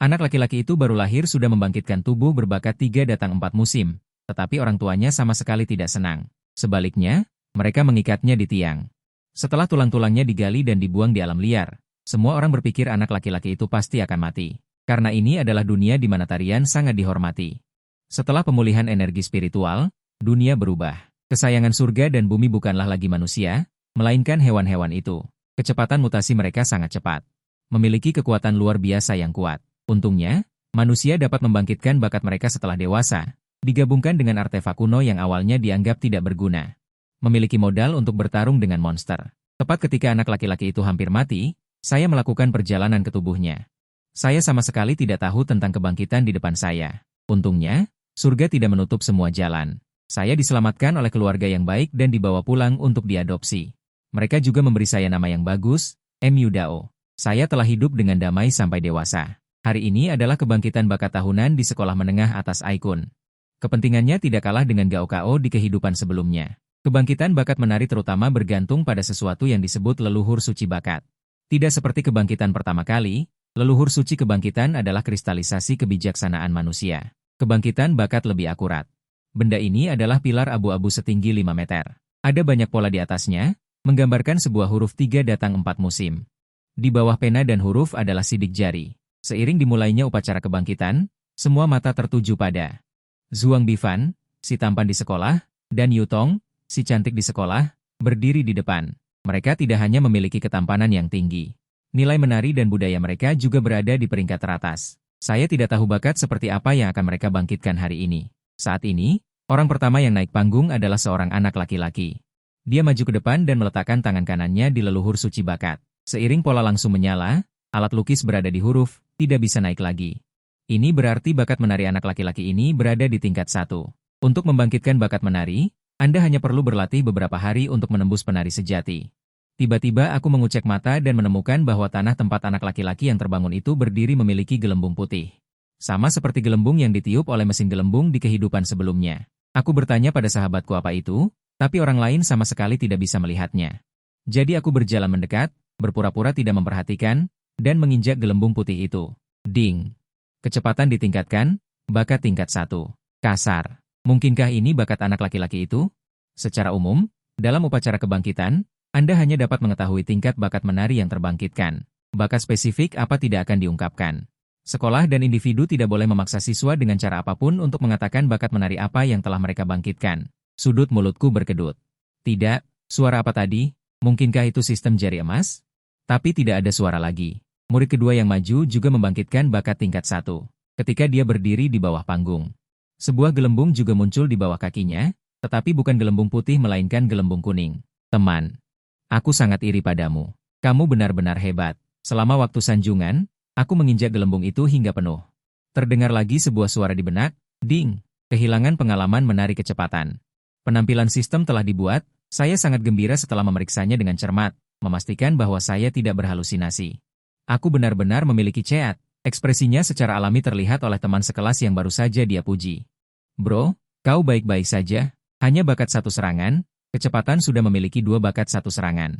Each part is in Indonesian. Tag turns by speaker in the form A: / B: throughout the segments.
A: Anak laki-laki itu baru lahir sudah membangkitkan tubuh berbakat 3 datang 4 musim, tetapi orang tuanya sama sekali tidak senang. Sebaliknya, mereka mengikatnya di tiang. Setelah tulang-tulangnya digali dan dibuang di alam liar, semua orang berpikir anak laki-laki itu pasti akan mati. Karena ini adalah dunia di mana tarian sangat dihormati. Setelah pemulihan energi spiritual, dunia berubah. Kesayangan surga dan bumi bukanlah lagi manusia, melainkan hewan-hewan itu. Kecepatan mutasi mereka sangat cepat. Memiliki kekuatan luar biasa yang kuat. Untungnya, manusia dapat membangkitkan bakat mereka setelah dewasa, digabungkan dengan artefak kuno yang awalnya dianggap tidak berguna. Memiliki modal untuk bertarung dengan monster. Tepat ketika anak laki-laki itu hampir mati, saya melakukan perjalanan ke tubuhnya. Saya sama sekali tidak tahu tentang kebangkitan di depan saya. Untungnya, surga tidak menutup semua jalan. Saya diselamatkan oleh keluarga yang baik dan dibawa pulang untuk diadopsi. Mereka juga memberi saya nama yang bagus, Mu Dao. Saya telah hidup dengan damai sampai dewasa. Hari ini adalah kebangkitan bakat tahunan di sekolah menengah atas Aikun. Kepentingannya tidak kalah dengan Gaokao di kehidupan sebelumnya. Kebangkitan bakat menari terutama bergantung pada sesuatu yang disebut leluhur suci bakat. Tidak seperti kebangkitan pertama kali, leluhur suci kebangkitan adalah kristalisasi kebijaksanaan manusia. Kebangkitan bakat lebih akurat. Benda ini adalah pilar abu-abu setinggi 5 meter. Ada banyak pola di atasnya, menggambarkan sebuah huruf 3-4 musim. Di bawah pena dan huruf adalah sidik jari. Seiring dimulainya upacara kebangkitan, semua mata tertuju pada Zhuang Bifan, si tampan di sekolah, dan Yutong, si cantik di sekolah, berdiri di depan. Mereka tidak hanya memiliki ketampanan yang tinggi. Nilai menari dan budaya mereka juga berada di peringkat teratas. Saya tidak tahu bakat seperti apa yang akan mereka bangkitkan hari ini. Saat ini, orang pertama yang naik panggung adalah seorang anak laki-laki. Dia maju ke depan dan meletakkan tangan kanannya di leluhur suci bakat. Seiring pola langsung menyala, alat lukis berada di huruf, tidak bisa naik lagi. Ini berarti bakat menari anak laki-laki ini berada di tingkat 1. Untuk membangkitkan bakat menari, Anda hanya perlu berlatih beberapa hari untuk menembus penari sejati. Tiba-tiba aku mengucek mata dan menemukan bahwa tanah tempat anak laki-laki yang terbangun itu berdiri memiliki gelembung putih. Sama seperti gelembung yang ditiup oleh mesin gelembung di kehidupan sebelumnya. Aku bertanya pada sahabatku apa itu, tapi orang lain sama sekali tidak bisa melihatnya. Jadi aku berjalan mendekat, berpura-pura tidak memperhatikan, dan menginjak gelembung putih itu. Ding! Kecepatan ditingkatkan, bakat tingkat 1. Kasar. Mungkinkah ini bakat anak laki-laki itu? Secara umum, dalam upacara kebangkitan, Anda hanya dapat mengetahui tingkat bakat menari yang terbangkitkan. Bakat spesifik apa tidak akan diungkapkan. Sekolah dan individu tidak boleh memaksa siswa dengan cara apapun untuk mengatakan bakat menari apa yang telah mereka bangkitkan. Sudut mulutku berkedut. Tidak, suara apa tadi? Mungkinkah itu sistem jari emas? Tapi tidak ada suara lagi. Murid kedua yang maju juga membangkitkan bakat tingkat 1. Ketika dia berdiri di bawah panggung. Sebuah gelembung juga muncul di bawah kakinya, tetapi bukan gelembung putih melainkan gelembung kuning. Teman, aku sangat iri padamu. Kamu benar-benar hebat. Selama waktu sanjungan, aku menginjak gelembung itu hingga penuh. Terdengar lagi sebuah suara di benak, ding, kehilangan pengalaman menari kecepatan. Penampilan sistem telah dibuat, saya sangat gembira setelah memeriksanya dengan cermat, memastikan bahwa saya tidak berhalusinasi. Aku benar-benar memiliki ceat. Ekspresinya secara alami terlihat oleh teman sekelas yang baru saja dia puji. Bro, kau baik-baik saja? Hanya bakat 1 serangan, kecepatan sudah memiliki 2 bakat 1 serangan.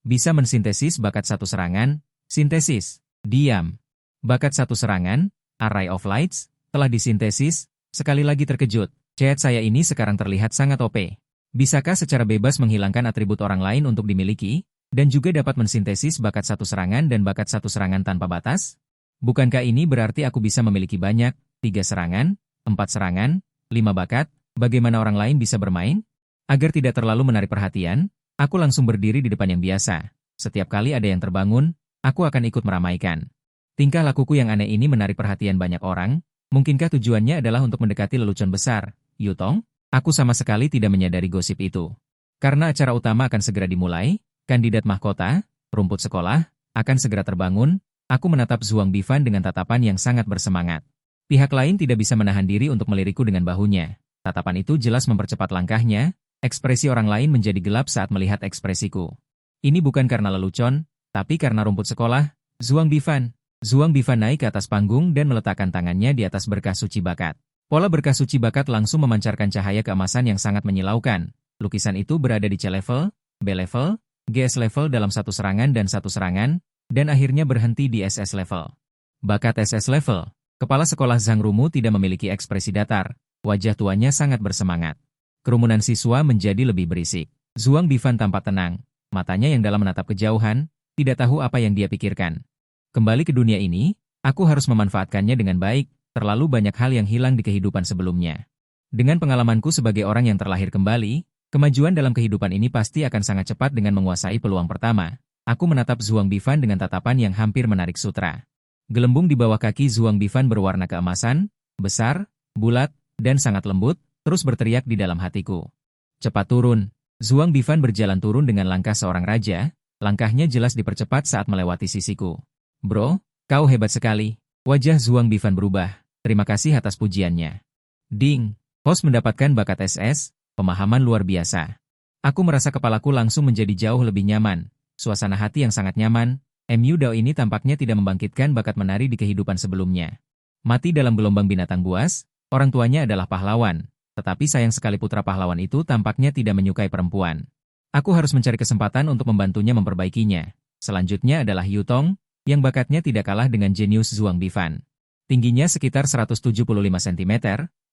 A: Bisa mensintesis bakat 1 serangan, sintesis, diam. Bakat 1 serangan, Array of Lights, telah disintesis, sekali lagi terkejut. Ceat saya ini sekarang terlihat sangat OP. Bisakah secara bebas menghilangkan atribut orang lain untuk dimiliki? Dan juga dapat mensintesis bakat 1 serangan dan bakat 1 serangan tanpa batas? Bukankah ini berarti aku bisa memiliki banyak, 3 serangan, 4 serangan, 5 bakat, bagaimana orang lain bisa bermain? Agar tidak terlalu menarik perhatian, aku langsung berdiri di depan yang biasa. Setiap kali ada yang terbangun, aku akan ikut meramaikan. Tingkah lakuku yang aneh ini menarik perhatian banyak orang, mungkinkah tujuannya adalah untuk mendekati lelucon besar, Yutong? Aku sama sekali tidak menyadari gosip itu. Karena acara utama akan segera dimulai, kandidat mahkota, rumput sekolah, akan segera terbangun, aku menatap Zhuang Bifan dengan tatapan yang sangat bersemangat. Pihak lain tidak bisa menahan diri untuk melirikku dengan bahunya. Tatapan itu jelas mempercepat langkahnya, ekspresi orang lain menjadi gelap saat melihat ekspresiku. Ini bukan karena lelucon, tapi karena rumput sekolah, Zhuang Bifan. Zhuang Bifan naik ke atas panggung dan meletakkan tangannya di atas berkah suci bakat. Pola berkah suci bakat langsung memancarkan cahaya keemasan yang sangat menyilaukan. Lukisan itu berada di C level, B level, GS level dalam 1 serangan dan 1 serangan, dan akhirnya berhenti di SS level. Bakat SS level. Kepala sekolah Zhang Rumu tidak memiliki ekspresi datar. Wajah tuanya sangat bersemangat. Kerumunan siswa menjadi lebih berisik. Zhuang Bifan tampak tenang. Matanya yang dalam menatap kejauhan, tidak tahu apa yang dia pikirkan. Kembali ke dunia ini, aku harus memanfaatkannya dengan baik. Terlalu banyak hal yang hilang di kehidupan sebelumnya. Dengan pengalamanku sebagai orang yang terlahir kembali, kemajuan dalam kehidupan ini pasti akan sangat cepat dengan menguasai peluang pertama. Aku menatap Zhuang Bifan dengan tatapan yang hampir menarik sutra. Gelembung di bawah kaki Zhuang Bifan berwarna keemasan, besar, bulat, dan sangat lembut, terus berteriak di dalam hatiku. Cepat turun. Zhuang Bifan berjalan turun dengan langkah seorang raja, langkahnya jelas dipercepat saat melewati sisiku. Bro, kau hebat sekali. Wajah Zhuang Bifan berubah. Terima kasih atas pujiannya. Ding. Host mendapatkan bakat SS, pemahaman luar biasa. Aku merasa kepalaku langsung menjadi jauh lebih nyaman. Suasana hati yang sangat nyaman. MU Dao ini tampaknya tidak membangkitkan bakat menari di kehidupan sebelumnya. Mati dalam gelombang binatang buas, orang tuanya adalah pahlawan. Tetapi sayang sekali putra pahlawan itu tampaknya tidak menyukai perempuan. Aku harus mencari kesempatan untuk membantunya memperbaikinya. Selanjutnya adalah Yu Tong, yang bakatnya tidak kalah dengan jenius Zhuang Bifan. Tingginya sekitar 175 cm,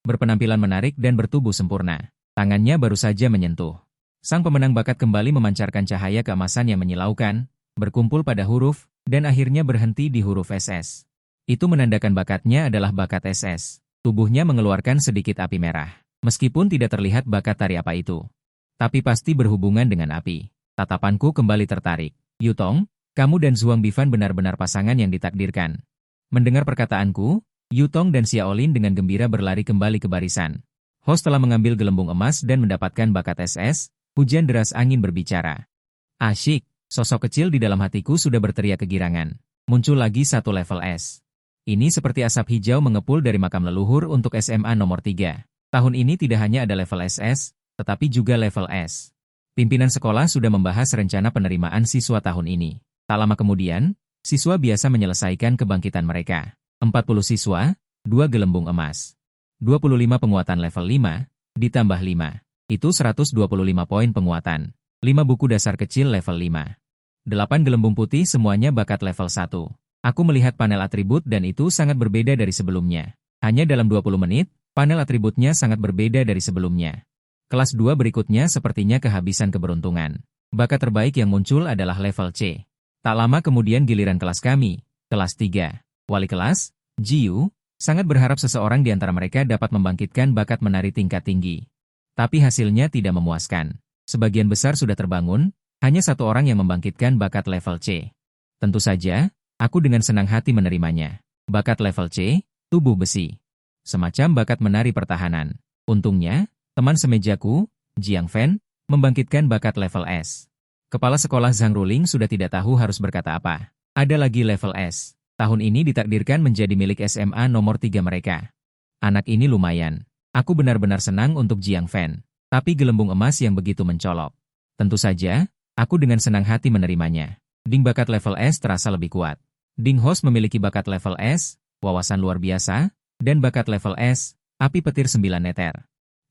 A: berpenampilan menarik dan bertubuh sempurna. Tangannya baru saja menyentuh. Sang pemenang bakat kembali memancarkan cahaya keemasan yang menyilaukan, berkumpul pada huruf, dan akhirnya berhenti di huruf SS. Itu menandakan bakatnya adalah bakat SS. Tubuhnya mengeluarkan sedikit api merah. Meskipun tidak terlihat bakat tari apa itu. Tapi pasti berhubungan dengan api. Tatapanku kembali tertarik. Yu Tong, kamu dan Zhuang Bifan benar-benar pasangan yang ditakdirkan. Mendengar perkataanku, Yu Tong dan Xiaolin dengan gembira berlari kembali ke barisan. Host telah mengambil gelembung emas dan mendapatkan bakat SS, hujan deras angin berbicara. Asyik. Sosok kecil di dalam hatiku sudah berteriak kegirangan. Muncul lagi satu level S. Ini seperti asap hijau mengepul dari makam leluhur untuk SMA nomor 3. Tahun ini tidak hanya ada level SS, tetapi juga level S. Pimpinan sekolah sudah membahas rencana penerimaan siswa tahun ini. Tak lama kemudian, siswa biasa menyelesaikan kebangkitan mereka. 40 siswa, 2 gelembung emas. 25 penguatan level 5, ditambah 5. Itu 125 poin penguatan. 5 buku dasar kecil level 5. 8 gelembung putih semuanya bakat level 1. Aku melihat panel atribut dan itu sangat berbeda dari sebelumnya. Hanya dalam 20 menit, panel atributnya sangat berbeda dari sebelumnya. Kelas 2 berikutnya sepertinya kehabisan keberuntungan. Bakat terbaik yang muncul adalah level C. Tak lama kemudian giliran kelas kami, kelas 3. Wali kelas, Jiu, sangat berharap seseorang di antara mereka dapat membangkitkan bakat menari tingkat tinggi. Tapi hasilnya tidak memuaskan. Sebagian besar sudah terbangun, hanya satu orang yang membangkitkan bakat level C. Tentu saja, aku dengan senang hati menerimanya. Bakat level C, tubuh besi. Semacam bakat menari pertahanan. Untungnya, teman semejaku, Jiang Fen, membangkitkan bakat level S. Kepala sekolah Zhang Ruling sudah tidak tahu harus berkata apa. Ada lagi level S. Tahun ini ditakdirkan menjadi milik SMA nomor 3 mereka. Anak ini lumayan. Aku benar-benar senang untuk Jiang Fen. Tapi gelembung emas yang begitu mencolok. Tentu saja, aku dengan senang hati menerimanya. Ding bakat level S terasa lebih kuat. Ding Host memiliki bakat level S, wawasan luar biasa, dan bakat level S, api petir 9 neter.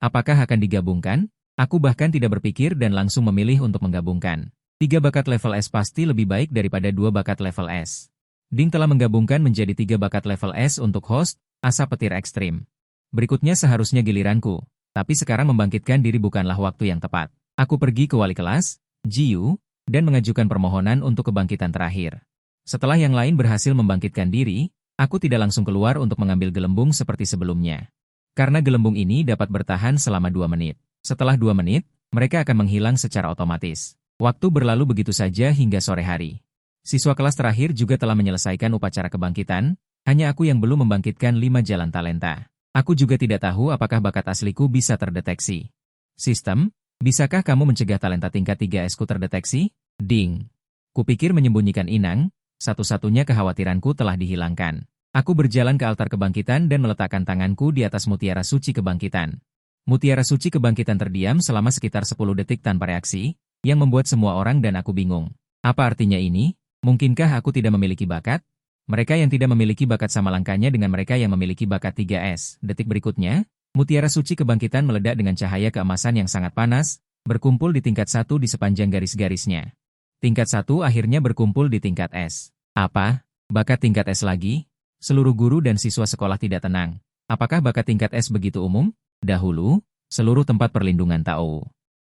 A: Apakah akan digabungkan? Aku bahkan tidak berpikir dan langsung memilih untuk menggabungkan. 3 bakat level S pasti lebih baik daripada 2 bakat level S. Ding telah menggabungkan menjadi 3 bakat level S untuk Host, asap petir ekstrim. Berikutnya seharusnya giliranku. Tapi sekarang membangkitkan diri bukanlah waktu yang tepat. Aku pergi ke wali kelas, Jiu, dan mengajukan permohonan untuk kebangkitan terakhir. Setelah yang lain berhasil membangkitkan diri, aku tidak langsung keluar untuk mengambil gelembung seperti sebelumnya. Karena gelembung ini dapat bertahan selama 2 menit. Setelah 2 menit, mereka akan menghilang secara otomatis. Waktu berlalu begitu saja hingga sore hari. Siswa kelas terakhir juga telah menyelesaikan upacara kebangkitan, hanya aku yang belum membangkitkan 5 jalan talenta. Aku juga tidak tahu apakah bakat asliku bisa terdeteksi. Sistem, bisakah kamu mencegah talenta tingkat 3S ku terdeteksi? Ding. Kupikir menyembunyikan inang, satu-satunya kekhawatiranku telah dihilangkan. Aku berjalan ke altar kebangkitan dan meletakkan tanganku di atas mutiara suci kebangkitan. Mutiara suci kebangkitan terdiam selama sekitar 10 detik tanpa reaksi, yang membuat semua orang dan aku bingung. Apa artinya ini? Mungkinkah aku tidak memiliki bakat? Mereka yang tidak memiliki bakat sama langkahnya dengan mereka yang memiliki bakat 3S. Detik berikutnya, mutiara suci kebangkitan meledak dengan cahaya keemasan yang sangat panas, berkumpul di tingkat 1 di sepanjang garis-garisnya. Tingkat 1 akhirnya berkumpul di tingkat S. Apa? Bakat tingkat S lagi? Seluruh guru dan siswa sekolah tidak tenang. Apakah bakat tingkat S begitu umum? Dahulu, seluruh tempat perlindungan Tao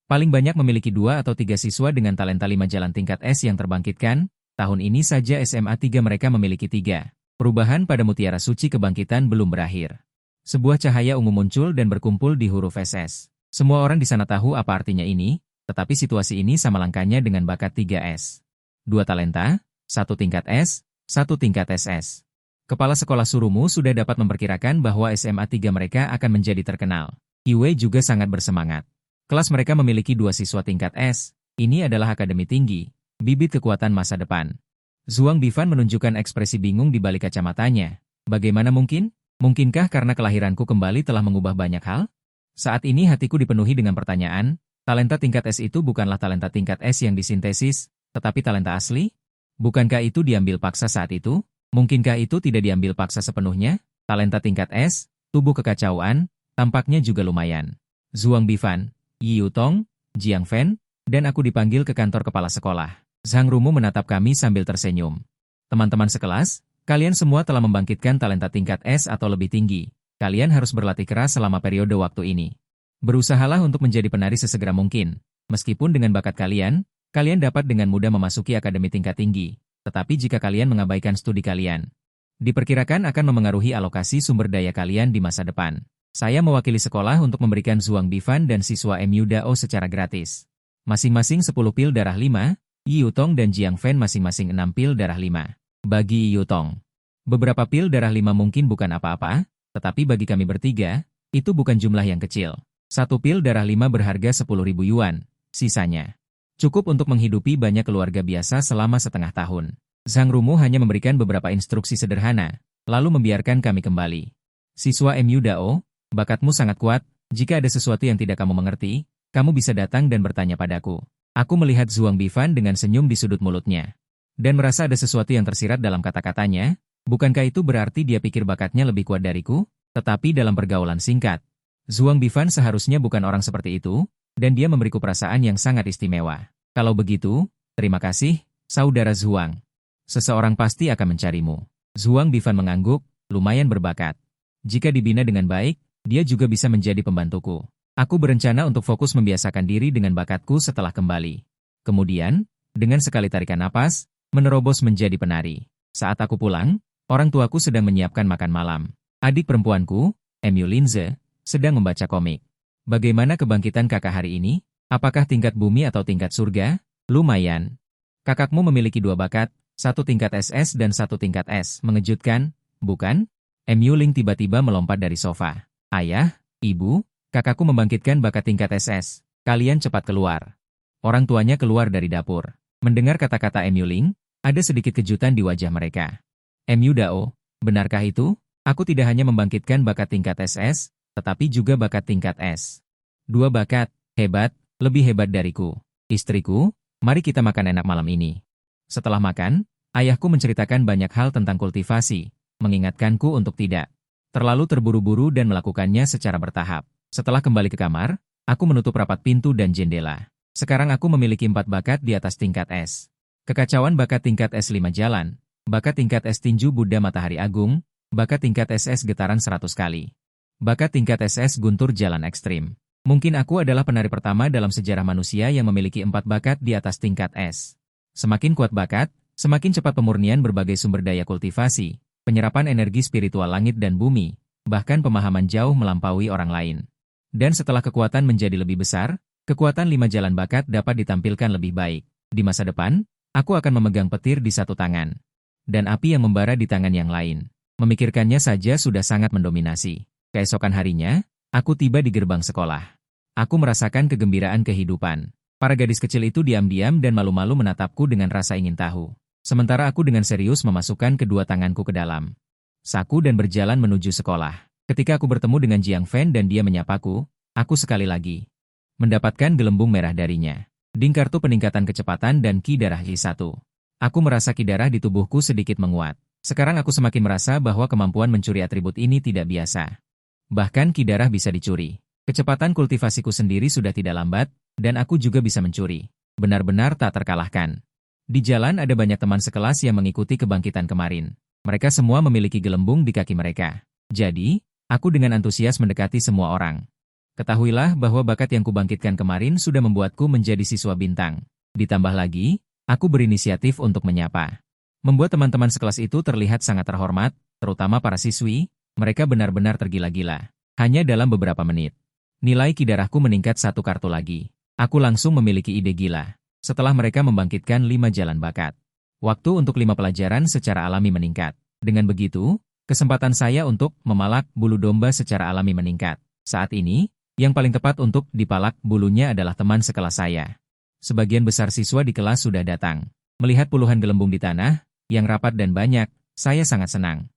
A: paling banyak memiliki 2 atau 3 siswa dengan talenta 5 jalan tingkat S yang terbangkitkan. Tahun ini saja SMA 3 mereka memiliki 3. Perubahan pada Mutiara Suci Kebangkitan belum berakhir. Sebuah cahaya ungu muncul dan berkumpul di huruf SS. Semua orang di sana tahu apa artinya ini, tetapi situasi ini sama langkahnya dengan bakat 3S. 2 talenta, 1 tingkat S, 1 tingkat SS. Kepala sekolah Surumu sudah dapat memperkirakan bahwa SMA 3 mereka akan menjadi terkenal. Iwei juga sangat bersemangat. Kelas mereka memiliki 2 siswa tingkat S. Ini adalah akademi tinggi, bibit kekuatan masa depan. Zhuang Bifan menunjukkan ekspresi bingung di balik kacamatanya. Bagaimana mungkin? Mungkinkah karena kelahiranku kembali telah mengubah banyak hal? Saat ini hatiku dipenuhi dengan pertanyaan, talenta tingkat S itu bukanlah talenta tingkat S yang disintesis, tetapi talenta asli? Bukankah itu diambil paksa saat itu? Mungkinkah itu tidak diambil paksa sepenuhnya? Talenta tingkat S, tubuh kekacauan, tampaknya juga lumayan. Zhuang Bifan, Yi Yutong, Jiang Fen, dan aku dipanggil ke kantor kepala sekolah. Zhang Rumu menatap kami sambil tersenyum. Teman-teman sekelas, kalian semua telah membangkitkan talenta tingkat S atau lebih tinggi. Kalian harus berlatih keras selama periode waktu ini. Berusahalah untuk menjadi penari sesegera mungkin. Meskipun dengan bakat kalian dapat dengan mudah memasuki akademi tingkat tinggi. Tetapi jika kalian mengabaikan studi kalian, diperkirakan akan memengaruhi alokasi sumber daya kalian di masa depan. Saya mewakili sekolah untuk memberikan Zhuang Bifan dan siswa MU Dao secara gratis. Masing-masing 10 pil darah 5, Yi Yutong dan Jiang Fen masing-masing 6 pil darah 5. Bagi Yi Yutong, beberapa pil darah 5 mungkin bukan apa-apa, tetapi bagi kami bertiga, itu bukan jumlah yang kecil. 1 pil darah 5 berharga 10.000 yuan, sisanya cukup untuk menghidupi banyak keluarga biasa selama setengah tahun. Zhang Rumu hanya memberikan beberapa instruksi sederhana, lalu membiarkan kami kembali. Siswa MU Dao, bakatmu sangat kuat, jika ada sesuatu yang tidak kamu mengerti, kamu bisa datang dan bertanya padaku. Aku melihat Zhuang Bifan dengan senyum di sudut mulutnya. Dan merasa ada sesuatu yang tersirat dalam kata-katanya, bukankah itu berarti dia pikir bakatnya lebih kuat dariku? Tetapi dalam pergaulan singkat, Zhuang Bifan seharusnya bukan orang seperti itu, dan dia memberiku perasaan yang sangat istimewa. Kalau begitu, terima kasih, saudara Zhuang. Seseorang pasti akan mencarimu. Zhuang Bifan mengangguk, lumayan berbakat. Jika dibina dengan baik, dia juga bisa menjadi pembantuku. Aku berencana untuk fokus membiasakan diri dengan bakatku setelah kembali. Kemudian, dengan sekali tarikan napas, menerobos menjadi penari. Saat aku pulang, orang tuaku sedang menyiapkan makan malam. Adik perempuanku, Emu Linze, sedang membaca komik. Bagaimana kebangkitan kakak hari ini? Apakah tingkat bumi atau tingkat surga? Lumayan. Kakakmu memiliki 2 bakat, 1 tingkat SS dan 1 tingkat S. Mengejutkan, bukan? Emu Ling tiba-tiba melompat dari sofa. Ayah, ibu, kakakku membangkitkan bakat tingkat SS. Kalian cepat keluar. Orang tuanya keluar dari dapur. Mendengar kata-kata Emu Ling, ada sedikit kejutan di wajah mereka. Emu Dao, benarkah itu? Aku tidak hanya membangkitkan bakat tingkat SS, tetapi juga bakat tingkat S. 2 bakat, hebat, lebih hebat dariku. Istriku, mari kita makan enak malam ini. Setelah makan, ayahku menceritakan banyak hal tentang kultivasi, mengingatkanku untuk tidak terlalu terburu-buru dan melakukannya secara bertahap. Setelah kembali ke kamar, aku menutup rapat pintu dan jendela. Sekarang aku memiliki 4 bakat di atas tingkat S. Kekacauan bakat tingkat S 5 jalan, bakat tingkat S tinju Buddha Matahari Agung, bakat tingkat SS getaran 100 kali. Bakat tingkat SS guntur jalan ekstrim. Mungkin aku adalah penari pertama dalam sejarah manusia yang memiliki 4 bakat di atas tingkat S. Semakin kuat bakat, semakin cepat pemurnian berbagai sumber daya kultivasi, penyerapan energi spiritual langit dan bumi, bahkan pemahaman jauh melampaui orang lain. Dan setelah kekuatan menjadi lebih besar, kekuatan 5 jalan bakat dapat ditampilkan lebih baik. Di masa depan, aku akan memegang petir di satu tangan, dan api yang membara di tangan yang lain. Memikirkannya saja sudah sangat mendominasi. Keesokan harinya, aku tiba di gerbang sekolah. Aku merasakan kegembiraan kehidupan. Para gadis kecil itu diam-diam dan malu-malu menatapku dengan rasa ingin tahu. Sementara aku dengan serius memasukkan kedua tanganku ke dalam saku dan berjalan menuju sekolah. Ketika aku bertemu dengan Jiang Fen dan dia menyapaku, aku sekali lagi mendapatkan gelembung merah darinya. Ding kartu peningkatan kecepatan dan ki darah I1. Aku merasa ki darah di tubuhku sedikit menguat. Sekarang aku semakin merasa bahwa kemampuan mencuri atribut ini tidak biasa. Bahkan ki darah bisa dicuri. Kecepatan kultivasiku sendiri sudah tidak lambat, dan aku juga bisa mencuri. Benar-benar tak terkalahkan. Di jalan ada banyak teman sekelas yang mengikuti kebangkitan kemarin. Mereka semua memiliki gelembung di kaki mereka. Jadi, aku dengan antusias mendekati semua orang. Ketahuilah bahwa bakat yang kubangkitkan kemarin sudah membuatku menjadi siswa bintang. Ditambah lagi, aku berinisiatif untuk menyapa. Membuat teman-teman sekelas itu terlihat sangat terhormat, terutama para siswi, mereka benar-benar tergila-gila. Hanya dalam beberapa menit. Nilai ki darahku meningkat 1 kartu lagi. Aku langsung memiliki ide gila. Setelah mereka membangkitkan 5 jalan bakat. Waktu untuk 5 pelajaran secara alami meningkat. Dengan begitu, kesempatan saya untuk memalak bulu domba secara alami meningkat. Saat ini, yang paling tepat untuk dipalak bulunya adalah teman sekelas saya. Sebagian besar siswa di kelas sudah datang. Melihat puluhan gelembung di tanah, yang rapat dan banyak, saya sangat senang.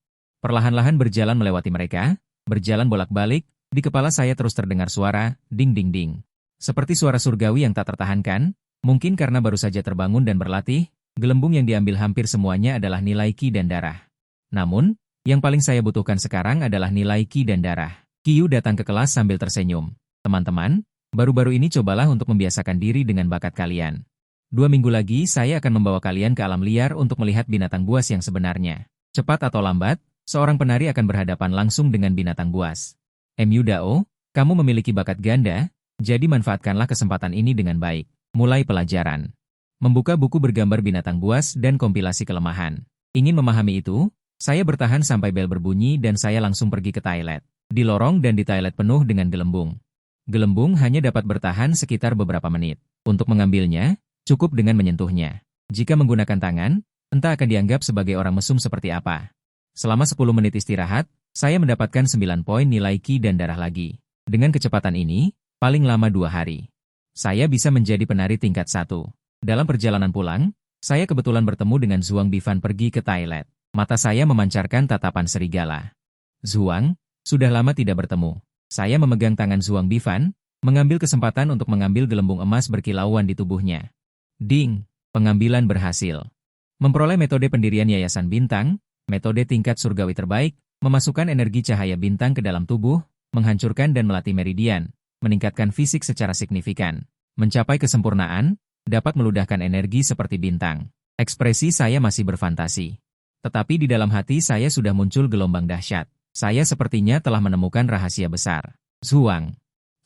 A: Perlahan-lahan berjalan melewati mereka, berjalan bolak-balik, di kepala saya terus terdengar suara, ding ding ding. Seperti suara surgawi yang tak tertahankan, mungkin karena baru saja terbangun dan berlatih, gelembung yang diambil hampir semuanya adalah nilai ki dan darah. Namun, yang paling saya butuhkan sekarang adalah nilai ki dan darah. Kiyu datang ke kelas sambil tersenyum. Teman-teman, baru-baru ini cobalah untuk membiasakan diri dengan bakat kalian. 2 minggu lagi saya akan membawa kalian ke alam liar untuk melihat binatang buas yang sebenarnya. Cepat atau lambat, seorang penari akan berhadapan langsung dengan binatang buas. MU Dao, kamu memiliki bakat ganda, jadi manfaatkanlah kesempatan ini dengan baik. Mulai pelajaran. Membuka buku bergambar binatang buas dan kompilasi kelemahan. Ingin memahami itu, saya bertahan sampai bel berbunyi dan saya langsung pergi ke toilet. Di lorong dan di toilet penuh dengan gelembung. Gelembung hanya dapat bertahan sekitar beberapa menit. Untuk mengambilnya, cukup dengan menyentuhnya. Jika menggunakan tangan, entah akan dianggap sebagai orang mesum seperti apa. Selama 10 menit istirahat, saya mendapatkan 9 poin nilai ki dan darah lagi. Dengan kecepatan ini, paling lama 2 hari. Saya bisa menjadi penari tingkat 1. Dalam perjalanan pulang, saya kebetulan bertemu dengan Zhuang Bifan pergi ke toilet. Mata saya memancarkan tatapan serigala. Zhuang, sudah lama tidak bertemu. Saya memegang tangan Zhuang Bifan, mengambil kesempatan untuk mengambil gelembung emas berkilauan di tubuhnya. Ding, pengambilan berhasil. Memperoleh metode pendirian Yayasan Bintang, metode tingkat surgawi terbaik, memasukkan energi cahaya bintang ke dalam tubuh, menghancurkan dan melatih meridian, meningkatkan fisik secara signifikan, mencapai kesempurnaan, dapat meludahkan energi seperti bintang. Ekspresi saya masih berfantasi. Tetapi di dalam hati saya sudah muncul gelombang dahsyat. Saya sepertinya telah menemukan rahasia besar. Zhuang.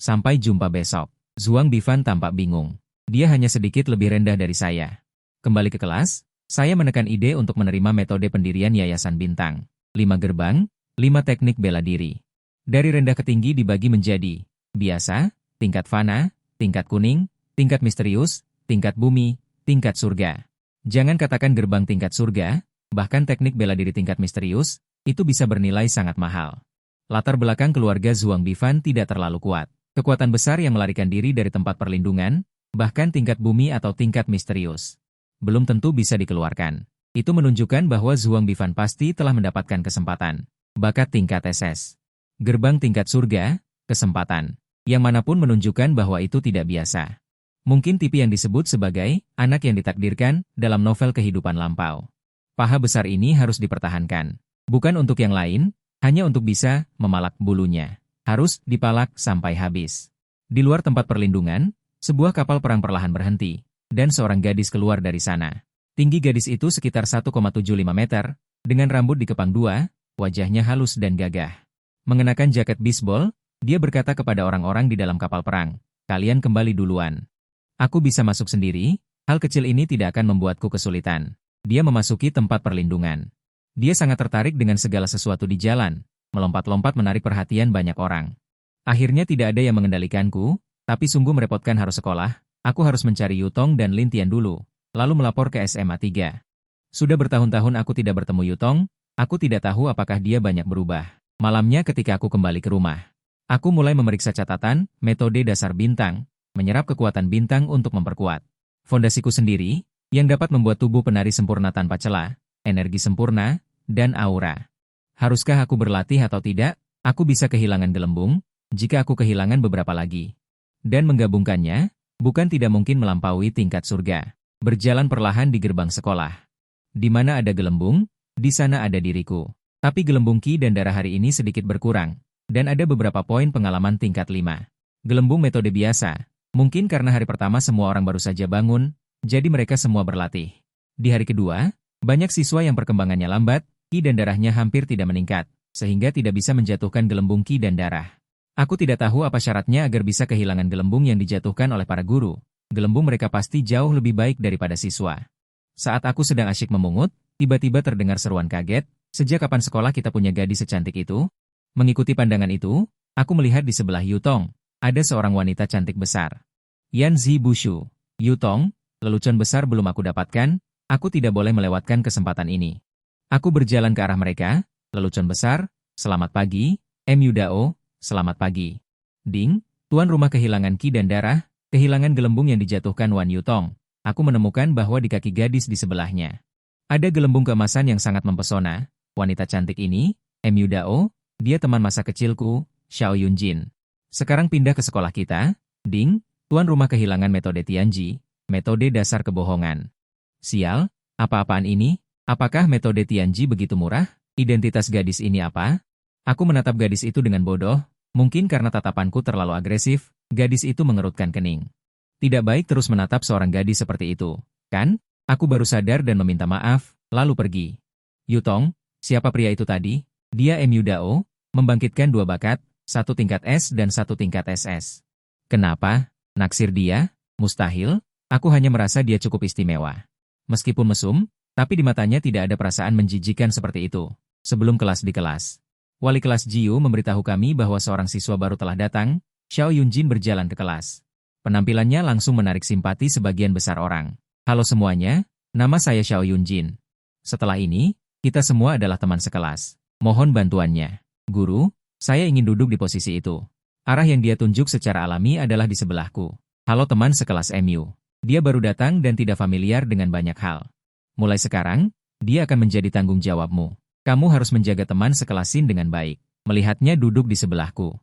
A: Sampai jumpa besok. Zhuang Bifan tampak bingung. Dia hanya sedikit lebih rendah dari saya. Kembali ke kelas, saya menekan ide untuk menerima metode pendirian Yayasan Bintang. 5 gerbang, 5 teknik bela diri. Dari rendah ke tinggi dibagi menjadi biasa, tingkat fana, tingkat kuning, tingkat misterius, tingkat bumi, tingkat surga. Jangan katakan gerbang tingkat surga, bahkan teknik bela diri tingkat misterius, itu bisa bernilai sangat mahal. Latar belakang keluarga Zhuang Bifan tidak terlalu kuat. Kekuatan besar yang melarikan diri dari tempat perlindungan, bahkan tingkat bumi atau tingkat misterius, belum tentu bisa dikeluarkan. Itu menunjukkan bahwa Zhuang Bifan pasti telah mendapatkan kesempatan. Bakat tingkat SS. Gerbang tingkat surga, kesempatan. Yang manapun menunjukkan bahwa itu tidak biasa. Mungkin tipe yang disebut sebagai anak yang ditakdirkan dalam novel kehidupan lampau. Paha besar ini harus dipertahankan. Bukan untuk yang lain, hanya untuk bisa memalak bulunya. Harus dipalak sampai habis. Di luar tempat perlindungan, sebuah kapal perang perlahan berhenti, dan seorang gadis keluar dari sana. Tinggi gadis itu sekitar 1,75 meter, dengan rambut dikepang 2, wajahnya halus dan gagah. Mengenakan jaket bisbol, dia berkata kepada orang-orang di dalam kapal perang, "Kalian kembali duluan. Aku bisa masuk sendiri, hal kecil ini tidak akan membuatku kesulitan." Dia memasuki tempat perlindungan. Dia sangat tertarik dengan segala sesuatu di jalan, melompat-lompat menarik perhatian banyak orang. Akhirnya tidak ada yang mengendalikanku, tapi sungguh merepotkan harus sekolah, aku harus mencari Yutong dan Lintian dulu, lalu melapor ke SMA 3. Sudah bertahun-tahun aku tidak bertemu Yutong, aku tidak tahu apakah dia banyak berubah. Malamnya ketika aku kembali ke rumah, aku mulai memeriksa catatan, metode dasar bintang, menyerap kekuatan bintang untuk memperkuat fondasiku sendiri, yang dapat membuat tubuh penari sempurna tanpa celah, energi sempurna, dan aura. Haruskah aku berlatih atau tidak? Aku bisa kehilangan gelembung, jika aku kehilangan beberapa lagi. Dan menggabungkannya, bukan tidak mungkin melampaui tingkat surga. Berjalan perlahan di gerbang sekolah. Di mana ada gelembung, di sana ada diriku. Tapi gelembung ki dan darah hari ini sedikit berkurang, dan ada beberapa poin pengalaman tingkat 5. Gelembung metode biasa, mungkin karena hari pertama semua orang baru saja bangun, jadi mereka semua berlatih. Di hari kedua, banyak siswa yang perkembangannya lambat, Ki dan darahnya hampir tidak meningkat, sehingga tidak bisa menjatuhkan gelembung ki dan darah. Aku tidak tahu apa syaratnya agar bisa kehilangan gelembung yang dijatuhkan oleh para guru. Gelembung mereka pasti jauh lebih baik daripada siswa. Saat aku sedang asyik memungut, tiba-tiba terdengar seruan kaget, "Sejak kapan sekolah kita punya gadis secantik itu?" Mengikuti pandangan itu, aku melihat di sebelah Yutong, ada seorang wanita cantik besar. Yan Zi Bushu. Yutong, lelucon besar belum aku dapatkan, aku tidak boleh melewatkan kesempatan ini. Aku berjalan ke arah mereka, lelucon besar, "Selamat pagi, Mu Dao, selamat pagi." Ding, tuan rumah kehilangan ki dan darah, kehilangan gelembung yang dijatuhkan Wan Yutong. Aku menemukan bahwa di kaki gadis di sebelahnya ada gelembung keemasan yang sangat mempesona. Wanita cantik ini, Mu Dao, dia teman masa kecilku, Xiao Yunjin. Sekarang pindah ke sekolah kita. Ding, tuan rumah kehilangan metode Tianji, metode dasar kebohongan. Sial, apa-apaan ini? Apakah metode Tianji begitu murah? Identitas gadis ini apa? Aku menatap gadis itu dengan bodoh, mungkin karena tatapanku terlalu agresif, gadis itu mengerutkan kening. Tidak baik terus menatap seorang gadis seperti itu, kan? Aku baru sadar dan meminta maaf, lalu pergi. Yutong, siapa pria itu tadi? Dia Mu Dao, membangkitkan dua bakat, satu tingkat S dan satu tingkat SS. Kenapa? Naksir dia? Mustahil, aku hanya merasa dia cukup istimewa. Meskipun mesum, tapi di matanya tidak ada perasaan menjijikan seperti itu. Sebelum kelas di kelas, wali kelas Jiu memberitahu kami bahwa seorang siswa baru telah datang. Xiao Yunjin berjalan ke kelas. Penampilannya langsung menarik simpati sebagian besar orang. "Halo semuanya, nama saya Xiao Yunjin. Setelah ini, kita semua adalah teman sekelas. Mohon bantuannya. Guru, saya ingin duduk di posisi itu." Arah yang dia tunjuk secara alami adalah di sebelahku. "Halo teman sekelas Mu." Dia baru datang dan tidak familiar dengan banyak hal. "Mulai sekarang, dia akan menjadi tanggung jawabmu. Kamu harus menjaga teman sekelas Sin dengan baik." Melihatnya duduk di sebelahku,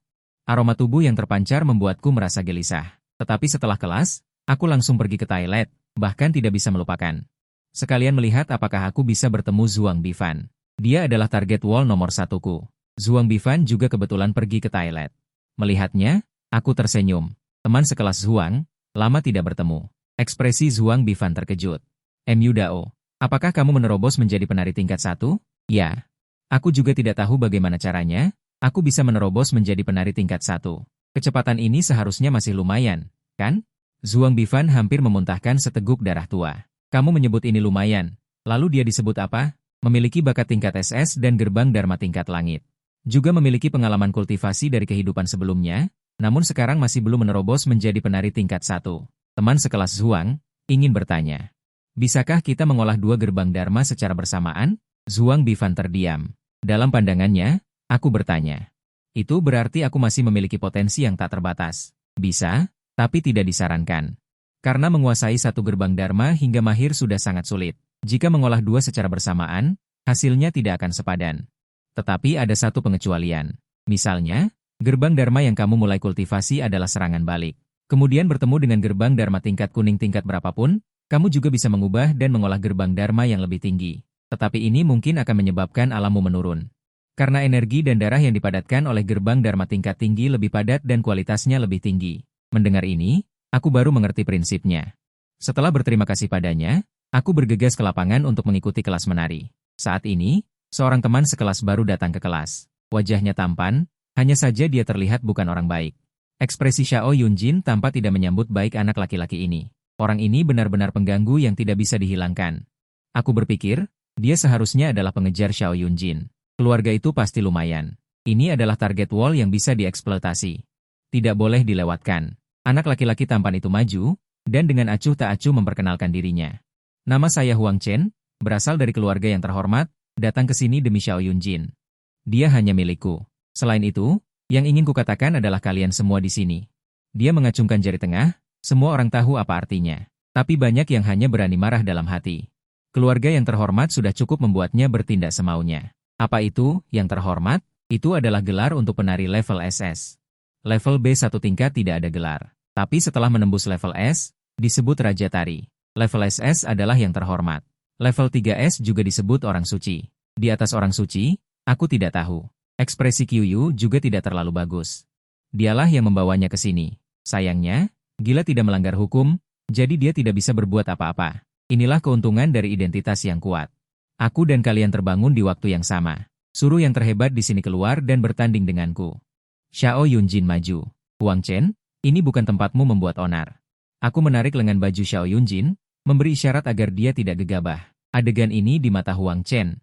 A: aroma tubuh yang terpancar membuatku merasa gelisah. Tetapi setelah kelas, aku langsung pergi ke toilet, bahkan tidak bisa melupakan. Sekalian melihat apakah aku bisa bertemu Zhuang Bifan. Dia adalah target wall nomor 1ku. Zhuang Bifan juga kebetulan pergi ke toilet. Melihatnya, aku tersenyum. Teman sekelas Zhuang, lama tidak bertemu. Ekspresi Zhuang Bifan terkejut. "Mu Dao, apakah kamu menerobos menjadi penari tingkat 1? Ya. Aku juga tidak tahu bagaimana caranya, aku bisa menerobos menjadi penari tingkat 1. Kecepatan ini seharusnya masih lumayan, kan?" Zhuang Bifan hampir memuntahkan seteguk darah tua. "Kamu menyebut ini lumayan, lalu dia disebut apa? Memiliki bakat tingkat SS dan gerbang Dharma tingkat langit. Juga memiliki pengalaman kultivasi dari kehidupan sebelumnya, namun sekarang masih belum menerobos menjadi penari tingkat 1. Teman sekelas Zhuang ingin bertanya, "Bisakah kita mengolah dua gerbang Dharma secara bersamaan?" Zhuang Bifan terdiam. Dalam pandangannya, aku bertanya, "Itu berarti aku masih memiliki potensi yang tak terbatas." "Bisa, tapi tidak disarankan. Karena menguasai satu gerbang Dharma hingga mahir sudah sangat sulit. Jika mengolah dua secara bersamaan, hasilnya tidak akan sepadan. Tetapi ada satu pengecualian. Misalnya, gerbang Dharma yang kamu mulai kultivasi adalah serangan balik. Kemudian bertemu dengan gerbang Dharma tingkat kuning tingkat berapapun, kamu juga bisa mengubah dan mengolah gerbang Dharma yang lebih tinggi. Tetapi ini mungkin akan menyebabkan alammu menurun. Karena energi dan darah yang dipadatkan oleh gerbang Dharma tingkat tinggi lebih padat dan kualitasnya lebih tinggi." Mendengar ini, aku baru mengerti prinsipnya. Setelah berterima kasih padanya, aku bergegas ke lapangan untuk mengikuti kelas menari. Saat ini, seorang teman sekelas baru datang ke kelas. Wajahnya tampan, hanya saja dia terlihat bukan orang baik. Ekspresi Xiao Yunjin tampak tidak menyambut baik anak laki-laki ini. Orang ini benar-benar pengganggu yang tidak bisa dihilangkan. Aku berpikir, dia seharusnya adalah pengejar Xiao Yunjin. Keluarga itu pasti lumayan. Ini adalah target wall yang bisa dieksploitasi. Tidak boleh dilewatkan. Anak laki-laki tampan itu maju, dan dengan acuh tak acuh memperkenalkan dirinya. "Nama saya Huang Chen, berasal dari keluarga yang terhormat, datang ke sini demi Xiao Yunjin. Dia hanya milikku. Selain itu, yang ingin kukatakan adalah kalian semua di sini." Dia mengacungkan jari tengah, semua orang tahu apa artinya. Tapi banyak yang hanya berani marah dalam hati. Keluarga yang terhormat sudah cukup membuatnya bertindak semaunya. Apa itu, yang terhormat? Itu adalah gelar untuk penari level SS. Level B1 tingkat tidak ada gelar. Tapi setelah menembus level S, disebut Raja Tari. Level SS adalah yang terhormat. Level 3S juga disebut orang suci. Di atas orang suci, aku tidak tahu. Ekspresi Qiuyu juga tidak terlalu bagus. Dialah yang membawanya ke sini. Sayangnya, Gila tidak melanggar hukum, jadi dia tidak bisa berbuat apa-apa. Inilah keuntungan dari identitas yang kuat. Aku dan kalian terbangun di waktu yang sama. Suruh yang terhebat di sini keluar dan bertanding denganku. Xiao Yunjin maju. Huang Chen, ini bukan tempatmu membuat onar. Aku menarik lengan baju Xiao Yunjin, memberi isyarat agar dia tidak gegabah. Adegan ini di mata Huang Chen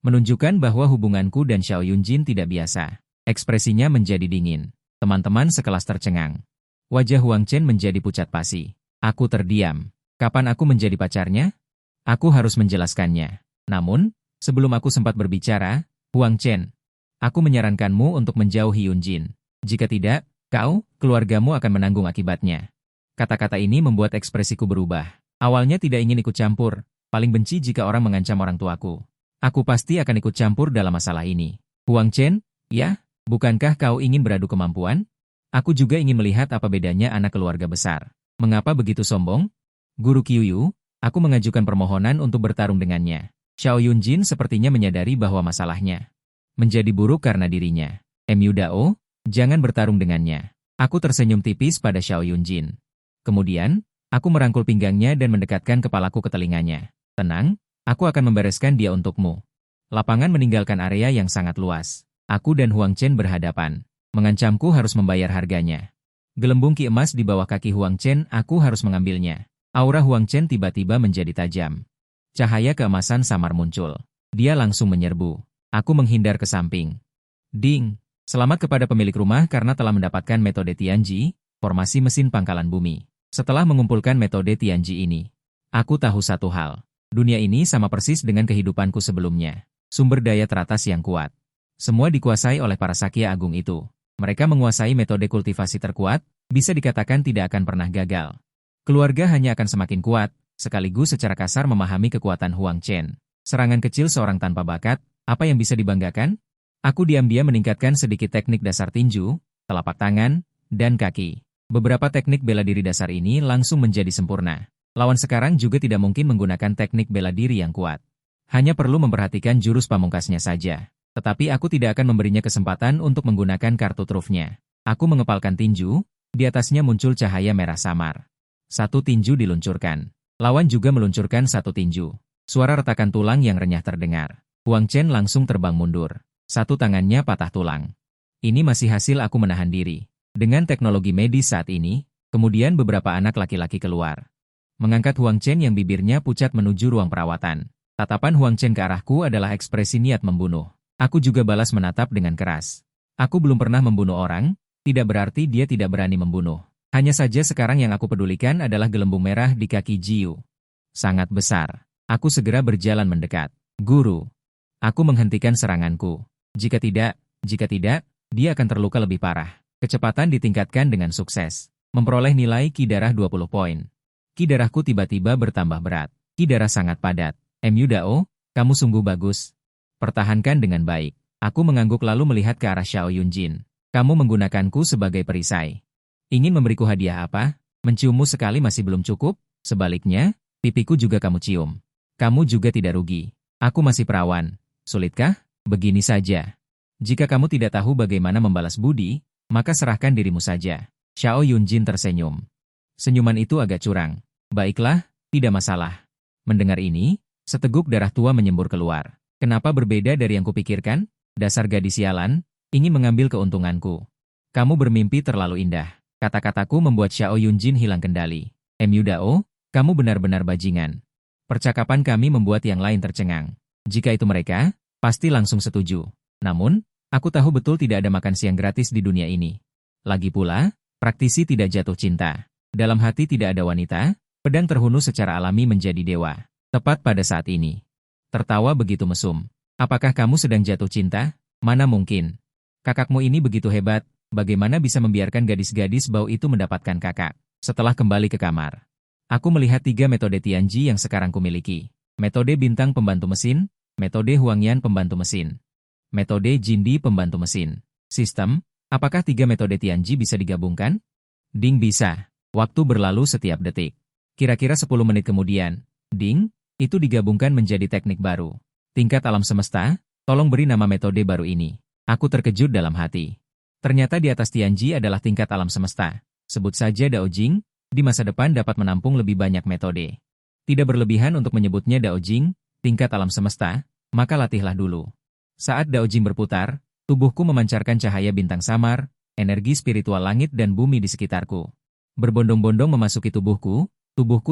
A: menunjukkan bahwa hubunganku dan Xiao Yunjin tidak biasa. Ekspresinya menjadi dingin. Teman-teman sekelas tercengang. Wajah Huang Chen menjadi pucat pasi. Aku terdiam. Kapan aku menjadi pacarnya? Aku harus menjelaskannya. Namun, sebelum aku sempat berbicara, Huang Chen, aku menyarankanmu untuk menjauhi Yunjin. Jika tidak, kau, keluargamu akan menanggung akibatnya. Kata-kata ini membuat ekspresiku berubah. Awalnya tidak ingin ikut campur, paling benci jika orang mengancam orang tuaku. Aku pasti akan ikut campur dalam masalah ini. Huang Chen, ya, bukankah kau ingin beradu kemampuan? Aku juga ingin melihat apa bedanya anak keluarga besar. Mengapa begitu sombong? Guru Qiuyu, aku mengajukan permohonan untuk bertarung dengannya. Xiao Yunjin sepertinya menyadari bahwa masalahnya menjadi buruk karena dirinya. Mu Dao, jangan bertarung dengannya. Aku tersenyum tipis pada Xiao Yunjin. Kemudian, aku merangkul pinggangnya dan mendekatkan kepalaku ke telinganya. Tenang, aku akan membereskan dia untukmu. Lapangan meninggalkan area yang sangat luas. Aku dan Huang Chen berhadapan. Mengancamku harus membayar harganya. Gelembung ki emas di bawah kaki Huang Chen, aku harus mengambilnya. Aura Huang Chen tiba-tiba menjadi tajam. Cahaya keemasan samar muncul. Dia langsung menyerbu. Aku menghindar ke samping. Ding! Selamat kepada pemilik rumah karena telah mendapatkan metode Tianji, formasi mesin pangkalan bumi. Setelah mengumpulkan metode Tianji ini, aku tahu satu hal. Dunia ini sama persis dengan kehidupanku sebelumnya. Sumber daya teratas yang kuat. Semua dikuasai oleh para Sakya Agung itu. Mereka menguasai metode kultivasi terkuat, bisa dikatakan tidak akan pernah gagal. Keluarga hanya akan semakin kuat, sekaligus secara kasar memahami kekuatan Huang Chen. Serangan kecil seorang tanpa bakat, apa yang bisa dibanggakan? Aku diam-diam meningkatkan sedikit teknik dasar tinju, telapak tangan, dan kaki. Beberapa teknik bela diri dasar ini langsung menjadi sempurna. Lawan sekarang juga tidak mungkin menggunakan teknik bela diri yang kuat. Hanya perlu memperhatikan jurus pamungkasnya saja. Tetapi aku tidak akan memberinya kesempatan untuk menggunakan kartu trufnya. Aku mengepalkan tinju, di atasnya muncul cahaya merah samar. Satu tinju diluncurkan. Lawan juga meluncurkan satu tinju. Suara retakan tulang yang renyah terdengar. Huang Chen langsung terbang mundur. Satu tangannya patah tulang. Ini masih hasil aku menahan diri. Dengan teknologi medis saat ini, kemudian beberapa anak laki-laki keluar. Mengangkat Huang Chen yang bibirnya pucat menuju ruang perawatan. Tatapan Huang Chen ke arahku adalah ekspresi niat membunuh. Aku juga balas menatap dengan keras. Aku belum pernah membunuh orang, tidak berarti dia tidak berani membunuh. Hanya saja sekarang yang aku pedulikan adalah gelembung merah di kaki Jiu. Sangat besar. Aku segera berjalan mendekat. Guru. Aku menghentikan seranganku. Jika tidak, dia akan terluka lebih parah. Kecepatan ditingkatkan dengan sukses. Memperoleh nilai Ki darah 20 poin. Ki darahku tiba-tiba bertambah berat. Ki darah sangat padat. Mu Dao, kamu sungguh bagus. Pertahankan dengan baik. Aku mengangguk lalu melihat ke arah Xiao Yunjin. Kamu menggunakanku sebagai perisai. Ingin memberiku hadiah apa? Menciummu sekali masih belum cukup? Sebaliknya, pipiku juga kamu cium. Kamu juga tidak rugi. Aku masih perawan. Sulitkah? Begini saja. Jika kamu tidak tahu bagaimana membalas budi, maka serahkan dirimu saja. Xiao Yunjin tersenyum. Senyuman itu agak curang. Baiklah, tidak masalah. Mendengar ini, seteguk darah tua menyembur keluar. Kenapa berbeda dari yang kupikirkan? Dasar gadis sialan, ingin mengambil keuntunganku. Kamu bermimpi terlalu indah. Kata-kataku membuat Xiao Yunjin hilang kendali. Mu Dao, kamu benar-benar bajingan. Percakapan kami membuat yang lain tercengang. Jika itu mereka, pasti langsung setuju. Namun, aku tahu betul tidak ada makan siang gratis di dunia ini. Lagi pula, praktisi tidak jatuh cinta. Dalam hati tidak ada wanita, pedang terhunus secara alami menjadi dewa. Tepat pada saat ini. Tertawa begitu mesum. Apakah kamu sedang jatuh cinta? Mana mungkin. Kakakmu ini begitu hebat. Bagaimana bisa membiarkan gadis-gadis bau itu mendapatkan kakak? Setelah kembali ke kamar, aku melihat 3 metode Tianji yang sekarang kumiliki. Metode bintang pembantu mesin, metode Huangyan pembantu mesin, metode Jindi pembantu mesin. Sistem, apakah 3 metode Tianji bisa digabungkan? Ding bisa. Waktu berlalu setiap detik. Kira-kira 10 menit kemudian, ding, itu digabungkan menjadi teknik baru. Tingkat alam semesta, tolong beri nama metode baru ini. Aku terkejut dalam hati. Ternyata di atas Tianji adalah tingkat alam semesta. Sebut saja Dao Jing, di masa depan dapat menampung lebih banyak metode. Tidak berlebihan untuk menyebutnya Dao Jing, tingkat alam semesta, maka latihlah dulu. Saat Dao Jing berputar, tubuhku memancarkan cahaya bintang samar, energi spiritual langit dan bumi di sekitarku. Berbondong-bondong memasuki tubuhku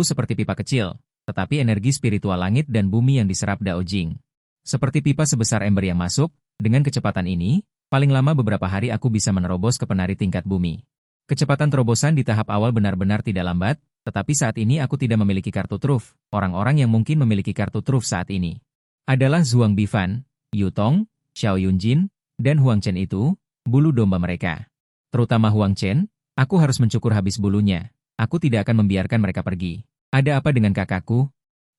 A: seperti pipa kecil, tetapi energi spiritual langit dan bumi yang diserap Dao Jing. Seperti pipa sebesar ember yang masuk, dengan kecepatan ini, paling lama beberapa hari aku bisa menerobos ke penari tingkat bumi. Kecepatan terobosan di tahap awal benar-benar tidak lambat, tetapi saat ini aku tidak memiliki kartu truf. Orang-orang yang mungkin memiliki kartu truf saat ini adalah Zhuang Bifan, Yu Tong, Xiao Yunjin, dan Huang Chen itu, bulu domba mereka. Terutama Huang Chen, aku harus mencukur habis bulunya. Aku tidak akan membiarkan mereka pergi. Ada apa dengan kakakku?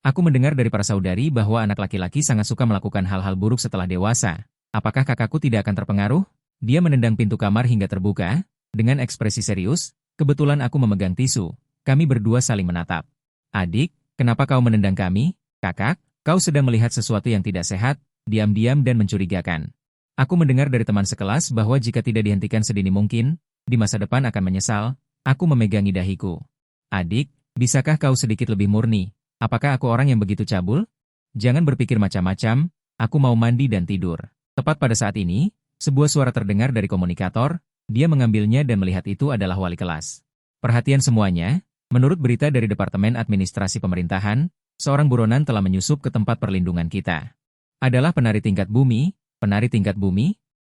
A: Aku mendengar dari para saudari bahwa anak laki-laki sangat suka melakukan hal-hal buruk setelah dewasa. Apakah kakakku tidak akan terpengaruh? Dia menendang pintu kamar hingga terbuka. Dengan ekspresi serius, kebetulan aku memegang tisu. Kami berdua saling menatap. Adik, kenapa kau menendang kami? Kakak, kau sedang melihat sesuatu yang tidak sehat, diam-diam dan mencurigakan. Aku mendengar dari teman sekelas bahwa jika tidak dihentikan sedini mungkin, di masa depan akan menyesal. Aku memegangi dahiku. Adik, bisakah kau sedikit lebih murni? Apakah aku orang yang begitu cabul? Jangan berpikir macam-macam, aku mau mandi dan tidur. Tepat pada saat ini, sebuah suara terdengar dari komunikator, dia mengambilnya dan melihat itu adalah wali kelas. Perhatian semuanya, menurut berita dari Departemen Administrasi Pemerintahan, seorang buronan telah menyusup ke tempat perlindungan kita. Adalah penari tingkat bumi,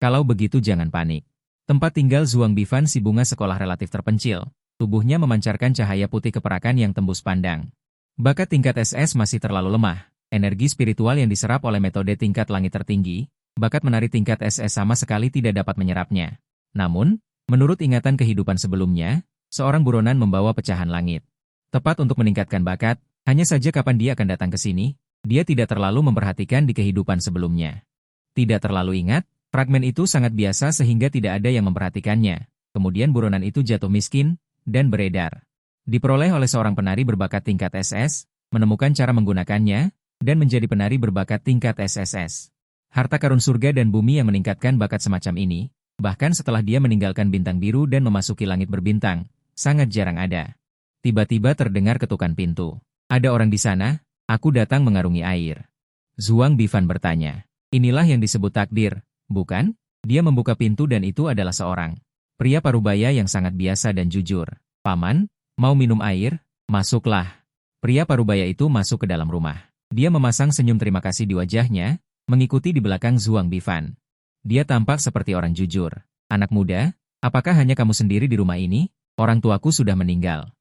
A: kalau begitu jangan panik. Tempat tinggal Zhuang Bifan si bunga sekolah relatif terpencil, tubuhnya memancarkan cahaya putih keperakan yang tembus pandang. Bakat tingkat SS masih terlalu lemah, energi spiritual yang diserap oleh metode tingkat langit tertinggi, bakat menari tingkat SS sama sekali tidak dapat menyerapnya. Namun, menurut ingatan kehidupan sebelumnya, seorang buronan membawa pecahan langit. Tepat untuk meningkatkan bakat, hanya saja kapan dia akan datang ke sini, dia tidak terlalu memperhatikan di kehidupan sebelumnya. Tidak terlalu ingat, fragmen itu sangat biasa sehingga tidak ada yang memperhatikannya. Kemudian buronan itu jatuh miskin, dan beredar. Diperoleh oleh seorang penari berbakat tingkat SS, menemukan cara menggunakannya, dan menjadi penari berbakat tingkat SSS. Harta karun surga dan bumi yang meningkatkan bakat semacam ini, bahkan setelah dia meninggalkan bintang biru dan memasuki langit berbintang, sangat jarang ada. Tiba-tiba terdengar ketukan pintu. Ada orang di sana, aku datang mengarungi air. Zhuang Bifan bertanya. Inilah yang disebut takdir, bukan? Dia membuka pintu dan itu adalah seorang pria parubaya yang sangat biasa dan jujur. Paman, mau minum air? Masuklah. Pria parubaya itu masuk ke dalam rumah. Dia memasang senyum terima kasih di wajahnya, mengikuti di belakang Zhuang Bifan. Dia tampak seperti orang jujur. Anak muda, apakah hanya kamu sendiri di rumah ini? Orang tuaku sudah meninggal.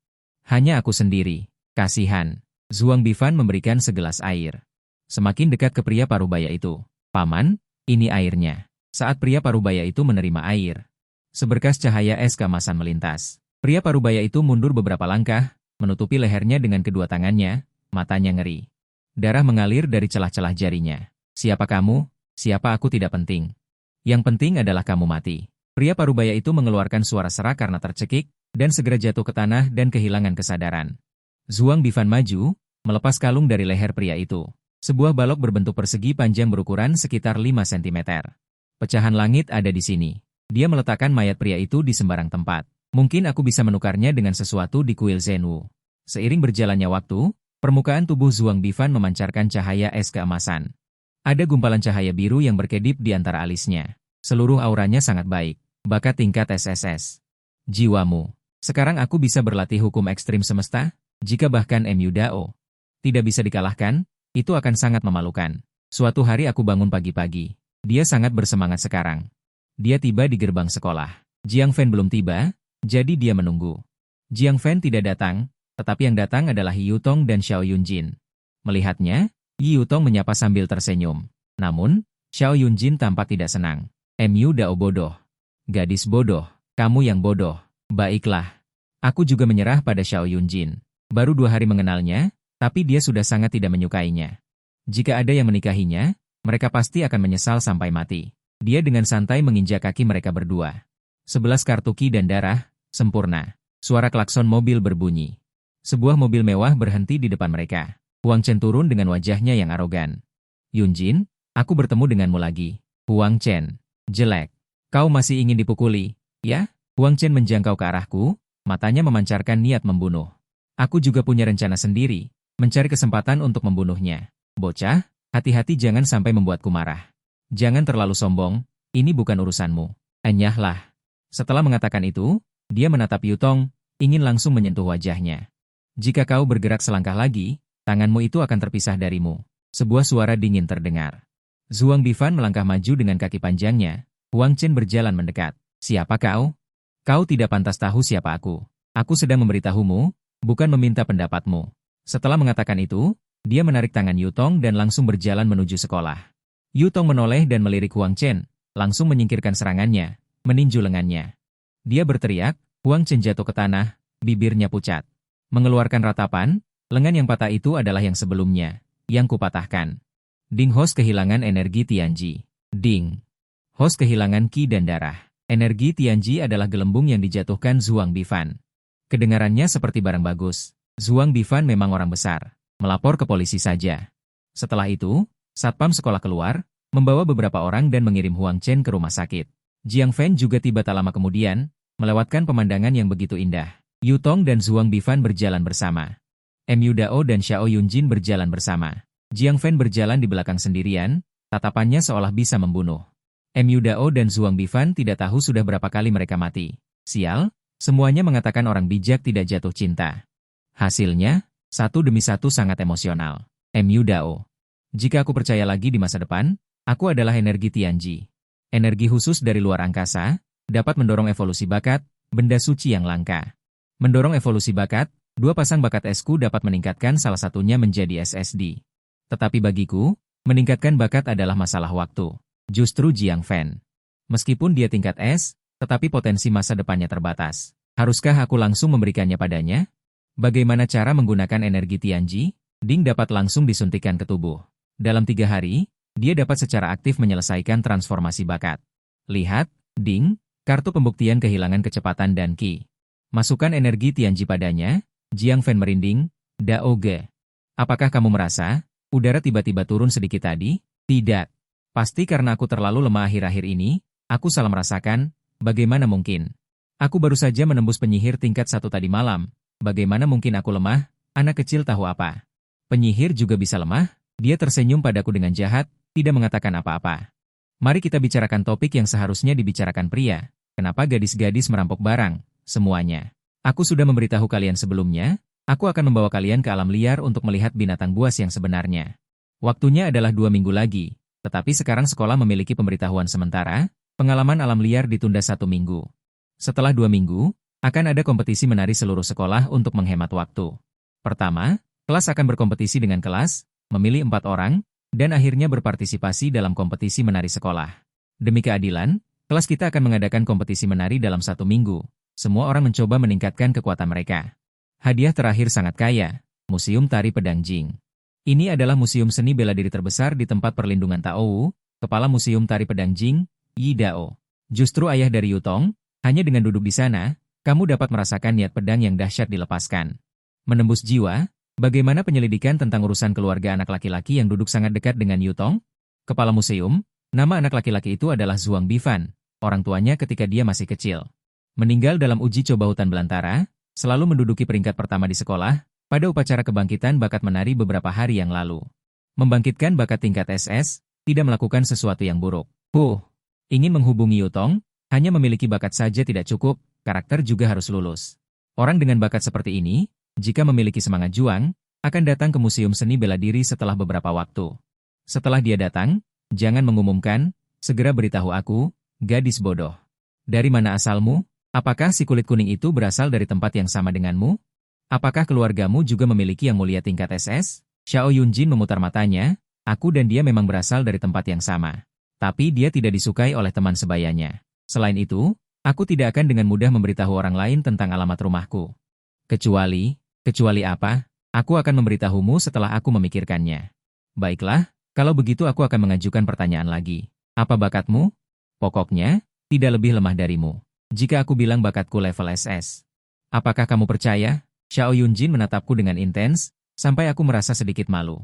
A: Hanya aku sendiri. Kasihan. Zhuang Bifan memberikan segelas air. Semakin dekat ke pria parubaya itu. Paman, ini airnya. Saat pria parubaya itu menerima air, seberkas cahaya es keemasan melintas. Pria parubaya itu mundur beberapa langkah, menutupi lehernya dengan kedua tangannya, matanya ngeri. Darah mengalir dari celah-celah jarinya. Siapa kamu? Siapa aku tidak penting. Yang penting adalah kamu mati. Pria parubaya itu mengeluarkan suara serak karena tercekik, dan segera jatuh ke tanah dan kehilangan kesadaran. Zhuang Bifan maju, melepas kalung dari leher pria itu. Sebuah balok berbentuk persegi panjang berukuran sekitar 5 cm. Pecahan langit ada di sini. Dia meletakkan mayat pria itu di sembarang tempat. Mungkin aku bisa menukarnya dengan sesuatu di kuil Zhenwu. Seiring berjalannya waktu, permukaan tubuh Zhuang Bifan memancarkan cahaya es keemasan. Ada gumpalan cahaya biru yang berkedip di antara alisnya. Seluruh auranya sangat baik. Bakat tingkat SSS. Jiwamu. Sekarang aku bisa berlatih hukum ekstrim semesta? Jika bahkan Mu Dao tidak bisa dikalahkan, itu akan sangat memalukan. Suatu hari aku bangun pagi-pagi. Dia sangat bersemangat sekarang. Dia tiba di gerbang sekolah. Jiang Fan belum tiba, jadi dia menunggu. Jiang Fan tidak datang, tetapi yang datang adalah Yu Tong dan Xiao Yunjin. Melihatnya, Yu Tong menyapa sambil tersenyum. Namun, Xiao Yunjin tampak tidak senang. Mu Dao bodoh. Gadis bodoh, kamu yang bodoh. Baiklah. Aku juga menyerah pada Xiao Yunjin. Baru 2 hari mengenalnya, tapi dia sudah sangat tidak menyukainya. Jika ada yang menikahinya, mereka pasti akan menyesal sampai mati. Dia dengan santai menginjak kaki mereka berdua. 11 kartu ki dan darah, sempurna. Suara klakson mobil berbunyi. Sebuah mobil mewah berhenti di depan mereka. Huang Chen turun dengan wajahnya yang arogan. Yunjin, aku bertemu denganmu lagi. Huang Chen, jelek. Kau masih ingin dipukuli, ya? Huang Chen menjangkau ke arahku, matanya memancarkan niat membunuh. Aku juga punya rencana sendiri. Mencari kesempatan untuk membunuhnya. Bocah, Hati-hati jangan sampai membuatku marah. Jangan terlalu sombong, ini bukan urusanmu. Enyahlah. Setelah mengatakan itu, dia menatap Yutong, ingin langsung menyentuh wajahnya. Jika kau bergerak selangkah lagi, tanganmu itu akan terpisah darimu. Sebuah suara dingin terdengar. Zhuang Bifan melangkah maju dengan kaki panjangnya. Huang Chen berjalan mendekat. Siapa kau? Kau tidak pantas tahu siapa aku. Aku sedang memberitahumu, bukan meminta pendapatmu. Setelah mengatakan itu, dia menarik tangan Yutong dan langsung berjalan menuju sekolah. Yutong menoleh dan melirik Huang Chen, langsung menyingkirkan serangannya, meninju lengannya. Dia berteriak, Huang Chen jatuh ke tanah, bibirnya pucat. Mengeluarkan ratapan, lengan yang patah itu adalah yang sebelumnya, yang kupatahkan. Ding Hos kehilangan energi Tianji. Ding. Hos kehilangan ki dan darah. Energi Tianji adalah gelembung yang dijatuhkan Zhuang Bifan. Kedengarannya seperti barang bagus. Zhuang Bifan memang orang besar. Melapor ke polisi saja. Setelah itu, satpam sekolah keluar, membawa beberapa orang dan mengirim Huang Chen ke rumah sakit. Jiang Fen juga tiba tak lama kemudian, melewatkan pemandangan yang begitu indah. Yutong dan Zhuang Bifan berjalan bersama. Mu Dao dan Xiao Yunjin berjalan bersama. Jiang Fen berjalan di belakang sendirian, tatapannya seolah bisa membunuh. Mu Dao dan Zhuang Bifan tidak tahu sudah berapa kali mereka mati. Sial, semuanya mengatakan orang bijak tidak jatuh cinta. Hasilnya, satu demi satu sangat emosional. Mu Dao. Jika aku percaya lagi di masa depan, aku adalah energi Tianji. Energi khusus dari luar angkasa, dapat mendorong evolusi bakat, benda suci yang langka. Mendorong evolusi bakat, dua pasang bakat esku dapat meningkatkan salah satunya menjadi SSD. Tetapi bagiku, meningkatkan bakat adalah masalah waktu. Justru Jiang Fen. Meskipun dia tingkat S, tetapi potensi masa depannya terbatas. Haruskah aku langsung memberikannya padanya? Bagaimana cara menggunakan energi Tianji? Ding dapat langsung disuntikkan ke tubuh. Dalam 3 hari, dia dapat secara aktif menyelesaikan transformasi bakat. Lihat, Ding, kartu pembuktian kehilangan kecepatan dan ki. Masukkan energi Tianji padanya. Jiang Fen merinding. Dao Ge. Apakah kamu merasa udara tiba-tiba turun sedikit tadi? Tidak. Pasti karena aku terlalu lemah akhir-akhir ini, aku salah merasakan, bagaimana mungkin? Aku baru saja menembus penyihir tingkat 1 tadi malam, bagaimana mungkin aku lemah? Anak kecil tahu apa? Penyihir juga bisa lemah? Dia tersenyum padaku dengan jahat, tidak mengatakan apa-apa. Mari kita bicarakan topik yang seharusnya dibicarakan pria. Kenapa gadis-gadis merampok barang? Semuanya. Aku sudah memberitahu kalian sebelumnya, aku akan membawa kalian ke alam liar untuk melihat binatang buas yang sebenarnya. Waktunya adalah 2 minggu lagi, tetapi sekarang sekolah memiliki pemberitahuan sementara, pengalaman alam liar ditunda 1 minggu. Setelah 2 minggu, akan ada kompetisi menari seluruh sekolah untuk menghemat waktu. Pertama, kelas akan berkompetisi dengan kelas, memilih 4 orang, dan akhirnya berpartisipasi dalam kompetisi menari sekolah. Demi keadilan, kelas kita akan mengadakan kompetisi menari dalam 1 minggu. Semua orang mencoba meningkatkan kekuatan mereka. Hadiah terakhir sangat kaya, Museum Tari Pedang Jing. Ini adalah museum seni bela diri terbesar di tempat perlindungan Taowu, Kepala Museum Tari Pedang Jing, Yi Dao. Justru ayah dari Yutong, hanya dengan duduk di sana, kamu dapat merasakan niat pedang yang dahsyat dilepaskan. Menembus jiwa, bagaimana penyelidikan tentang urusan keluarga anak laki-laki yang duduk sangat dekat dengan Yutong? Kepala museum, nama anak laki-laki itu adalah Zhuang Bifan, orang tuanya ketika dia masih kecil. Meninggal dalam uji coba hutan belantara, selalu menduduki peringkat pertama di sekolah, pada upacara kebangkitan bakat menari beberapa hari yang lalu. Membangkitkan bakat tingkat SS, tidak melakukan sesuatu yang buruk. Ingin menghubungi Yutong, hanya memiliki bakat saja tidak cukup, karakter juga harus lulus. Orang dengan bakat seperti ini, jika memiliki semangat juang, akan datang ke Museum Seni Bela Diri setelah beberapa waktu. Setelah dia datang, jangan mengumumkan, segera beritahu aku, gadis bodoh. Dari mana asalmu? Apakah si kulit kuning itu berasal dari tempat yang sama denganmu? Apakah keluargamu juga memiliki yang mulia tingkat SS? Xiao Yunjin memutar matanya, aku dan dia memang berasal dari tempat yang sama. Tapi dia tidak disukai oleh teman sebayanya. Selain itu, aku tidak akan dengan mudah memberitahu orang lain tentang alamat rumahku. Kecuali apa? Aku akan memberitahumu setelah aku memikirkannya. Baiklah, kalau begitu aku akan mengajukan pertanyaan lagi. Apa bakatmu? Pokoknya, tidak lebih lemah darimu. Jika aku bilang bakatku level SS. Apakah kamu percaya? Xiao Yunjin menatapku dengan intens, sampai aku merasa sedikit malu.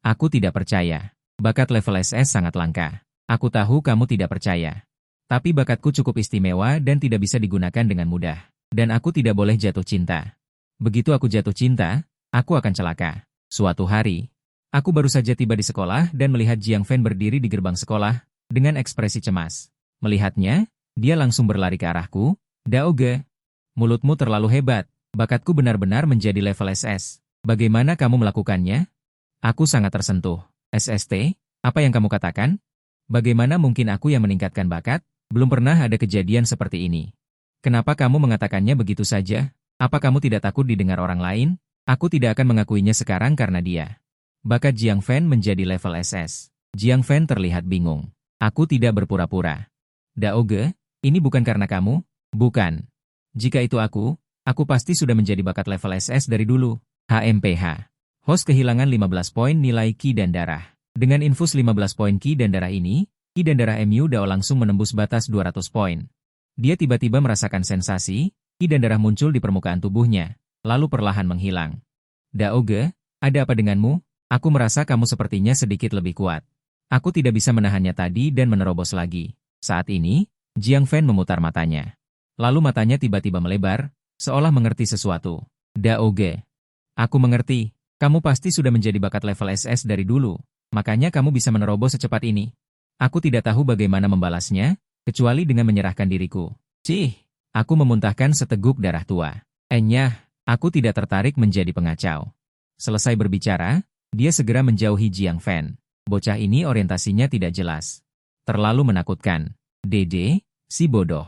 A: Aku tidak percaya. Bakat level SS sangat langka. Aku tahu kamu tidak percaya. Tapi bakatku cukup istimewa dan tidak bisa digunakan dengan mudah. Dan aku tidak boleh jatuh cinta. Begitu aku jatuh cinta, aku akan celaka. Suatu hari, Aku baru saja tiba di sekolah dan melihat Jiang Fan berdiri di gerbang sekolah, dengan ekspresi cemas. Melihatnya, dia langsung berlari ke arahku. Daoge, mulutmu terlalu hebat. Bakatku benar-benar menjadi level SS. Bagaimana kamu melakukannya? Aku sangat tersentuh. SST, apa yang kamu katakan? Bagaimana mungkin aku yang meningkatkan bakat? Belum pernah ada kejadian seperti ini. Kenapa kamu mengatakannya begitu saja? Apa kamu tidak takut didengar orang lain? Aku tidak akan mengakuinya sekarang karena dia. Bakat Jiang Fan menjadi level SS. Jiang Fan terlihat bingung. Aku tidak berpura-pura. Daoge, ini bukan karena kamu? Bukan. Jika itu aku pasti sudah menjadi bakat level SS dari dulu. HMPH. Host kehilangan 15 poin nilai Ki dan darah. Dengan infus 15 poin Ki dan darah ini, Ki dan darah MU Dao langsung menembus batas 200 poin. Dia tiba-tiba merasakan sensasi, Ki dan darah muncul di permukaan tubuhnya, lalu perlahan menghilang. Daoge, ada apa denganmu? Aku merasa kamu sepertinya sedikit lebih kuat. Aku tidak bisa menahannya tadi dan menerobos lagi. Saat ini, Jiang Fan memutar matanya. Lalu matanya tiba-tiba melebar, seolah mengerti sesuatu. Daoge. Aku mengerti. Kamu pasti sudah menjadi bakat level SS dari dulu. Makanya kamu bisa menerobos secepat ini. Aku tidak tahu bagaimana membalasnya, kecuali dengan menyerahkan diriku. Cih, aku memuntahkan seteguk darah tua. Enyah, aku tidak tertarik menjadi pengacau. Selesai berbicara, dia segera menjauhi Jiang Fan. Bocah ini orientasinya tidak jelas. Terlalu menakutkan. Dede, si bodoh.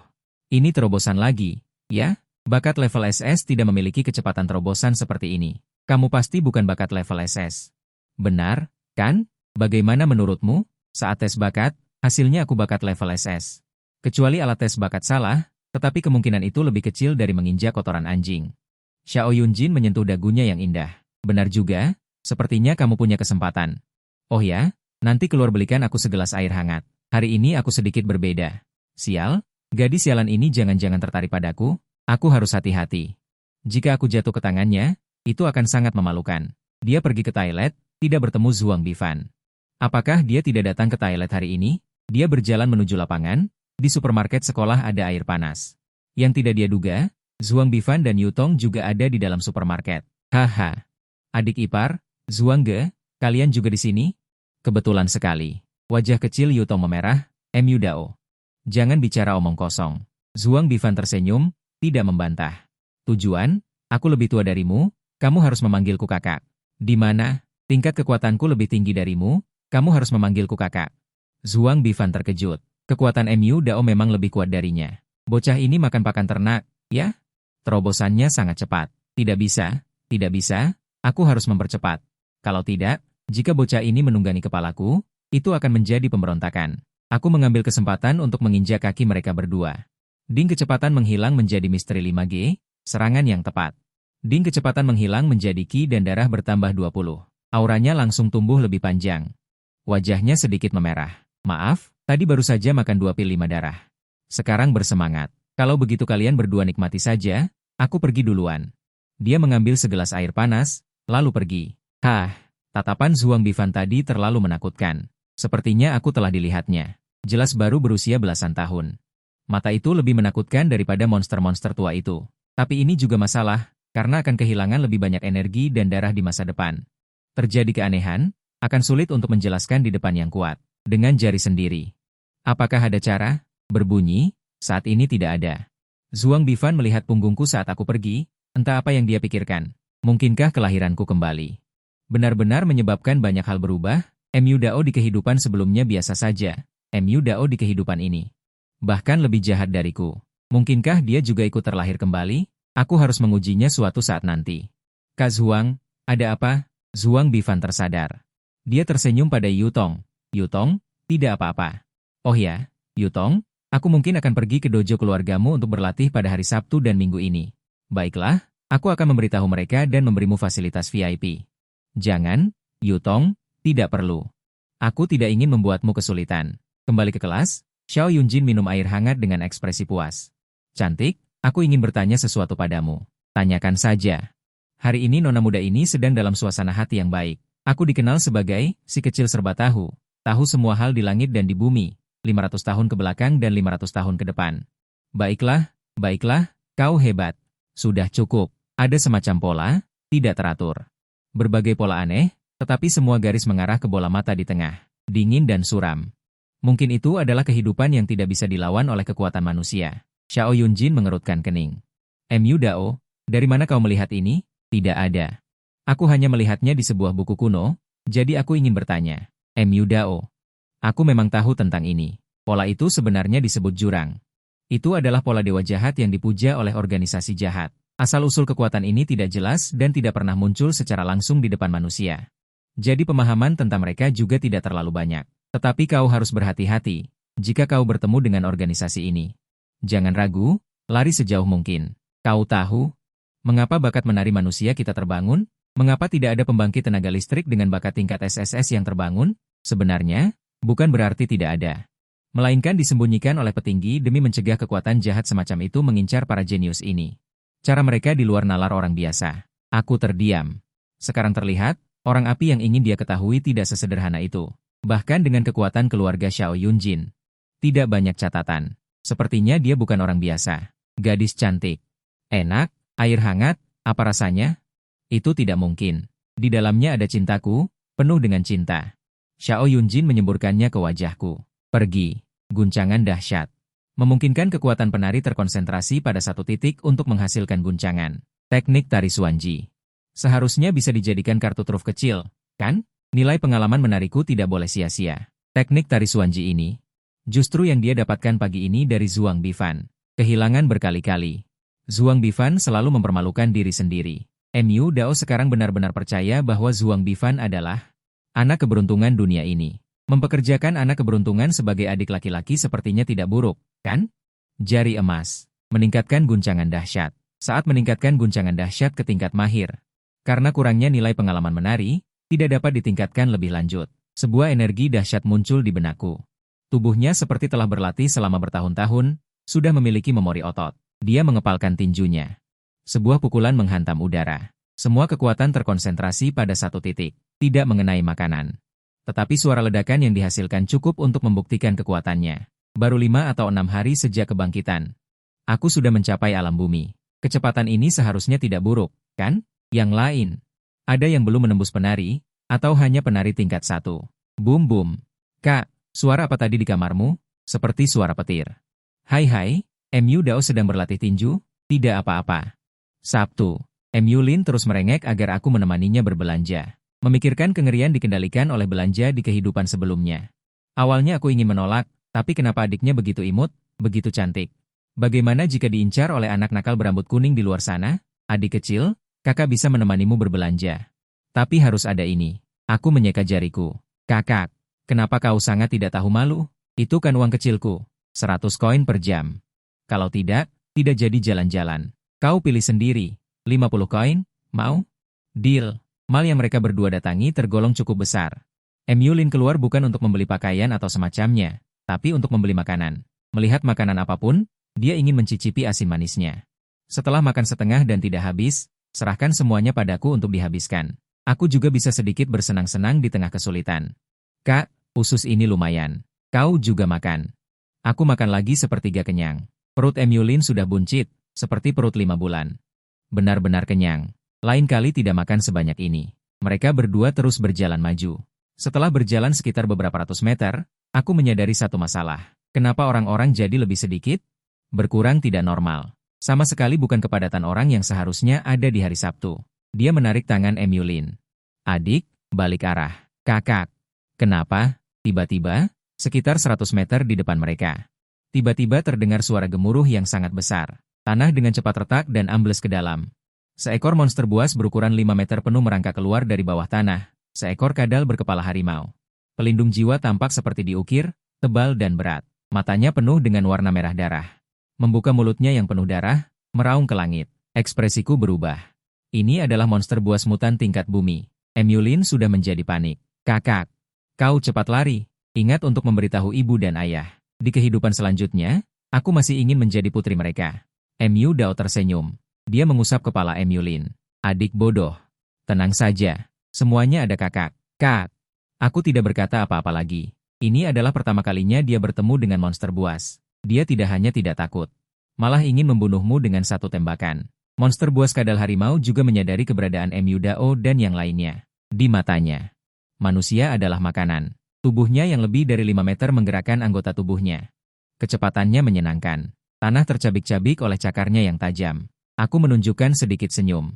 A: Ini terobosan lagi, ya? Bakat level SS tidak memiliki kecepatan terobosan seperti ini. Kamu pasti bukan bakat level SS. Benar, kan? Bagaimana menurutmu? Saat tes bakat, hasilnya aku bakat level SS. Kecuali alat tes bakat salah, tetapi kemungkinan itu lebih kecil dari menginjak kotoran anjing. Xiao Yunjin menyentuh dagunya yang indah. Benar juga, sepertinya kamu punya kesempatan. Oh ya, nanti keluar belikan aku segelas air hangat. Hari ini aku sedikit berbeda. Sial, gadis sialan ini jangan-jangan tertarik padaku. Aku harus hati-hati. Jika aku jatuh ke tangannya, itu akan sangat memalukan. Dia pergi ke toilet, tidak bertemu Zhuang Bifan. Apakah dia tidak datang ke toilet hari ini? Dia berjalan menuju lapangan, di supermarket sekolah ada air panas. Yang tidak dia duga, Zhuang Bifan dan Yutong juga ada di dalam supermarket. Haha. Adik ipar, Zhuang Ge, kalian juga di sini? Kebetulan sekali. Wajah kecil Yutong memerah, MU Dao. Jangan bicara omong kosong. Zhuang Bifan tersenyum, tidak membantah. Tujuan, aku lebih tua darimu, kamu harus memanggilku kakak. Di mana? Tingkat kekuatanku lebih tinggi darimu, kamu harus memanggilku kakak. Zhuang Bifan terkejut. Kekuatan MU Dao memang lebih kuat darinya. Bocah ini makan pakan ternak, ya? Terobosannya sangat cepat. Tidak bisa, aku harus mempercepat. Kalau tidak, jika bocah ini menunggangi kepalaku, itu akan menjadi pemberontakan. Aku mengambil kesempatan untuk menginjak kaki mereka berdua. Ding kecepatan menghilang menjadi misteri 5G, serangan yang tepat. Ding kecepatan menghilang menjadi Ki dan darah bertambah 20. Auranya langsung tumbuh lebih panjang. Wajahnya sedikit memerah. Maaf, tadi baru saja makan 2 pil 5 darah. Sekarang bersemangat. Kalau begitu kalian berdua nikmati saja, aku pergi duluan. Dia mengambil segelas air panas, lalu pergi. Hah, tatapan Zhuang Bifan tadi terlalu menakutkan. Sepertinya aku telah dilihatnya. Jelas baru berusia belasan tahun. Mata itu lebih menakutkan daripada monster-monster tua itu. Tapi ini juga masalah, karena akan kehilangan lebih banyak energi dan darah di masa depan. Terjadi keanehan, akan sulit untuk menjelaskan di depan yang kuat. Dengan jari sendiri. Apakah ada cara? Berbunyi, saat ini tidak ada. Zhuang Bifan melihat punggungku saat aku pergi, entah apa yang dia pikirkan. Mungkinkah kelahiranku kembali? Benar-benar menyebabkan banyak hal berubah, MU Dao di kehidupan sebelumnya biasa saja. MU Dao di kehidupan ini. Bahkan lebih jahat dariku. Mungkinkah dia juga ikut terlahir kembali? Aku harus mengujinya suatu saat nanti. Kak Zhuang, ada apa? Zhuang Bifan tersadar. Dia tersenyum pada Yutong. Yutong, tidak apa-apa. Oh ya, Yutong, aku mungkin akan pergi ke dojo keluargamu untuk berlatih pada hari Sabtu dan Minggu ini. Baiklah, aku akan memberitahu mereka dan memberimu fasilitas VIP. Jangan, Yutong, tidak perlu. Aku tidak ingin membuatmu kesulitan. Kembali ke kelas, Xiao Yunjin minum air hangat dengan ekspresi puas. Cantik, aku ingin bertanya sesuatu padamu. Tanyakan saja. Hari ini nona muda ini sedang dalam suasana hati yang baik. Aku dikenal sebagai si kecil serba tahu. Tahu semua hal di langit dan di bumi. 500 tahun ke belakang dan 500 tahun ke depan. Baiklah, kau hebat. Sudah cukup. Ada semacam pola, tidak teratur. Berbagai pola aneh, Tetapi semua garis mengarah ke bola mata di tengah. Dingin dan suram. Mungkin itu adalah kehidupan yang tidak bisa dilawan oleh kekuatan manusia. Xiao Yunjin mengerutkan kening. Mu Dao, dari mana kau melihat ini? Tidak ada. Aku hanya melihatnya di sebuah buku kuno, jadi aku ingin bertanya. Mu Dao. Aku memang tahu tentang ini. Pola itu sebenarnya disebut jurang. Itu adalah pola dewa jahat yang dipuja oleh organisasi jahat. Asal-usul kekuatan ini tidak jelas dan tidak pernah muncul secara langsung di depan manusia. Jadi pemahaman tentang mereka juga tidak terlalu banyak. Tetapi kau harus berhati-hati jika kau bertemu dengan organisasi ini. Jangan ragu, lari sejauh mungkin. Kau tahu mengapa bakat menari manusia kita terbangun? Mengapa tidak ada pembangkit tenaga listrik dengan bakat tingkat SSS yang terbangun? Sebenarnya, bukan berarti tidak ada. Melainkan disembunyikan oleh petinggi demi mencegah kekuatan jahat semacam itu mengincar para jenius ini. Cara mereka di luar nalar orang biasa. Aku terdiam. Sekarang terlihat, orang api yang ingin dia ketahui tidak sesederhana itu. Bahkan dengan kekuatan keluarga Xiao Yunjin. Tidak banyak catatan. Sepertinya dia bukan orang biasa. Gadis cantik. Enak, air hangat, apa rasanya? Itu tidak mungkin. Di dalamnya ada cintaku, penuh dengan cinta. Xiao Yunjin menyemburkannya ke wajahku. Pergi. Guncangan dahsyat. Memungkinkan kekuatan penari terkonsentrasi pada satu titik untuk menghasilkan guncangan. Teknik tari Xuanji. Seharusnya bisa dijadikan kartu truf kecil, kan? Nilai pengalaman menariku tidak boleh sia-sia. Teknik tari Xuanji ini, justru yang dia dapatkan pagi ini dari Zhuang Bifan. Kehilangan berkali-kali. Zhuang Bifan selalu mempermalukan diri sendiri. Mu Dao sekarang benar-benar percaya bahwa Zhuang Bifan adalah anak keberuntungan dunia ini. Mempekerjakan anak keberuntungan sebagai adik laki-laki sepertinya tidak buruk, kan? Jari emas. Meningkatkan guncangan dahsyat. Saat meningkatkan guncangan dahsyat ke tingkat mahir. Karena kurangnya nilai pengalaman menari, tidak dapat ditingkatkan lebih lanjut. Sebuah energi dahsyat muncul di benakku. Tubuhnya seperti telah berlatih selama bertahun-tahun, sudah memiliki memori otot. Dia mengepalkan tinjunya. Sebuah pukulan menghantam udara. Semua kekuatan terkonsentrasi pada satu titik, tidak mengenai makanan. Tetapi suara ledakan yang dihasilkan cukup untuk membuktikan kekuatannya. Baru 5 atau 6 hari sejak kebangkitan. Aku sudah mencapai alam bumi. Kecepatan ini seharusnya tidak buruk, kan? Yang lain, ada yang belum menembus penari, atau hanya penari tingkat 1. Bum-bum. Kak, suara apa tadi di kamarmu? Seperti suara petir. Hai, Mu Dao sedang berlatih tinju? Tidak apa-apa. Sabtu. Mu Lin terus merengek agar aku menemaninya berbelanja. Memikirkan kengerian dikendalikan oleh belanja di kehidupan sebelumnya. Awalnya aku ingin menolak, tapi kenapa adiknya begitu imut, begitu cantik? Bagaimana jika diincar oleh anak nakal berambut kuning di luar sana? Adik kecil, kakak bisa menemanimu berbelanja. Tapi harus ada ini. Aku menyeka jariku. Kakak, kenapa kau sangat tidak tahu malu? Itu kan uang kecilku. 100 koin per jam. Kalau tidak jadi jalan-jalan. Kau pilih sendiri. 50 koin, mau? Deal. Mal yang mereka berdua datangi tergolong cukup besar. Mu Lin keluar bukan untuk membeli pakaian atau semacamnya, tapi untuk membeli makanan. Melihat makanan apapun, dia ingin mencicipi asin manisnya. Setelah makan setengah dan tidak habis, serahkan semuanya padaku untuk dihabiskan. Aku juga bisa sedikit bersenang-senang di tengah kesulitan. Kak, usus ini lumayan. Kau juga makan. Aku makan lagi sepertiga kenyang. Perut Mu Lin sudah buncit, seperti perut 5 bulan. Benar-benar kenyang. Lain kali tidak makan sebanyak ini. Mereka berdua terus berjalan maju. Setelah berjalan sekitar beberapa ratus meter, aku menyadari satu masalah. Kenapa orang-orang jadi lebih sedikit? Berkurang tidak normal. Sama sekali bukan kepadatan orang yang seharusnya ada di hari Sabtu. Dia menarik tangan Mu Lin. Adik, balik arah. Kakak. Kenapa? Tiba-tiba, sekitar 100 meter di depan mereka. Tiba-tiba terdengar suara gemuruh yang sangat besar. Tanah dengan cepat retak dan ambles ke dalam. Seekor monster buas berukuran 5 meter penuh merangkak keluar dari bawah tanah. Seekor kadal berkepala harimau. Pelindung jiwa tampak seperti diukir, tebal dan berat. Matanya penuh dengan warna merah darah. Membuka mulutnya yang penuh darah, meraung ke langit. Ekspresiku berubah. Ini adalah monster buas mutan tingkat bumi. Mu Lin sudah menjadi panik. Kakak, kau cepat lari. Ingat untuk memberitahu ibu dan ayah. Di kehidupan selanjutnya, aku masih ingin menjadi putri mereka. Mu Dao tersenyum. Dia mengusap kepala Mu Lin. Adik bodoh. Tenang saja. Semuanya ada kakak. Kak. Aku tidak berkata apa-apa lagi. Ini adalah pertama kalinya dia bertemu dengan monster buas. Dia tidak hanya tidak takut. Malah ingin membunuhmu dengan satu tembakan. Monster buas kadal harimau juga menyadari keberadaan Mu Dao dan yang lainnya. Di matanya, manusia adalah makanan. Tubuhnya yang lebih dari 5 meter menggerakkan anggota tubuhnya. Kecepatannya menyenangkan. Tanah tercabik-cabik oleh cakarnya yang tajam. Aku menunjukkan sedikit senyum.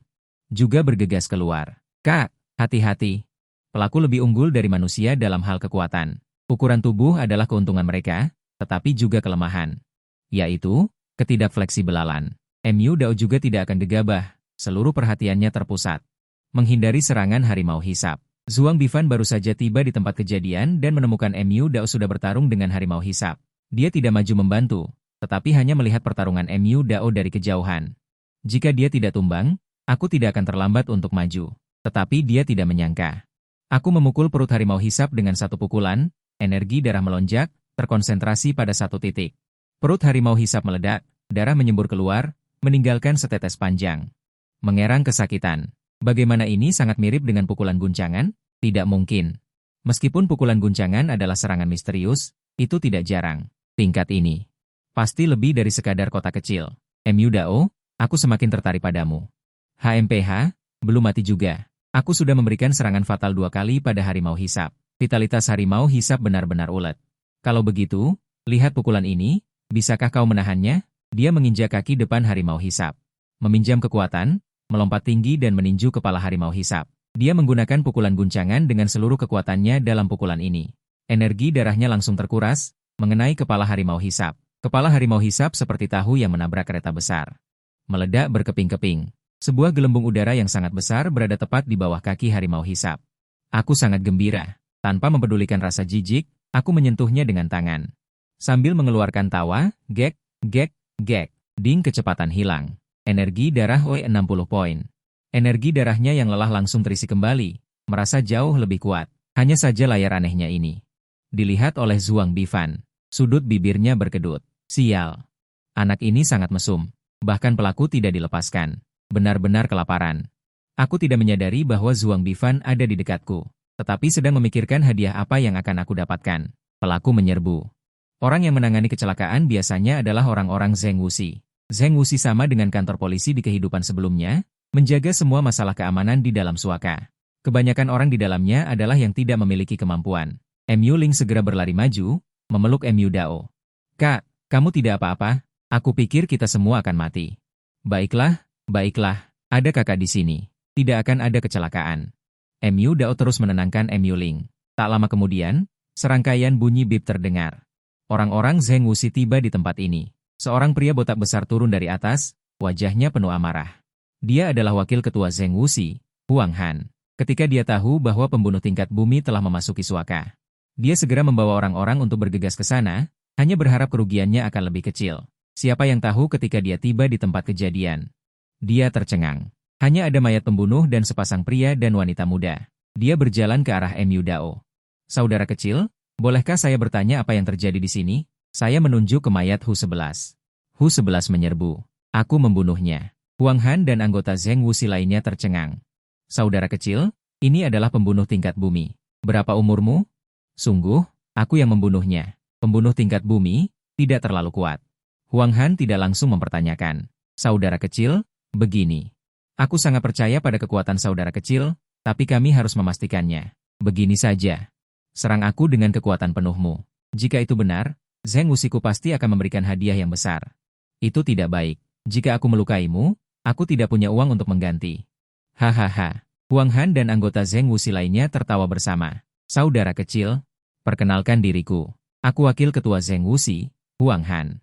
A: Juga bergegas keluar. Kak, hati-hati. Pelaku lebih unggul dari manusia dalam hal kekuatan. Ukuran tubuh adalah keuntungan mereka, tetapi juga kelemahan. Yaitu, ketidakfleksibelalan. MU Dao juga tidak akan gegabah. Seluruh perhatiannya terpusat. Menghindari serangan harimau hisap. Zhuang Bifan baru saja tiba di tempat kejadian dan menemukan MU Dao sudah bertarung dengan harimau hisap. Dia tidak maju membantu, tetapi hanya melihat pertarungan MU Dao dari kejauhan. Jika dia tidak tumbang, aku tidak akan terlambat untuk maju. Tetapi dia tidak menyangka. Aku memukul perut harimau hisap dengan satu pukulan, energi darah melonjak, terkonsentrasi pada satu titik. Perut harimau hisap meledak, darah menyembur keluar, meninggalkan setetes panjang. Mengerang kesakitan. Bagaimana ini sangat mirip dengan pukulan guncangan? Tidak mungkin. Meskipun pukulan guncangan adalah serangan misterius, itu tidak jarang. Tingkat ini pasti lebih dari sekadar kota kecil. MU Dao, aku semakin tertarik padamu. HMPH, belum mati juga. Aku sudah memberikan serangan fatal 2 kali pada harimau hisap. Vitalitas harimau hisap benar-benar ulet. Kalau begitu, lihat pukulan ini, bisakah kau menahannya? Dia menginjak kaki depan harimau hisap. Meminjam kekuatan, melompat tinggi dan meninju kepala harimau hisap. Dia menggunakan pukulan guncangan dengan seluruh kekuatannya dalam pukulan ini. Energi darahnya langsung terkuras, mengenai kepala harimau hisap. Kepala harimau hisap seperti tahu yang menabrak kereta besar. Meledak berkeping-keping. Sebuah gelembung udara yang sangat besar berada tepat di bawah kaki harimau hisap. Aku sangat gembira. Tanpa mempedulikan rasa jijik, aku menyentuhnya dengan tangan. Sambil mengeluarkan tawa, gek, gek, gek. Ding, kecepatan hilang. Energi darah OE 60 poin. Energi darahnya yang lelah langsung terisi kembali, merasa jauh lebih kuat. Hanya saja layar anehnya ini dilihat oleh Zhuang Bifan. Sudut bibirnya berkedut. Sial. Anak ini sangat mesum. Bahkan pelaku tidak dilepaskan. Benar-benar kelaparan. Aku tidak menyadari bahwa Zhuang Bifan ada di dekatku, tetapi sedang memikirkan hadiah apa yang akan aku dapatkan. Pelaku menyerbu. Orang yang menangani kecelakaan biasanya adalah orang-orang Zheng Wuxi. Zheng Wuxi sama dengan kantor polisi di kehidupan sebelumnya, menjaga semua masalah keamanan di dalam suaka. Kebanyakan orang di dalamnya adalah yang tidak memiliki kemampuan. MU Ling segera berlari maju, memeluk MU Dao. Kak, kamu tidak apa-apa? Aku pikir kita semua akan mati. Baiklah, baiklah, ada kakak di sini. Tidak akan ada kecelakaan. MU Dao terus menenangkan MU Ling. Tak lama kemudian, serangkaian bunyi bip terdengar. Orang-orang Zheng Wuxi tiba di tempat ini. Seorang pria botak besar turun dari atas, wajahnya penuh amarah. Dia adalah wakil ketua Zheng Wuxi, Huang Han. Ketika dia tahu bahwa pembunuh tingkat bumi telah memasuki suaka, dia segera membawa orang-orang untuk bergegas ke sana, hanya berharap kerugiannya akan lebih kecil. Siapa yang tahu ketika dia tiba di tempat kejadian? Dia tercengang. Hanya ada mayat pembunuh dan sepasang pria dan wanita muda. Dia berjalan ke arah MU Dao. Saudara kecil, bolehkah saya bertanya apa yang terjadi di sini? Saya menunjuk ke mayat Hu-11. Hu-11 menyerbu. Aku membunuhnya. Huang Han dan anggota Zheng Wuxi lainnya tercengang. Saudara kecil, ini adalah pembunuh tingkat bumi. Berapa umurmu? Sungguh, aku yang membunuhnya. Pembunuh tingkat bumi, tidak terlalu kuat. Huang Han tidak langsung mempertanyakan. Saudara kecil, begini. Aku sangat percaya pada kekuatan saudara kecil, tapi kami harus memastikannya. Begini saja. Serang aku dengan kekuatan penuhmu. Jika itu benar, Zheng Wuxiku pasti akan memberikan hadiah yang besar. Itu tidak baik. Jika aku melukaimu, aku tidak punya uang untuk mengganti. Hahaha. Huang Han dan anggota Zheng Wuxi lainnya tertawa bersama. Saudara kecil, perkenalkan diriku. Aku wakil ketua Zheng Wuxi, Huang Han.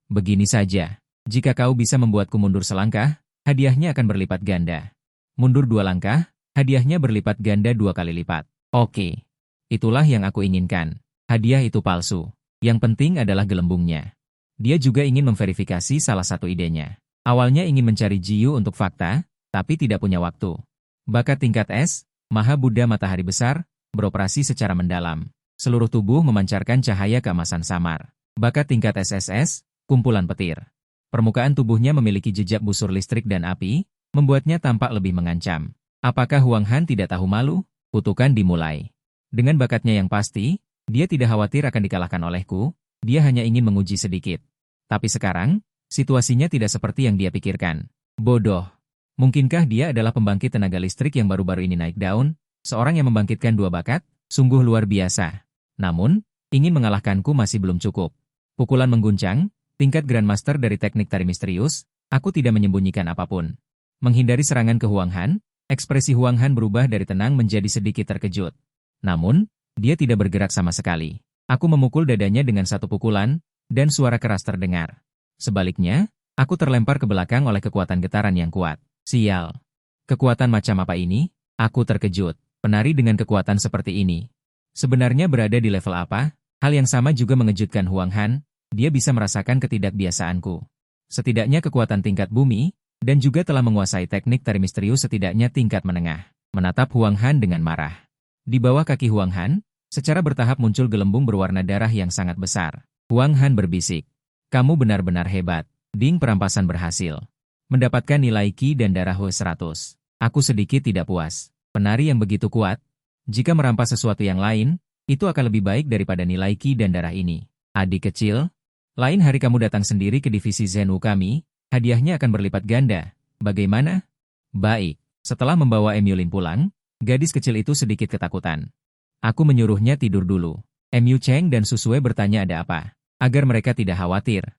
A: Begini saja. Jika kau bisa membuatku mundur selangkah, hadiahnya akan berlipat ganda. Mundur 2 langkah, hadiahnya berlipat ganda 2 kali lipat. Oke. Itulah yang aku inginkan. Hadiah itu palsu. Yang penting adalah gelembungnya. Dia juga ingin memverifikasi salah satu idenya. Awalnya ingin mencari Jiu untuk fakta, tapi tidak punya waktu. Bakat tingkat S, Maha Buddha Matahari Besar, beroperasi secara mendalam. Seluruh tubuh memancarkan cahaya keemasan samar. Bakat tingkat SSS, kumpulan petir. Permukaan tubuhnya memiliki jejak busur listrik dan api, membuatnya tampak lebih mengancam. Apakah Huang Han tidak tahu malu? Kutukan dimulai. Dengan bakatnya yang pasti, dia tidak khawatir akan dikalahkan olehku, dia hanya ingin menguji sedikit. Tapi sekarang, situasinya tidak seperti yang dia pikirkan. Bodoh. Mungkinkah dia adalah pembangkit tenaga listrik yang baru-baru ini naik daun? Seorang yang membangkitkan dua bakat, sungguh luar biasa. Namun, ingin mengalahkanku masih belum cukup. Pukulan mengguncang, tingkat Grandmaster dari teknik tari misterius, aku tidak menyembunyikan apapun. Menghindari serangan ke Huang Han, ekspresi Huang Han berubah dari tenang menjadi sedikit terkejut. Namun, dia tidak bergerak sama sekali. Aku memukul dadanya dengan satu pukulan, dan suara keras terdengar. Sebaliknya, aku terlempar ke belakang oleh kekuatan getaran yang kuat. Sial. Kekuatan macam apa ini? Aku terkejut. Penari dengan kekuatan seperti ini sebenarnya berada di level apa? Hal yang sama juga mengejutkan Huang Han, dia bisa merasakan ketidakbiasaanku. Setidaknya kekuatan tingkat bumi, dan juga telah menguasai teknik tari misterius setidaknya tingkat menengah. Menatap Huang Han dengan marah. Di bawah kaki Huang Han, secara bertahap muncul gelembung berwarna darah yang sangat besar. Huang Han berbisik, "Kamu benar-benar hebat. Ding, perampasan berhasil. Mendapatkan nilai Qi dan darah W100. Aku sedikit tidak puas. Penari yang begitu kuat, jika merampas sesuatu yang lain, itu akan lebih baik daripada nilai Qi dan darah ini. Adik kecil, lain hari kamu datang sendiri ke divisi Zenwu kami, hadiahnya akan berlipat ganda. Bagaimana?" Baik. Setelah membawa Emyulin pulang, gadis kecil itu sedikit ketakutan. Aku menyuruhnya tidur dulu. Emyu Cheng dan Susue bertanya ada apa, agar mereka tidak khawatir.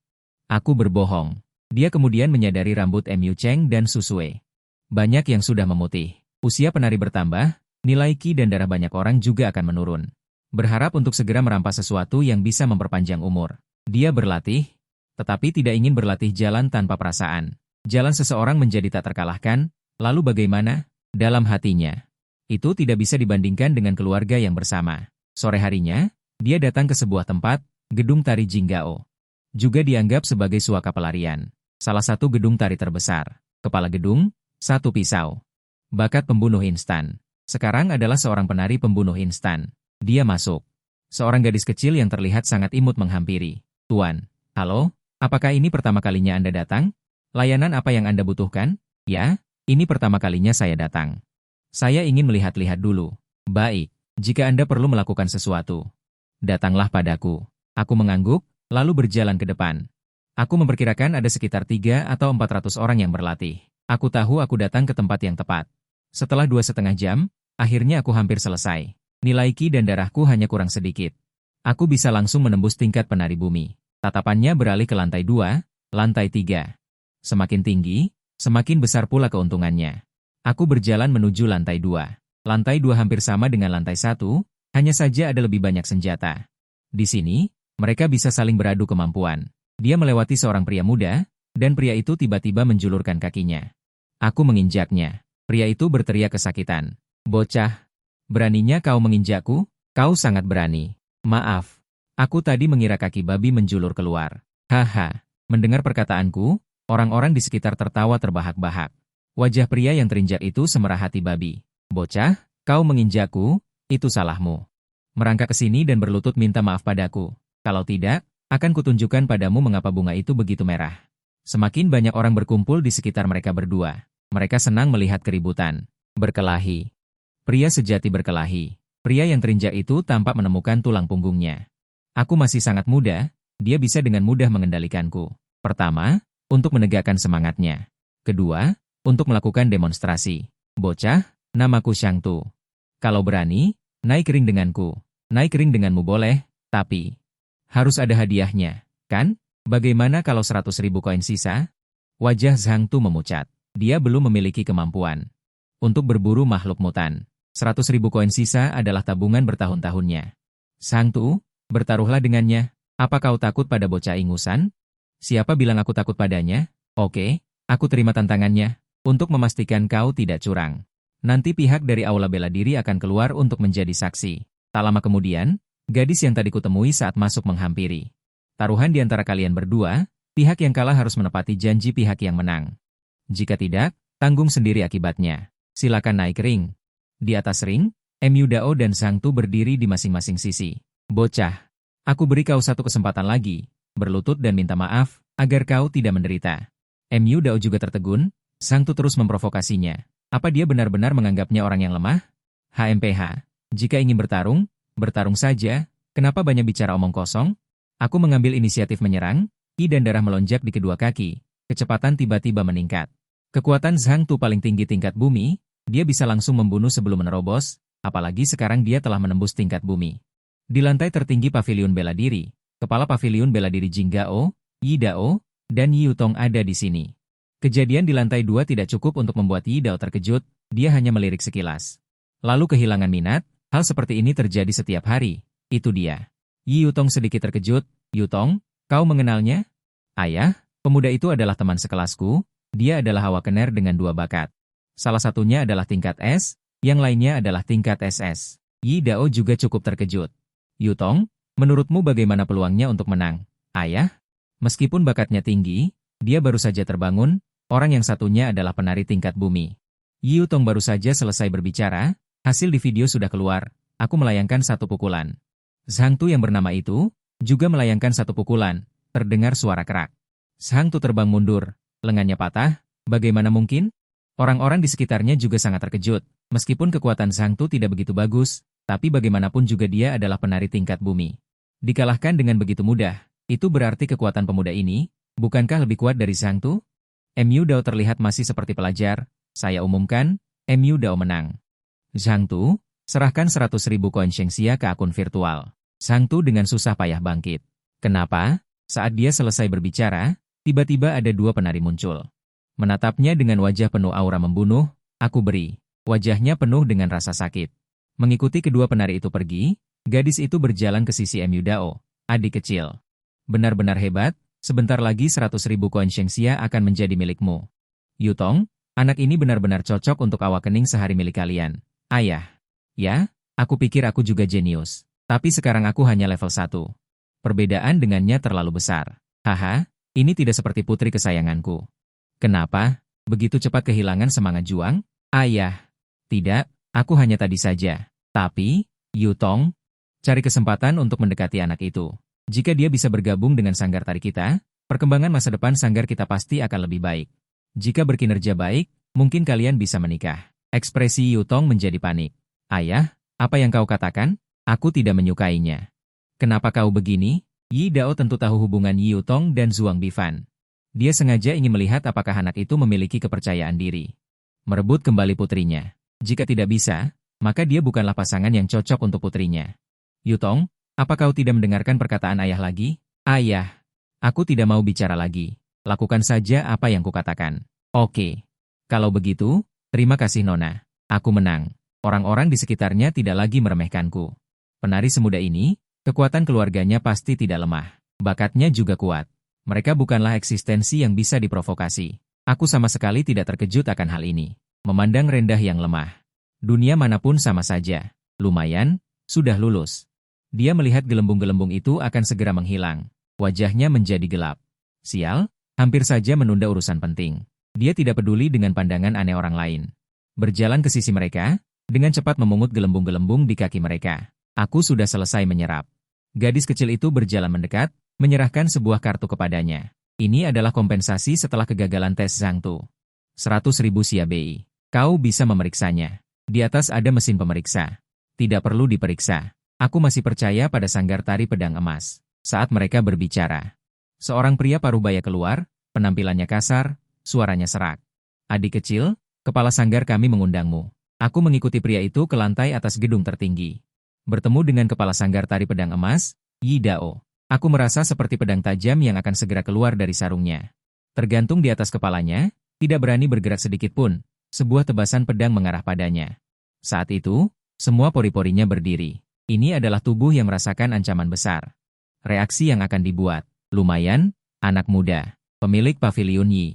A: Aku berbohong. Dia kemudian menyadari rambut Emyu Cheng dan Susue banyak yang sudah memutih. Usia penari bertambah, nilai Qi dan darah banyak orang juga akan menurun. Berharap untuk segera merampas sesuatu yang bisa memperpanjang umur. Dia berlatih, tetapi tidak ingin berlatih jalan tanpa perasaan. Jalan seseorang menjadi tak terkalahkan, lalu bagaimana? Dalam hatinya. Itu tidak bisa dibandingkan dengan keluarga yang bersama. Sore harinya, dia datang ke sebuah tempat, gedung tari Jinggao. Juga dianggap sebagai suaka pelarian. Salah satu gedung tari terbesar. Kepala gedung, satu pisau. Bakat pembunuh instan. Sekarang adalah seorang penari pembunuh instan. Dia masuk. Seorang gadis kecil yang terlihat sangat imut menghampiri. "Tuan, halo, apakah ini pertama kalinya Anda datang? Layanan apa yang Anda butuhkan?" "Ya, ini pertama kalinya saya datang. Saya ingin melihat-lihat dulu." "Baik, jika Anda perlu melakukan sesuatu, datanglah padaku." Aku mengangguk, lalu berjalan ke depan. Aku memperkirakan ada sekitar 3 atau 400 orang yang berlatih. Aku tahu aku datang ke tempat yang tepat. Setelah 2,5 jam, akhirnya aku hampir selesai. Nilai Qi dan darahku hanya kurang sedikit. Aku bisa langsung menembus tingkat penari bumi. Tatapannya beralih ke lantai 2, lantai 3. Semakin tinggi, semakin besar pula keuntungannya. Aku berjalan menuju lantai 2. Lantai 2 hampir sama dengan lantai 1, hanya saja ada lebih banyak senjata. Di sini, mereka bisa saling beradu kemampuan. Dia melewati seorang pria muda, dan pria itu tiba-tiba menjulurkan kakinya. Aku menginjaknya. Pria itu berteriak kesakitan. "Bocah, beraninya kau menginjakku? Kau sangat berani." "Maaf, aku tadi mengira kaki babi menjulur keluar." "Haha." Mendengar perkataanku, orang-orang di sekitar tertawa terbahak-bahak. Wajah pria yang terinjak itu semerah hati babi. "Bocah, kau menginjakku, itu salahmu. Merangkak ke sini dan berlutut minta maaf padaku. Kalau tidak, akan kutunjukkan padamu mengapa bunga itu begitu merah." Semakin banyak orang berkumpul di sekitar mereka berdua. Mereka senang melihat keributan. Berkelahi. Pria sejati berkelahi. Pria yang terinjak itu tampak menemukan tulang punggungnya. Aku masih sangat muda, dia bisa dengan mudah mengendalikanku. Pertama, untuk menegakkan semangatnya. Kedua, untuk melakukan demonstrasi. "Bocah, namaku Shang Tu. Kalau berani, naik ring denganku. Naik ring denganmu boleh, tapi harus ada hadiahnya, kan? Bagaimana kalau 100.000 koin sisa?" Wajah Zhang Tu memucat. Dia belum memiliki kemampuan untuk berburu makhluk mutan. 100.000 koin sisa adalah tabungan bertahun-tahunnya. "Zhang Tu, bertaruhlah dengannya. Apa kau takut pada bocah ingusan?" "Siapa bilang aku takut padanya? Oke, aku terima tantangannya. Untuk memastikan kau tidak curang. Nanti pihak dari Aula Bela Diri akan keluar untuk menjadi saksi." Tak lama kemudian, gadis yang tadi kutemui saat masuk menghampiri. "Taruhan di antara kalian berdua, pihak yang kalah harus menepati janji pihak yang menang. Jika tidak, tanggung sendiri akibatnya. Silakan naik ring." Di atas ring, Emyu Dao dan Zhang Tu berdiri di masing-masing sisi. "Bocah, aku beri kau satu kesempatan lagi, berlutut dan minta maaf, agar kau tidak menderita." Emyu Dao juga tertegun, Zhang Tu terus memprovokasinya. Apa dia benar-benar menganggapnya orang yang lemah? "HMPH, jika ingin bertarung, bertarung saja, kenapa banyak bicara omong kosong?" Aku mengambil inisiatif menyerang, Qi dan darah melonjak di kedua kaki, kecepatan tiba-tiba meningkat. Kekuatan Zhang Tu paling tinggi tingkat bumi, dia bisa langsung membunuh sebelum menerobos, apalagi sekarang dia telah menembus tingkat bumi. Di lantai tertinggi paviliun bela diri, kepala paviliun bela diri Jing Gao, Yi Dao, dan Yi Yutong ada di sini. Kejadian di lantai 2 tidak cukup untuk membuat Yi Dao terkejut, dia hanya melirik sekilas. Lalu kehilangan minat, hal seperti ini terjadi setiap hari, itu dia. Yi Yutong sedikit terkejut, Yutong, kau mengenalnya? Ayah, pemuda itu adalah teman sekelasku, dia adalah awakener dengan 2 bakat. Salah satunya adalah tingkat S, yang lainnya adalah tingkat SS. Yi Dao juga cukup terkejut. Yutong, menurutmu bagaimana peluangnya untuk menang? Ayah? Meskipun bakatnya tinggi, dia baru saja terbangun, orang yang satunya adalah penari tingkat bumi. Yi Yutong baru saja selesai berbicara, hasil di video sudah keluar, aku melayangkan 1 pukulan. Zhang Tu yang bernama itu, juga melayangkan 1 pukulan, terdengar suara kerak. Zhang Tu terbang mundur, lengannya patah, bagaimana mungkin? Orang-orang di sekitarnya juga sangat terkejut, meskipun kekuatan Zhang Tu tidak begitu bagus, tapi bagaimanapun juga dia adalah penari tingkat bumi. Dikalahkan dengan begitu mudah, itu berarti kekuatan pemuda ini, bukankah lebih kuat dari Zhang Tu? MU Dao terlihat masih seperti pelajar, saya umumkan, MU Dao menang. Zhang Tu, serahkan 100.000 koin Shengxia ke akun virtual. Zhang Tu dengan susah payah bangkit. Kenapa? Saat dia selesai berbicara, tiba-tiba ada 2 penari muncul. Menatapnya dengan wajah penuh aura membunuh, aku beri. Wajahnya penuh dengan rasa sakit. Mengikuti kedua penari itu pergi, gadis itu berjalan ke sisi MU Dao, adik kecil. Benar-benar hebat, sebentar lagi 100.000 koin Shengxia akan menjadi milikmu. Yutong, anak ini benar-benar cocok untuk awakening sehari milik kalian. Ayah. Ya, aku pikir aku juga jenius. Tapi sekarang aku hanya level 1. Perbedaan dengannya terlalu besar. Haha, ini tidak seperti putri kesayanganku. Kenapa? Begitu cepat kehilangan semangat juang? Ayah. Tidak, aku hanya tadi saja. Tapi, Yutong, cari kesempatan untuk mendekati anak itu. Jika dia bisa bergabung dengan sanggar tari kita, perkembangan masa depan sanggar kita pasti akan lebih baik. Jika berkinerja baik, mungkin kalian bisa menikah. Ekspresi Yutong menjadi panik. Ayah, apa yang kau katakan? Aku tidak menyukainya. Kenapa kau begini? Yi Dao tentu tahu hubungan Yi Yutong dan Zhuang Bifan. Dia sengaja ingin melihat apakah anak itu memiliki kepercayaan diri. Merebut kembali putrinya. Jika tidak bisa, maka dia bukanlah pasangan yang cocok untuk putrinya. Yutong, apa kau tidak mendengarkan perkataan ayah lagi? Ayah, aku tidak mau bicara lagi. Lakukan saja apa yang kukatakan. Oke. Kalau begitu, terima kasih Nona. Aku menang. Orang-orang di sekitarnya tidak lagi meremehkanku. Penari semuda ini, kekuatan keluarganya pasti tidak lemah. Bakatnya juga kuat. Mereka bukanlah eksistensi yang bisa diprovokasi. Aku sama sekali tidak terkejut akan hal ini. Memandang rendah yang lemah. Dunia manapun sama saja. Lumayan, sudah lulus. Dia melihat gelembung-gelembung itu akan segera menghilang. Wajahnya menjadi gelap. Sial, hampir saja menunda urusan penting. Dia tidak peduli dengan pandangan aneh orang lain. Berjalan ke sisi mereka, dengan cepat memungut gelembung-gelembung di kaki mereka. Aku sudah selesai menyerap. Gadis kecil itu berjalan mendekat, menyerahkan sebuah kartu kepadanya. Ini adalah kompensasi setelah kegagalan tes Zhang Tu. 100.000 Xia Bei. Kau bisa memeriksanya. Di atas ada mesin pemeriksa. Tidak perlu diperiksa. Aku masih percaya pada sanggar tari pedang emas. Saat mereka berbicara, seorang pria parubaya keluar, penampilannya kasar, suaranya serak. Adik kecil, kepala sanggar kami mengundangmu. Aku mengikuti pria itu ke lantai atas gedung tertinggi. Bertemu dengan kepala sanggar tari pedang emas, Yi Dao. Aku merasa seperti pedang tajam yang akan segera keluar dari sarungnya. Tergantung di atas kepalanya, tidak berani bergerak sedikit pun, sebuah tebasan pedang mengarah padanya. Saat itu, semua pori-porinya berdiri. Ini adalah tubuh yang merasakan ancaman besar. Reaksi yang akan dibuat, lumayan, anak muda, pemilik paviliun Yi.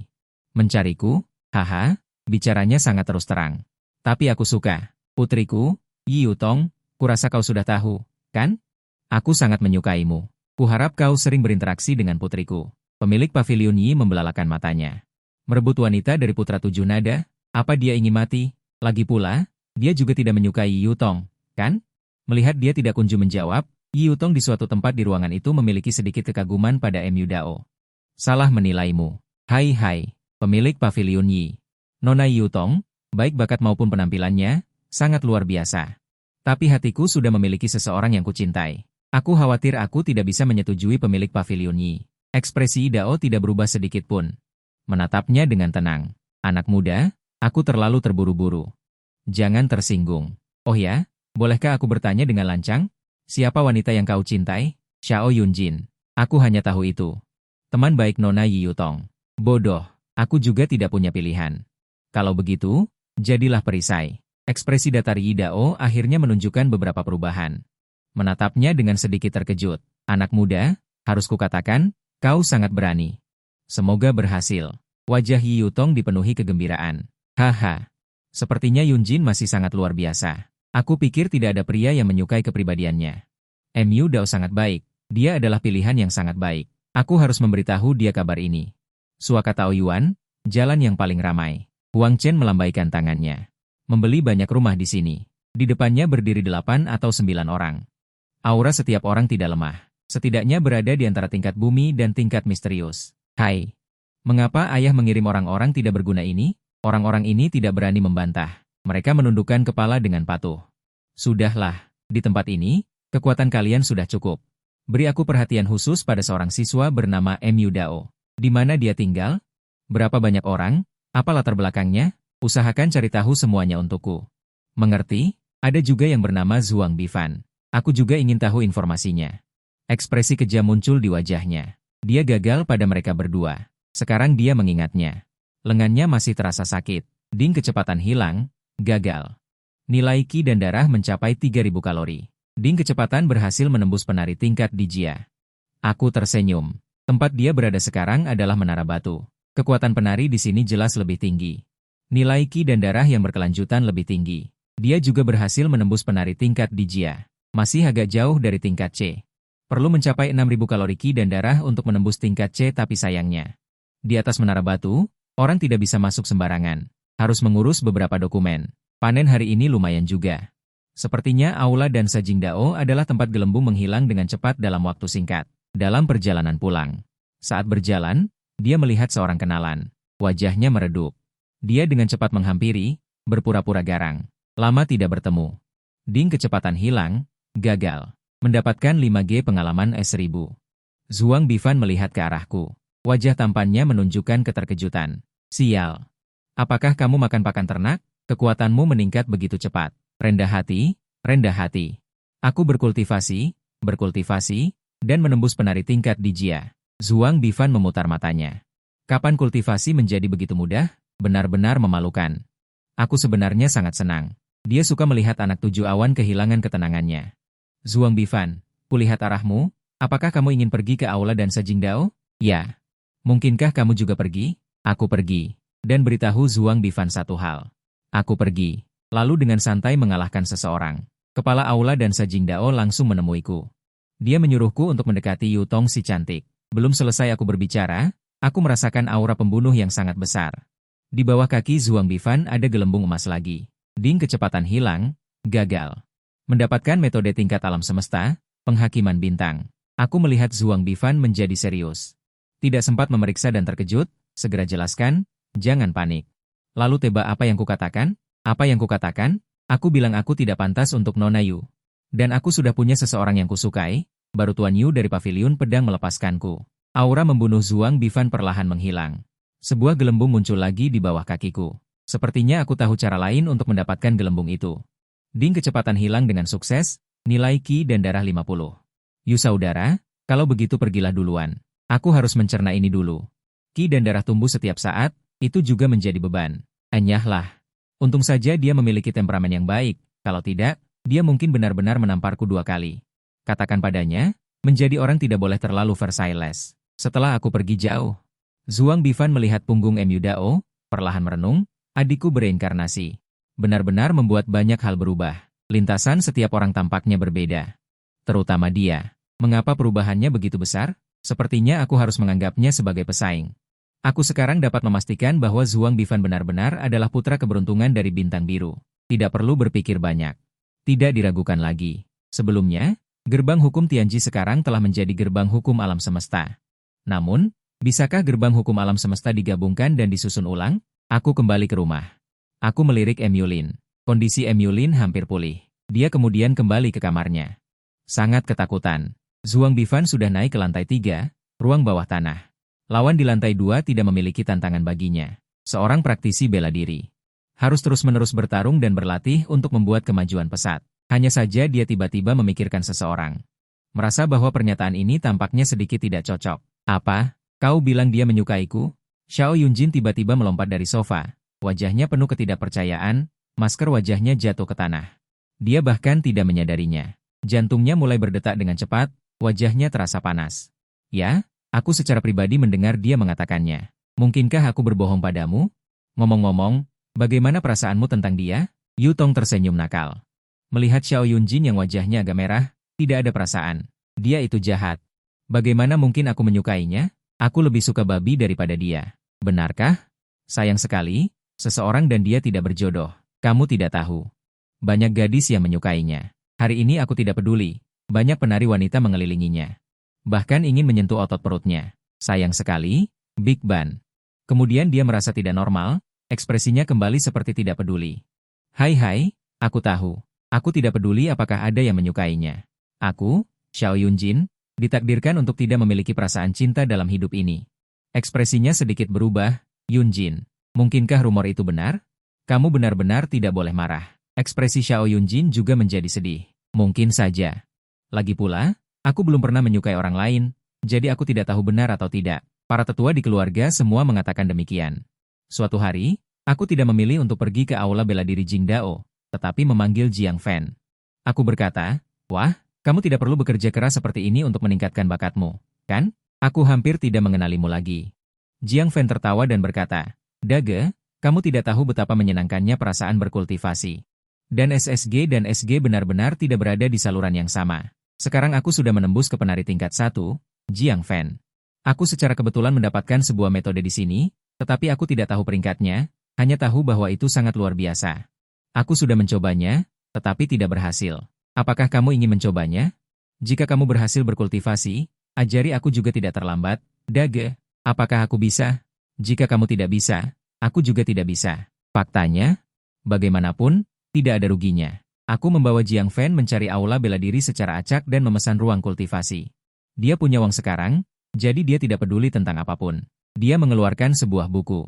A: Mencariku? Haha, bicaranya sangat terus terang. Tapi aku suka. Putriku, Yi Yutong, kurasa kau sudah tahu, kan? Aku sangat menyukaimu. Kuharap kau sering berinteraksi dengan putriku. Pemilik paviliun Yi membelalakan matanya. Merebut wanita dari putra 7 nada? Apa dia ingin mati? Lagi pula, dia juga tidak menyukai Yi Yutong, kan? Melihat dia tidak kunjung menjawab, Yi Yutong di suatu tempat di ruangan itu memiliki sedikit kekaguman pada MU Dao. Salah menilaimu. Hai, pemilik paviliun Yi. Nona Yi Yutong, baik bakat maupun penampilannya, sangat luar biasa. Tapi hatiku sudah memiliki seseorang yang kucintai. Aku khawatir aku tidak bisa menyetujui pemilik paviliun Yi. Ekspresi Dao tidak berubah sedikit pun. Menatapnya dengan tenang. Anak muda, aku terlalu terburu-buru. Jangan tersinggung. Oh ya, Bolehkah aku bertanya dengan lancang? Siapa wanita yang kau cintai? Xiao Yunjin. Aku hanya tahu itu. Teman baik Nona Yi Yutong. Bodoh, aku juga tidak punya pilihan. Kalau begitu, jadilah perisai. Ekspresi datar Yi Dao akhirnya menunjukkan beberapa perubahan. Menatapnya dengan sedikit terkejut. Anak muda, harus kukatakan, kau sangat berani. Semoga berhasil. Wajah Yi Yutong dipenuhi kegembiraan. Haha. Sepertinya Yunjin masih sangat luar biasa. Aku pikir tidak ada pria yang menyukai kepribadiannya. Mu Dao sangat baik. Dia adalah pilihan yang sangat baik. Aku harus memberitahu dia kabar ini. Suaka Tao Yuan, jalan yang paling ramai. Huang Chen melambaikan tangannya. Membeli banyak rumah di sini. Di depannya berdiri 8 atau 9 orang. Aura setiap orang tidak lemah. Setidaknya berada di antara tingkat bumi dan tingkat misterius. Hai. Mengapa ayah mengirim orang-orang tidak berguna ini? Orang-orang ini tidak berani membantah. Mereka menundukkan kepala dengan patuh. Sudahlah, di tempat ini, kekuatan kalian sudah cukup. Beri aku perhatian khusus pada seorang siswa bernama Mu Dao. Di mana dia tinggal? Berapa banyak orang? Apa latar belakangnya? Usahakan cari tahu semuanya untukku. Mengerti? Ada juga yang bernama Zhuang Bifan. Aku juga ingin tahu informasinya. Ekspresi kejam muncul di wajahnya. Dia gagal pada mereka berdua. Sekarang dia mengingatnya. Lengannya masih terasa sakit. Ding kecepatan hilang. Gagal. Nilai Qi dan darah mencapai 3.000 kalori. Ding kecepatan berhasil menembus penari tingkat di Jia. Aku tersenyum. Tempat dia berada sekarang adalah menara batu. Kekuatan penari di sini jelas lebih tinggi. Nilai Qi dan darah yang berkelanjutan lebih tinggi. Dia juga berhasil menembus penari tingkat di Jia. Masih agak jauh dari tingkat C. Perlu mencapai 6.000 kalori Qi dan darah untuk menembus tingkat C, tapi sayangnya. Di atas menara batu, orang tidak bisa masuk sembarangan. Harus mengurus beberapa dokumen. Panen hari ini lumayan juga. Sepertinya Aula dan Sajing Dao adalah tempat gelembung menghilang dengan cepat dalam waktu singkat. Dalam perjalanan pulang. Saat berjalan, dia melihat seorang kenalan. Wajahnya meredup. Dia dengan cepat menghampiri, berpura-pura garang. Lama tidak bertemu. Ding kecepatan hilang, gagal. Mendapatkan 5G pengalaman S1000. Zhuang Bifan melihat ke arahku. Wajah tampannya menunjukkan keterkejutan. Sial. Apakah kamu makan pakan ternak? Kekuatanmu meningkat begitu cepat. Rendah hati, rendah hati. Aku berkultivasi, dan menembus penari tingkat di Jia. Zhuang Bifan memutar matanya. Kapan kultivasi menjadi begitu mudah? Benar-benar memalukan. Aku sebenarnya sangat senang. Dia suka melihat anak 7 awan kehilangan ketenangannya. Zhuang Bifan, kulihat arahmu. Apakah kamu ingin pergi ke Aula dan Sajing Dao? Ya. Mungkinkah kamu juga pergi? Aku pergi. Dan beritahu Zhuang Bifan satu hal. Aku pergi. Lalu dengan santai mengalahkan seseorang. Kepala Aula dan Sajing Dao langsung menemuiku. Dia menyuruhku untuk mendekati Yu Tong si cantik. Belum selesai aku berbicara, aku merasakan aura pembunuh yang sangat besar. Di bawah kaki Zhuang Bifan ada gelembung emas lagi. Ding kecepatan hilang, gagal. Mendapatkan metode tingkat alam semesta, penghakiman bintang. Aku melihat Zhuang Bifan menjadi serius. Tidak sempat memeriksa dan terkejut, segera jelaskan, jangan panik. Lalu teba apa yang kukatakan? Apa yang kukatakan? Aku bilang aku tidak pantas untuk Nona Yu. Dan aku sudah punya seseorang yang kusukai, baru Tuan Yu dari pavilion pedang melepaskanku. Aura membunuh Zhuang Bifan perlahan menghilang. Sebuah gelembung muncul lagi di bawah kakiku. Sepertinya aku tahu cara lain untuk mendapatkan gelembung itu. Ding kecepatan hilang dengan sukses, nilai Qi dan darah 50. Yu saudara, kalau begitu pergilah duluan. Aku harus mencerna ini dulu. Qi dan darah tumbuh setiap saat, itu juga menjadi beban. Enyahlah. Untung saja dia memiliki temperamen yang baik, kalau tidak, dia mungkin benar-benar menamparku 2 kali. Katakan padanya, menjadi orang tidak boleh terlalu versailes. Setelah aku pergi jauh, Zhuang Bifan melihat punggung Mu Dao, perlahan merenung, adikku bereinkarnasi. Benar-benar membuat banyak hal berubah. Lintasan setiap orang tampaknya berbeda. Terutama dia. Mengapa perubahannya begitu besar? Sepertinya aku harus menganggapnya sebagai pesaing. Aku sekarang dapat memastikan bahwa Zhuang Bifan benar-benar adalah putra keberuntungan dari bintang biru. Tidak perlu berpikir banyak. Tidak diragukan lagi. Sebelumnya, gerbang hukum Tianji sekarang telah menjadi gerbang hukum alam semesta. Namun, bisakah gerbang hukum alam semesta digabungkan dan disusun ulang? Aku kembali ke rumah. Aku melirik Emulin. Kondisi Emulin hampir pulih. Dia kemudian kembali ke kamarnya. Sangat ketakutan. Zhuang Bifan sudah naik ke lantai 3, ruang bawah tanah. Lawan di lantai 2 tidak memiliki tantangan baginya. Seorang praktisi bela diri. Harus terus-menerus bertarung dan berlatih untuk membuat kemajuan pesat. Hanya saja dia tiba-tiba memikirkan seseorang. Merasa bahwa pernyataan ini tampaknya sedikit tidak cocok. Apa? Kau bilang dia menyukaiku? Xiao Yunjin tiba-tiba melompat dari sofa. Wajahnya penuh ketidakpercayaan, masker wajahnya jatuh ke tanah. Dia bahkan tidak menyadarinya. Jantungnya mulai berdetak dengan cepat, wajahnya terasa panas. Ya, aku secara pribadi mendengar dia mengatakannya. Mungkinkah aku berbohong padamu? Ngomong-ngomong, bagaimana perasaanmu tentang dia? Yu Tong tersenyum nakal. Melihat Xiao Yunjin yang wajahnya agak merah, tidak ada perasaan. Dia itu jahat. Bagaimana mungkin aku menyukainya? Aku lebih suka babi daripada dia. Benarkah? Sayang sekali, seseorang dan dia tidak berjodoh. Kamu tidak tahu. Banyak gadis yang menyukainya. Hari ini aku tidak peduli. Banyak penari wanita mengelilinginya. Bahkan ingin menyentuh otot perutnya. Sayang sekali, Big Ban. Kemudian dia merasa tidak normal, ekspresinya kembali seperti tidak peduli. Hai, aku tahu. Aku tidak peduli apakah ada yang menyukainya. Aku, Xiao Yunjin, ditakdirkan untuk tidak memiliki perasaan cinta dalam hidup ini. Ekspresinya sedikit berubah. Yunjin, mungkinkah rumor itu benar? Kamu benar-benar tidak boleh marah. Ekspresi Xiao Yunjin juga menjadi sedih. Mungkin saja. Lagi pula, aku belum pernah menyukai orang lain, jadi aku tidak tahu benar atau tidak. Para tetua di keluarga semua mengatakan demikian. Suatu hari, aku tidak memilih untuk pergi ke aula bela diri Jingdao, tetapi memanggil Jiang Fan. Aku berkata, wah, kamu tidak perlu bekerja keras seperti ini untuk meningkatkan bakatmu, kan? Aku hampir tidak mengenalimu lagi. Jiang Fan tertawa dan berkata, Dage, kamu tidak tahu betapa menyenangkannya perasaan berkultivasi. Dan SSG dan SG benar-benar tidak berada di saluran yang sama. Sekarang aku sudah menembus ke penari tingkat 1, Jiang Fan. Aku secara kebetulan mendapatkan sebuah metode di sini, tetapi aku tidak tahu peringkatnya, hanya tahu bahwa itu sangat luar biasa. Aku sudah mencobanya, tetapi tidak berhasil. Apakah kamu ingin mencobanya? Jika kamu berhasil berkultivasi, ajari aku juga tidak terlambat. Dage, apakah aku bisa? Jika kamu tidak bisa, aku juga tidak bisa. Faktanya, bagaimanapun, tidak ada ruginya. Aku membawa Jiang Fan mencari aula bela diri secara acak dan memesan ruang kultivasi. Dia punya uang sekarang, jadi dia tidak peduli tentang apapun. Dia mengeluarkan sebuah buku.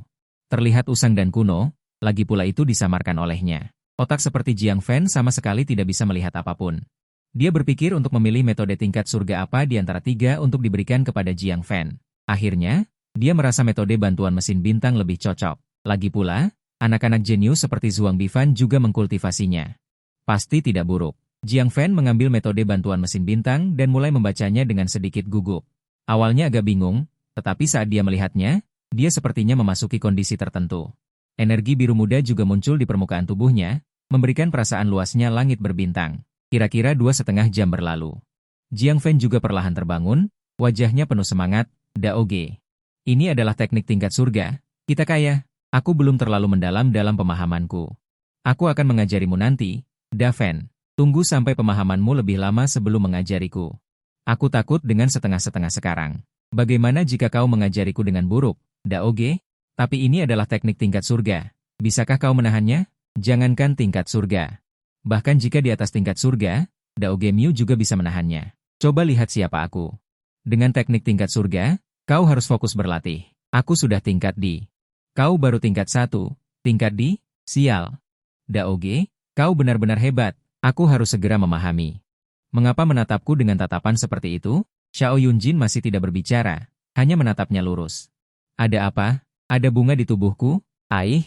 A: Terlihat usang dan kuno, lagi pula itu disamarkan olehnya. Otak seperti Jiang Fan sama sekali tidak bisa melihat apapun. Dia berpikir untuk memilih metode tingkat surga apa di antara 3 untuk diberikan kepada Jiang Fan. Akhirnya, dia merasa metode bantuan mesin bintang lebih cocok. Lagi pula, anak-anak jenius seperti Zhuang Bifan juga mengkultivasinya. Pasti tidak buruk. Jiang Fan mengambil metode bantuan mesin bintang dan mulai membacanya dengan sedikit gugup. Awalnya agak bingung, tetapi saat dia melihatnya, dia sepertinya memasuki kondisi tertentu. Energi biru muda juga muncul di permukaan tubuhnya, memberikan perasaan luasnya langit berbintang. Kira-kira 2,5 jam berlalu. Jiang Fan juga perlahan terbangun, wajahnya penuh semangat. Daoge. Ini adalah teknik tingkat surga. Kita kaya. Aku belum terlalu mendalam dalam pemahamanku. Aku akan mengajarimu nanti, Da Fan. Tunggu sampai pemahamanmu lebih lama sebelum mengajariku. Aku takut dengan setengah-setengah sekarang. Bagaimana jika kau mengajariku dengan buruk, Daoge? Tapi ini adalah teknik tingkat surga. Bisakah kau menahannya? Jangankan tingkat surga. Bahkan jika di atas tingkat surga, Daoge Miu juga bisa menahannya. Coba lihat siapa aku. Dengan teknik tingkat surga, kau harus fokus berlatih. Aku sudah tingkat D. Kau baru tingkat 1, tingkat D? Sial. Daoge, kau benar-benar hebat. Aku harus segera memahami. Mengapa menatapku dengan tatapan seperti itu? Xiao Yunjin masih tidak berbicara, hanya menatapnya lurus. Ada apa? Ada bunga di tubuhku? Aih.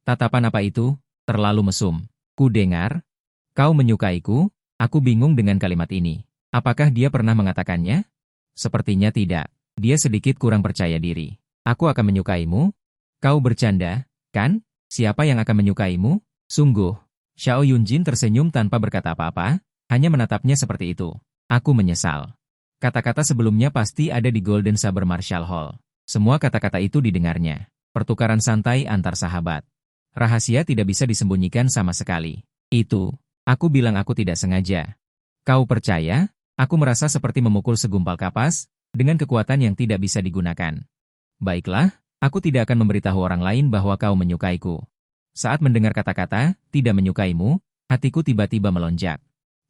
A: Tatapan apa itu? Terlalu mesum. Ku dengar, kau menyukaiku. Aku bingung dengan kalimat ini. Apakah dia pernah mengatakannya? Sepertinya tidak. Dia sedikit kurang percaya diri. Aku akan menyukaimu? Kau bercanda, kan? Siapa yang akan menyukaimu? Sungguh. Xiao Yunjin tersenyum tanpa berkata apa-apa, hanya menatapnya seperti itu. Aku menyesal. Kata-kata sebelumnya pasti ada di Golden Saber Martial Hall. Semua kata-kata itu didengarnya. Pertukaran santai antar sahabat. Rahasia tidak bisa disembunyikan sama sekali. Itu, aku bilang aku tidak sengaja. Kau percaya? Aku merasa seperti memukul segumpal kapas, dengan kekuatan yang tidak bisa digunakan. Baiklah, aku tidak akan memberitahu orang lain bahwa kau menyukaiku. Saat mendengar kata-kata, tidak menyukaimu, hatiku tiba-tiba melonjak.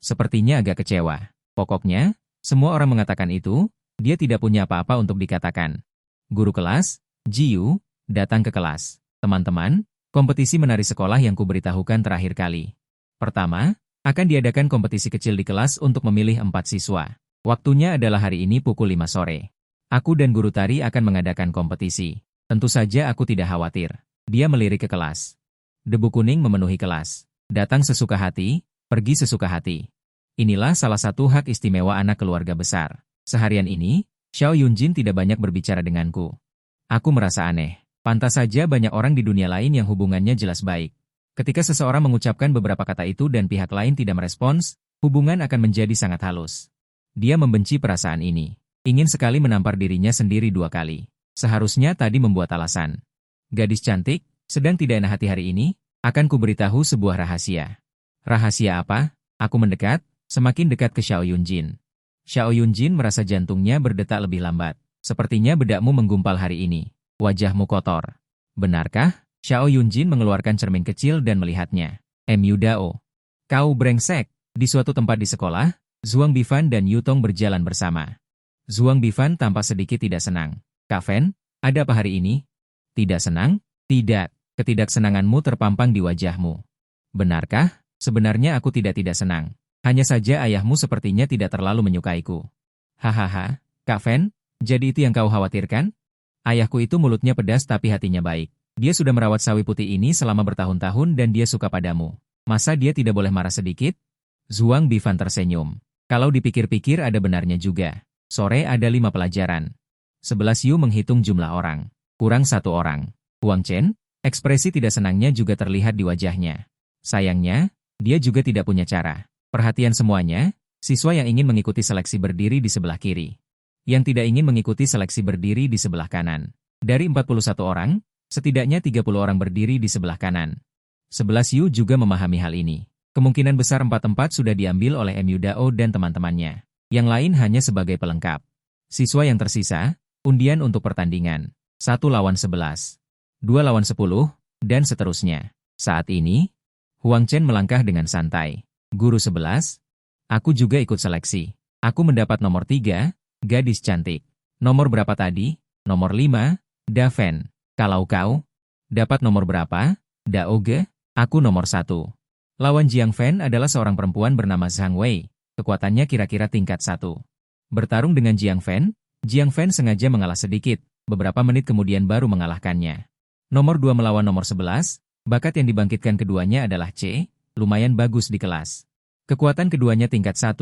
A: Sepertinya agak kecewa. Pokoknya, semua orang mengatakan itu, dia tidak punya apa-apa untuk dikatakan. Guru kelas, Jiu, datang ke kelas. Teman-teman, kompetisi menari sekolah yang kuberitahukan terakhir kali. Pertama, Akan diadakan kompetisi kecil di kelas untuk memilih 4 siswa. Waktunya adalah hari ini pukul 5 sore. Aku dan guru tari akan mengadakan kompetisi. Tentu saja aku tidak khawatir. Dia melirik ke kelas. Debu kuning memenuhi kelas. Datang sesuka hati, pergi sesuka hati. Inilah salah satu hak istimewa anak keluarga besar. Seharian ini, Xiao Yunjin tidak banyak berbicara denganku. Aku merasa aneh. Pantas saja banyak orang di dunia lain yang hubungannya jelas baik. Ketika seseorang mengucapkan beberapa kata itu dan pihak lain tidak merespons, hubungan akan menjadi sangat halus. Dia membenci perasaan ini. Ingin sekali menampar dirinya sendiri 2 kali. Seharusnya tadi membuat alasan. Gadis cantik, sedang tidak enak hati hari ini, akan kuberitahu sebuah rahasia. Rahasia apa? Aku mendekat, semakin dekat ke Xiao Yunjin. Xiao Yunjin merasa jantungnya berdetak lebih lambat. Sepertinya bedakmu menggumpal hari ini. Wajahmu kotor. Benarkah? Xiao Yunjin mengeluarkan cermin kecil dan melihatnya. Mu Dao. Kau brengsek. Di suatu tempat di sekolah, Zhuang Bifan dan Yutong berjalan bersama. Zhuang Bifan tampak sedikit tidak senang. Kak Fen, ada apa hari ini? Tidak senang? Tidak. Ketidaksenanganmu terpampang di wajahmu. Benarkah? Sebenarnya aku tidak senang. Hanya saja ayahmu sepertinya tidak terlalu menyukaiku. Hahaha, Kak Fen, jadi itu yang kau khawatirkan? Ayahku itu mulutnya pedas tapi hatinya baik. Dia sudah merawat sawi putih ini selama bertahun-tahun dan dia suka padamu. Masa dia tidak boleh marah sedikit? Zhuang Bifan tersenyum. Kalau dipikir-pikir ada benarnya juga. Sore ada 5 pelajaran. 11 Yu menghitung jumlah orang. Kurang 1 orang. Huang Chen, ekspresi tidak senangnya juga terlihat di wajahnya. Sayangnya, dia juga tidak punya cara. Perhatian semuanya, siswa yang ingin mengikuti seleksi berdiri di sebelah kiri. Yang tidak ingin mengikuti seleksi berdiri di sebelah kanan. Dari 41 orang, setidaknya 30 orang berdiri di sebelah kanan. 11 Yu juga memahami hal ini. Kemungkinan besar 4 tempat sudah diambil oleh Mu Dao dan teman-temannya. Yang lain hanya sebagai pelengkap. Siswa yang tersisa, undian untuk pertandingan. 1 lawan 11. 2 lawan 10, dan seterusnya. Saat ini, Huang Chen melangkah dengan santai. Guru 11, aku juga ikut seleksi. Aku mendapat nomor 3, gadis cantik. Nomor berapa tadi? Nomor 5, Da Fen. Kalau kau, dapat nomor berapa? Daoge, aku nomor 1. Lawan Jiang Fen adalah seorang perempuan bernama Zhang Wei. Kekuatannya kira-kira tingkat 1. Bertarung dengan Jiang Fen sengaja mengalah sedikit, beberapa menit kemudian baru mengalahkannya. Nomor 2 melawan nomor 11, bakat yang dibangkitkan keduanya adalah C, lumayan bagus di kelas. Kekuatan keduanya tingkat 1,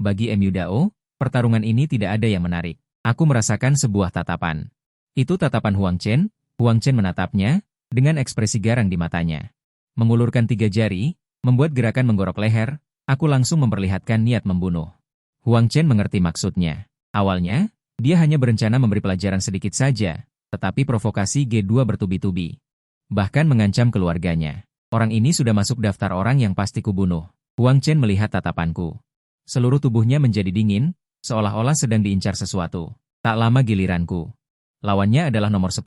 A: bagi Mu Dao, pertarungan ini tidak ada yang menarik. Aku merasakan sebuah tatapan. Itu tatapan Huang Chen menatapnya, dengan ekspresi garang di matanya. Mengulurkan 3 jari, membuat gerakan menggorok leher, aku langsung memperlihatkan niat membunuh. Huang Chen mengerti maksudnya. Awalnya, dia hanya berencana memberi pelajaran sedikit saja, tetapi provokasi G2 bertubi-tubi. Bahkan mengancam keluarganya. Orang ini sudah masuk daftar orang yang pasti kubunuh. Huang Chen melihat tatapanku. Seluruh tubuhnya menjadi dingin, seolah-olah sedang diincar sesuatu. Tak lama giliranku. Lawannya adalah nomor 10,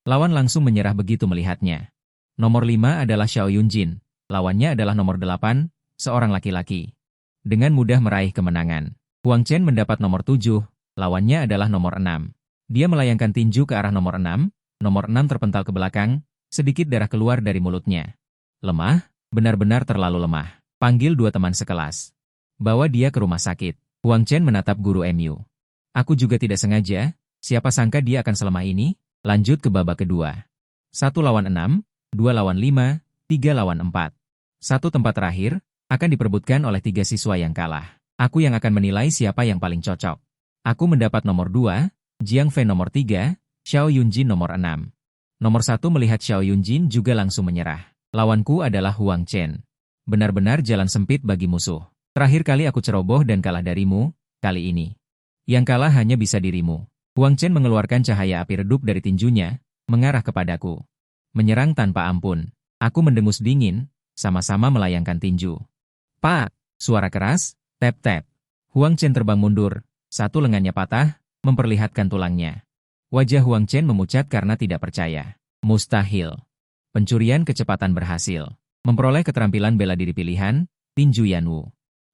A: lawan langsung menyerah begitu melihatnya. Nomor 5 adalah Xiao Yunjin, lawannya adalah nomor 8, seorang laki-laki. Dengan mudah meraih kemenangan. Huang Chen mendapat nomor 7, lawannya adalah nomor 6. Dia melayangkan tinju ke arah nomor 6 terpental ke belakang, sedikit darah keluar dari mulutnya. Lemah, benar-benar terlalu lemah. Panggil 2 teman sekelas. Bawa dia ke rumah sakit. Huang Chen menatap guru Mu. Aku juga tidak sengaja, siapa sangka dia akan selemah ini. Lanjut ke babak kedua. 1 lawan 6, 2 lawan 5, 3 lawan 4. 1 tempat terakhir, akan diperebutkan oleh 3 siswa yang kalah. Aku yang akan menilai siapa yang paling cocok. Aku mendapat nomor 2, Jiang Fen nomor 3, Xiao Yunjin nomor 6. Nomor 1 melihat Xiao Yunjin juga langsung menyerah. Lawanku adalah Huang Chen. Benar-benar jalan sempit bagi musuh. Terakhir kali aku ceroboh dan kalah darimu, kali ini. Yang kalah hanya bisa dirimu. Huang Chen mengeluarkan cahaya api redup dari tinjunya, mengarah kepadaku. Menyerang tanpa ampun. Aku mendengus dingin, sama-sama melayangkan tinju. Pak! Suara keras, tap-tap. Huang Chen terbang mundur, 1 lengannya patah, memperlihatkan tulangnya. Wajah Huang Chen memucat karena tidak percaya. Mustahil. Pencurian kecepatan berhasil. Memperoleh keterampilan bela diri pilihan, tinju Yanwu.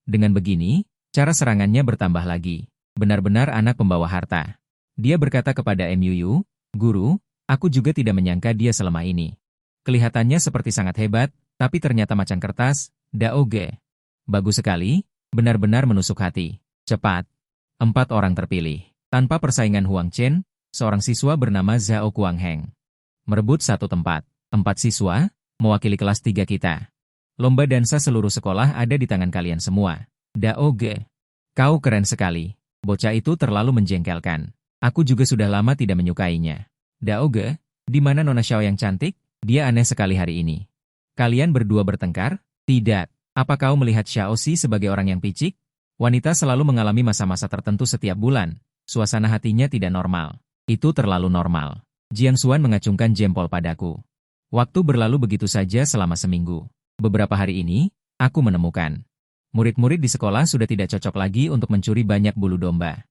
A: Dengan begini, cara serangannya bertambah lagi. Benar-benar anak pembawa harta. Dia berkata kepada Mu, Guru, aku juga tidak menyangka dia selemah ini. Kelihatannya seperti sangat hebat, tapi ternyata macan kertas, Daoge. Bagus sekali, benar-benar menusuk hati. Cepat. 4 orang terpilih. Tanpa persaingan Huang Chen, seorang siswa bernama Zhao Kuangheng. Merebut satu tempat. 4 siswa, mewakili kelas 3 kita. Lomba dansa seluruh sekolah ada di tangan kalian semua. Dao Ge. Kau keren sekali. Bocah itu terlalu menjengkelkan. Aku juga sudah lama tidak menyukainya. Dao Ge, di mana Nona Xiao yang cantik? Dia aneh sekali hari ini. Kalian berdua bertengkar? Tidak. Apa kau melihat Xiao Xi sebagai orang yang picik? Wanita selalu mengalami masa-masa tertentu setiap bulan. Suasana hatinya tidak normal. Itu terlalu normal. Jiang Xuan mengacungkan jempol padaku. Waktu berlalu begitu saja selama seminggu. Beberapa hari ini, aku menemukan. Murid-murid di sekolah sudah tidak cocok lagi untuk mencuri banyak bulu domba.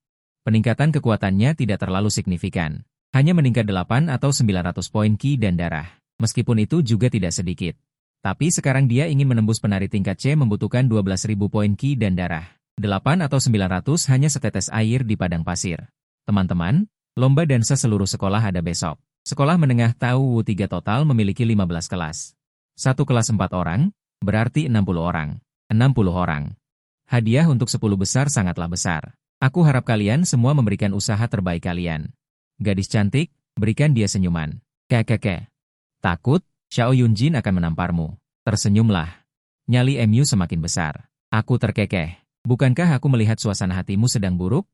A: Peningkatan kekuatannya tidak terlalu signifikan. Hanya meningkat 8 atau 900 poin ki dan darah. Meskipun itu juga tidak sedikit. Tapi sekarang dia ingin menembus penari tingkat C membutuhkan 12.000 poin ki dan darah. 8 atau 900 hanya setetes air di padang pasir. Teman-teman, lomba dansa seluruh sekolah ada besok. Sekolah menengah Tau Wu 3 total memiliki 15 kelas. Satu kelas 4 orang, berarti 60 orang. 60 orang. Hadiah untuk 10 besar sangatlah besar. Aku harap kalian semua memberikan usaha terbaik kalian. Gadis cantik, berikan dia senyuman. Kekeke. Takut, Xiao Yunjin akan menamparmu. Tersenyumlah. Nyali MU semakin besar. Aku terkekeh. Bukankah aku melihat suasana hatimu sedang buruk?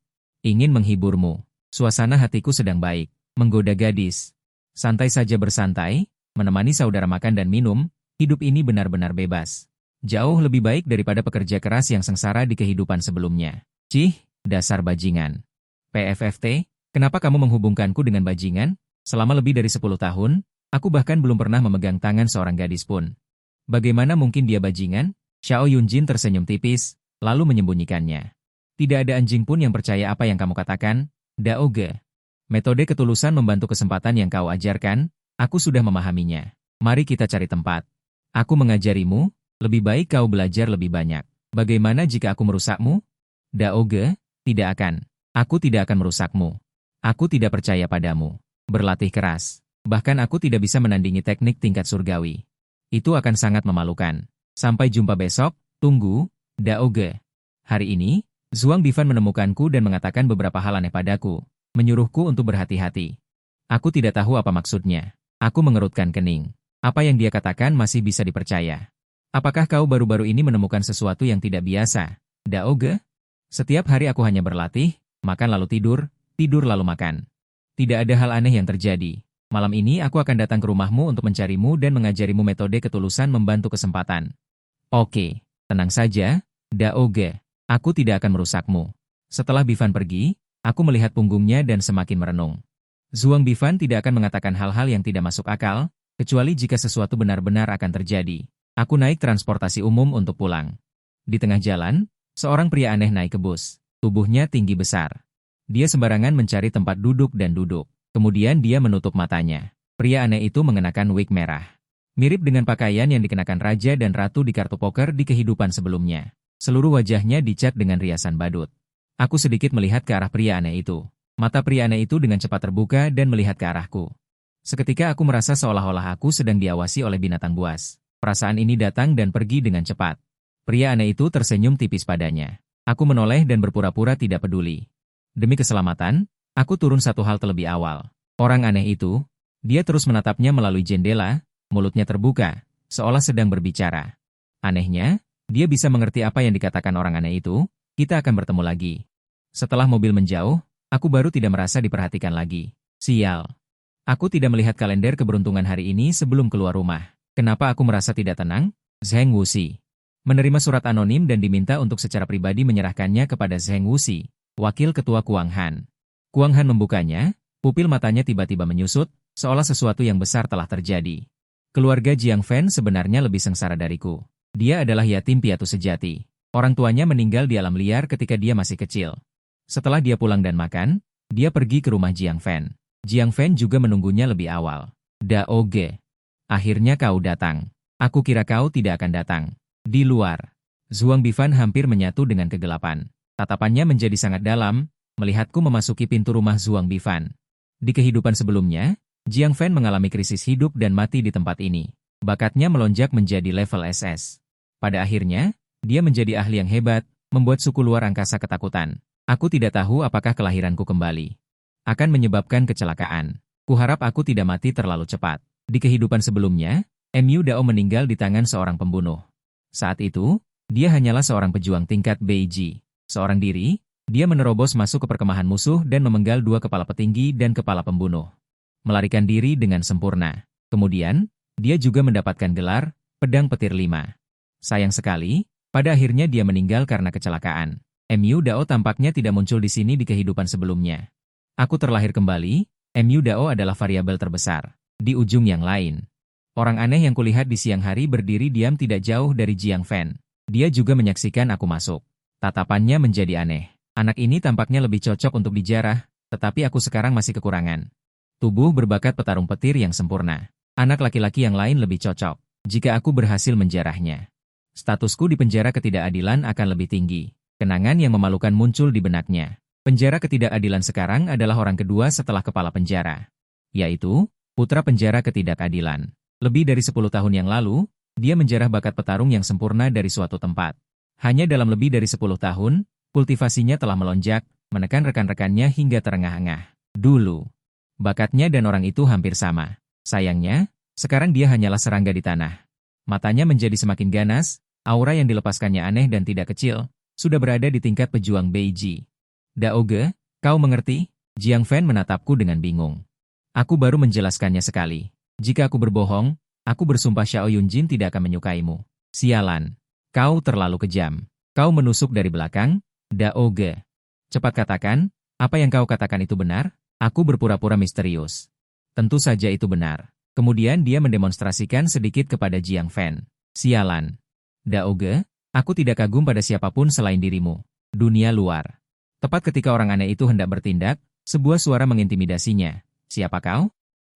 A: Ingin menghiburmu. Suasana hatiku sedang baik. Menggoda gadis. Santai saja bersantai. Menemani saudara makan dan minum, hidup ini benar-benar bebas. Jauh lebih baik daripada pekerja keras yang sengsara di kehidupan sebelumnya. Cih, dasar bajingan. PFFT, kenapa kamu menghubungkanku dengan bajingan? Selama lebih dari 10 tahun, aku bahkan belum pernah memegang tangan seorang gadis pun. Bagaimana mungkin dia bajingan? Xiao Yunjin tersenyum tipis, lalu menyembunyikannya. Tidak ada anjing pun yang percaya apa yang kamu katakan, Dao Ge. Metode ketulusan membantu kesempatan yang kau ajarkan, aku sudah memahaminya. Mari kita cari tempat. Aku mengajarimu, lebih baik kau belajar lebih banyak. Bagaimana jika aku merusakmu? Dao Ge, tidak akan. Aku tidak akan merusakmu. Aku tidak percaya padamu. Berlatih keras. Bahkan aku tidak bisa menandingi teknik tingkat surgawi. Itu akan sangat memalukan. Sampai jumpa besok, tunggu, Dao Ge. Hari ini, Zhuang Bifan menemukanku dan mengatakan beberapa hal aneh padaku. Menyuruhku untuk berhati-hati. Aku tidak tahu apa maksudnya. Aku mengerutkan kening. Apa yang dia katakan masih bisa dipercaya. Apakah kau baru-baru ini menemukan sesuatu yang tidak biasa, Dao Ge? Setiap hari aku hanya berlatih, makan lalu tidur, tidur lalu makan. Tidak ada hal aneh yang terjadi. Malam ini aku akan datang ke rumahmu untuk mencarimu dan mengajarimu metode ketulusan membantu kesempatan. Oke, tenang saja, Dao Ge. Aku tidak akan merusakmu. Setelah Bifan pergi, aku melihat punggungnya dan semakin merenung. Zhuang Bifan tidak akan mengatakan hal-hal yang tidak masuk akal, kecuali jika sesuatu benar-benar akan terjadi. Aku naik transportasi umum untuk pulang. Di tengah jalan, seorang pria aneh naik ke bus. Tubuhnya tinggi besar. Dia sembarangan mencari tempat duduk dan duduk. Kemudian dia menutup matanya. Pria aneh itu mengenakan wig merah. Mirip dengan pakaian yang dikenakan raja dan ratu di kartu poker di kehidupan sebelumnya. Seluruh wajahnya dicat dengan riasan badut. Aku sedikit melihat ke arah pria aneh itu. Mata pria aneh itu dengan cepat terbuka dan melihat ke arahku. Seketika aku merasa seolah-olah aku sedang diawasi oleh binatang buas. Perasaan ini datang dan pergi dengan cepat. Pria aneh itu tersenyum tipis padanya. Aku menoleh dan berpura-pura tidak peduli. Demi keselamatan, aku turun satu hal terlebih awal. Orang aneh itu, dia terus menatapnya melalui jendela, mulutnya terbuka, seolah sedang berbicara. Anehnya, dia bisa mengerti apa yang dikatakan orang aneh itu, kita akan bertemu lagi. Setelah mobil menjauh, aku baru tidak merasa diperhatikan lagi. Sial. Aku tidak melihat kalender keberuntungan hari ini sebelum keluar rumah. Kenapa aku merasa tidak tenang? Zheng Wuxi. Menerima surat anonim dan diminta untuk secara pribadi menyerahkannya kepada Zheng Wuxi, wakil ketua Kuang Han. Kuang Han membukanya, pupil matanya tiba-tiba menyusut, seolah sesuatu yang besar telah terjadi. Keluarga Jiang Fan sebenarnya lebih sengsara dariku. Dia adalah yatim piatu sejati. Orang tuanya meninggal di alam liar ketika dia masih kecil. Setelah dia pulang dan makan, dia pergi ke rumah Jiang Fan. Jiang Fan juga menunggunya lebih awal. Dao Ge. Akhirnya kau datang. Aku kira kau tidak akan datang. Di luar. Zhuang Bifan hampir menyatu dengan kegelapan. Tatapannya menjadi sangat dalam, melihatku memasuki pintu rumah Zhuang Bifan. Di kehidupan sebelumnya, Jiang Fan mengalami krisis hidup dan mati di tempat ini. Bakatnya melonjak menjadi level SS. Pada akhirnya, Dia menjadi ahli yang hebat, membuat suku luar angkasa ketakutan. Aku tidak tahu apakah kelahiranku kembali akan menyebabkan kecelakaan. Kuharap aku tidak mati terlalu cepat. Di kehidupan sebelumnya, Mu Dao meninggal di tangan seorang pembunuh. Saat itu, dia hanyalah seorang pejuang tingkat Beiji. Seorang diri, dia menerobos masuk ke perkemahan musuh dan memenggal dua kepala petinggi dan kepala pembunuh. Melarikan diri dengan sempurna. Kemudian, dia juga mendapatkan gelar Pedang Petir 5. Sayang sekali, pada akhirnya dia meninggal karena kecelakaan. Mu Dao tampaknya tidak muncul di sini di kehidupan sebelumnya. Aku terlahir kembali, Mu Dao adalah variabel terbesar. Di ujung yang lain, orang aneh yang kulihat di siang hari berdiri diam tidak jauh dari Jiang Fan. Dia juga menyaksikan aku masuk. Tatapannya menjadi aneh. Anak ini tampaknya lebih cocok untuk dijarah, tetapi aku sekarang masih kekurangan. Tubuh berbakat petarung petir yang sempurna. Anak laki-laki yang lain lebih cocok, jika aku berhasil menjarahnya. Statusku di penjara ketidakadilan akan lebih tinggi. Kenangan yang memalukan muncul di benaknya. Penjara ketidakadilan sekarang adalah orang kedua setelah kepala penjara, yaitu putra penjara ketidakadilan. Lebih dari 10 tahun yang lalu, dia menjarah bakat petarung yang sempurna dari suatu tempat. Hanya dalam lebih dari 10 tahun, kultivasinya telah melonjak, menekan rekan-rekannya hingga terengah-engah. Dulu, bakatnya dan orang itu hampir sama. Sayangnya, sekarang dia hanyalah serangga di tanah. Matanya menjadi semakin ganas, aura yang dilepaskannya aneh dan tidak kecil, sudah berada di tingkat pejuang Beiji. Daoge, kau mengerti? Jiang Fan menatapku dengan bingung. Aku baru menjelaskannya sekali. Jika aku berbohong, aku bersumpah Xiao Yunjin tidak akan menyukaimu. Sialan. Kau terlalu kejam. Kau menusuk dari belakang, Daoge. Cepat katakan, apa yang kau katakan itu benar? Aku berpura-pura misterius. Tentu saja itu benar. Kemudian dia mendemonstrasikan sedikit kepada Jiang Fan. Sialan. Daoge, aku tidak kagum pada siapapun selain dirimu. Dunia luar. Tepat ketika orang aneh itu hendak bertindak, sebuah suara mengintimidasinya. Siapa kau?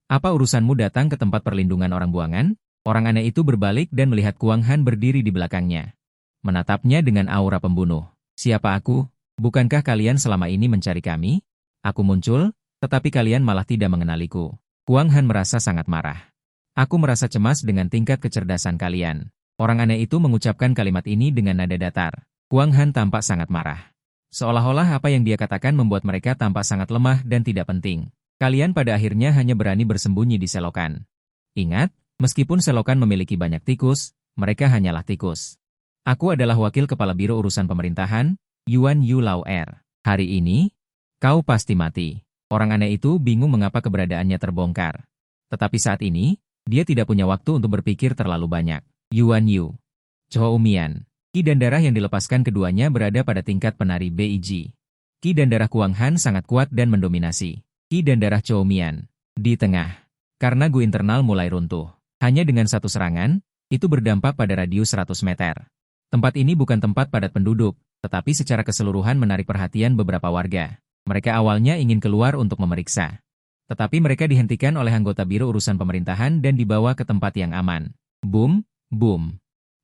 A: Apa urusanmu datang ke tempat perlindungan orang buangan? Orang aneh itu berbalik dan melihat Kuang Han berdiri di belakangnya. Menatapnya dengan aura pembunuh. Siapa aku? Bukankah kalian selama ini mencari kami? Aku muncul, tetapi kalian malah tidak mengenaliku. Kuang Han merasa sangat marah. Aku merasa cemas dengan tingkat kecerdasan kalian. Orang aneh itu mengucapkan kalimat ini dengan nada datar. Kuang Han tampak sangat marah. Seolah-olah apa yang dia katakan membuat mereka tampak sangat lemah dan tidak penting. Kalian pada akhirnya hanya berani bersembunyi di selokan. Ingat, meskipun selokan memiliki banyak tikus, mereka hanyalah tikus. Aku adalah wakil kepala biro urusan pemerintahan, Yuan Yu Lao Er. Hari ini, kau pasti mati. Orang aneh itu bingung mengapa keberadaannya terbongkar. Tetapi saat ini, dia tidak punya waktu untuk berpikir terlalu banyak. Yuan Yu, Chou Mian. Ki dan darah yang dilepaskan keduanya berada pada tingkat penari Beiji. Ki dan darah Kuang Han sangat kuat dan mendominasi. Ki dan darah Chou Mian di tengah. Karena gu internal mulai runtuh. Hanya dengan satu serangan, itu berdampak pada radius 100 meter. Tempat ini bukan tempat padat penduduk, tetapi secara keseluruhan menarik perhatian beberapa warga. Mereka awalnya ingin keluar untuk memeriksa. Tetapi mereka dihentikan oleh anggota biro urusan pemerintahan dan dibawa ke tempat yang aman. Boom, boom.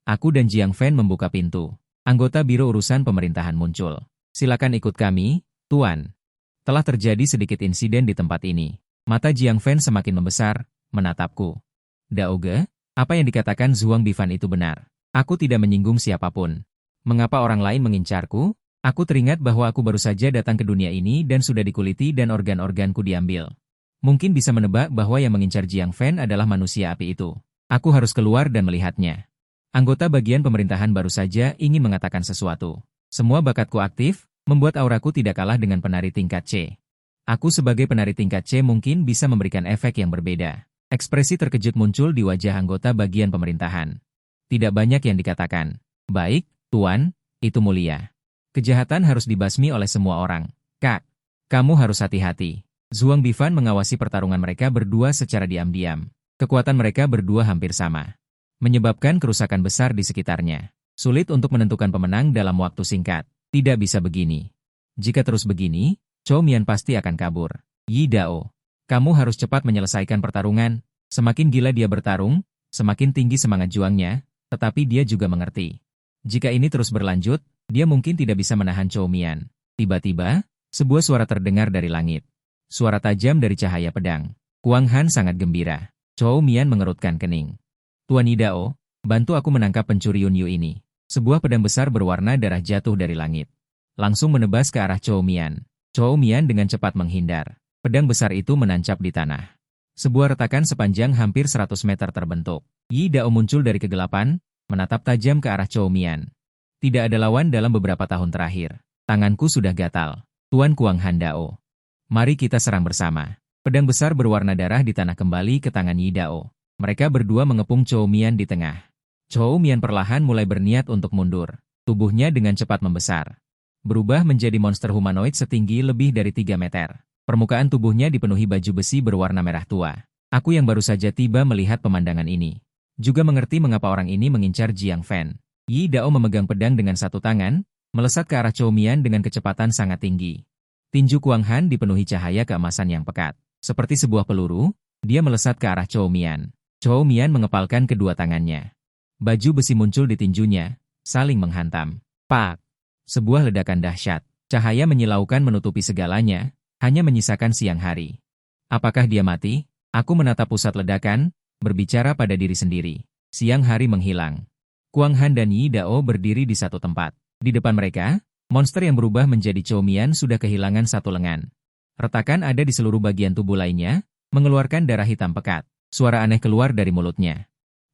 A: Aku dan Jiang Fan membuka pintu. Anggota biro urusan pemerintahan muncul. Silakan ikut kami, Tuan. Telah terjadi sedikit insiden di tempat ini. Mata Jiang Fan semakin membesar, menatapku. Daoge, apa yang dikatakan Zhuang Bifan itu benar. Aku tidak menyinggung siapapun. Mengapa orang lain mengincarku? Aku teringat bahwa aku baru saja datang ke dunia ini dan sudah dikuliti dan organ-organku diambil. Mungkin bisa menebak bahwa yang mengincar Jiang Fan adalah manusia api itu. Aku harus keluar dan melihatnya. Anggota bagian pemerintahan baru saja ingin mengatakan sesuatu. Semua bakatku aktif, membuat auraku tidak kalah dengan penari tingkat C. Aku sebagai penari tingkat C mungkin bisa memberikan efek yang berbeda. Ekspresi terkejut muncul di wajah anggota bagian pemerintahan. Tidak banyak yang dikatakan. Baik, Tuan, itu mulia. Kejahatan harus dibasmi oleh semua orang. Kak, kamu harus hati-hati. Zhuang Bifan mengawasi pertarungan mereka berdua secara diam-diam. Kekuatan mereka berdua hampir sama. Menyebabkan kerusakan besar di sekitarnya. Sulit untuk menentukan pemenang dalam waktu singkat. Tidak bisa begini. Jika terus begini, Chou Mian pasti akan kabur. Yi Dao, kamu harus cepat menyelesaikan pertarungan. Semakin gila dia bertarung, semakin tinggi semangat juangnya, tetapi dia juga mengerti. Jika ini terus berlanjut, dia mungkin tidak bisa menahan Chou Mian. Tiba-tiba, sebuah suara terdengar dari langit. Suara tajam dari cahaya pedang. Kuang Han sangat gembira. Chou Mian mengerutkan kening. Tuan Yi Dao, bantu aku menangkap pencuri Yun Yu ini. Sebuah pedang besar berwarna darah jatuh dari langit. Langsung menebas ke arah Chou Mian. Chou Mian dengan cepat menghindar. Pedang besar itu menancap di tanah. Sebuah retakan sepanjang hampir 100 meter terbentuk. Yi Dao muncul dari kegelapan, menatap tajam ke arah Chou Mian. Tidak ada lawan dalam beberapa tahun terakhir. Tanganku sudah gatal. Tuan Kuang Han Dao. Mari kita serang bersama. Pedang besar berwarna darah di tanah kembali ke tangan Yi Dao. Mereka berdua mengepung Chou Mian di tengah. Chou Mian perlahan mulai berniat untuk mundur. Tubuhnya dengan cepat membesar. Berubah menjadi monster humanoid setinggi lebih dari 3 meter. Permukaan tubuhnya dipenuhi baju besi berwarna merah tua. Aku yang baru saja tiba melihat pemandangan ini. Juga mengerti mengapa orang ini mengincar Jiang Fan. Yi Dao memegang pedang dengan satu tangan, melesat ke arah Chou Mian dengan kecepatan sangat tinggi. Tinju Kuang Han dipenuhi cahaya keemasan yang pekat. Seperti sebuah peluru, dia melesat ke arah Chou Mian. Chou Mian mengepalkan kedua tangannya. Baju besi muncul di tinjunya, saling menghantam. Pak! Sebuah ledakan dahsyat. Cahaya menyilaukan menutupi segalanya, hanya menyisakan siang hari. Apakah dia mati? Aku menatap pusat ledakan, berbicara pada diri sendiri. Siang hari menghilang. Kuang Han dan Yi Dao berdiri di satu tempat. Di depan mereka, monster yang berubah menjadi Chou Mian sudah kehilangan satu lengan. Retakan ada di seluruh bagian tubuh lainnya, mengeluarkan darah hitam pekat. Suara aneh keluar dari mulutnya.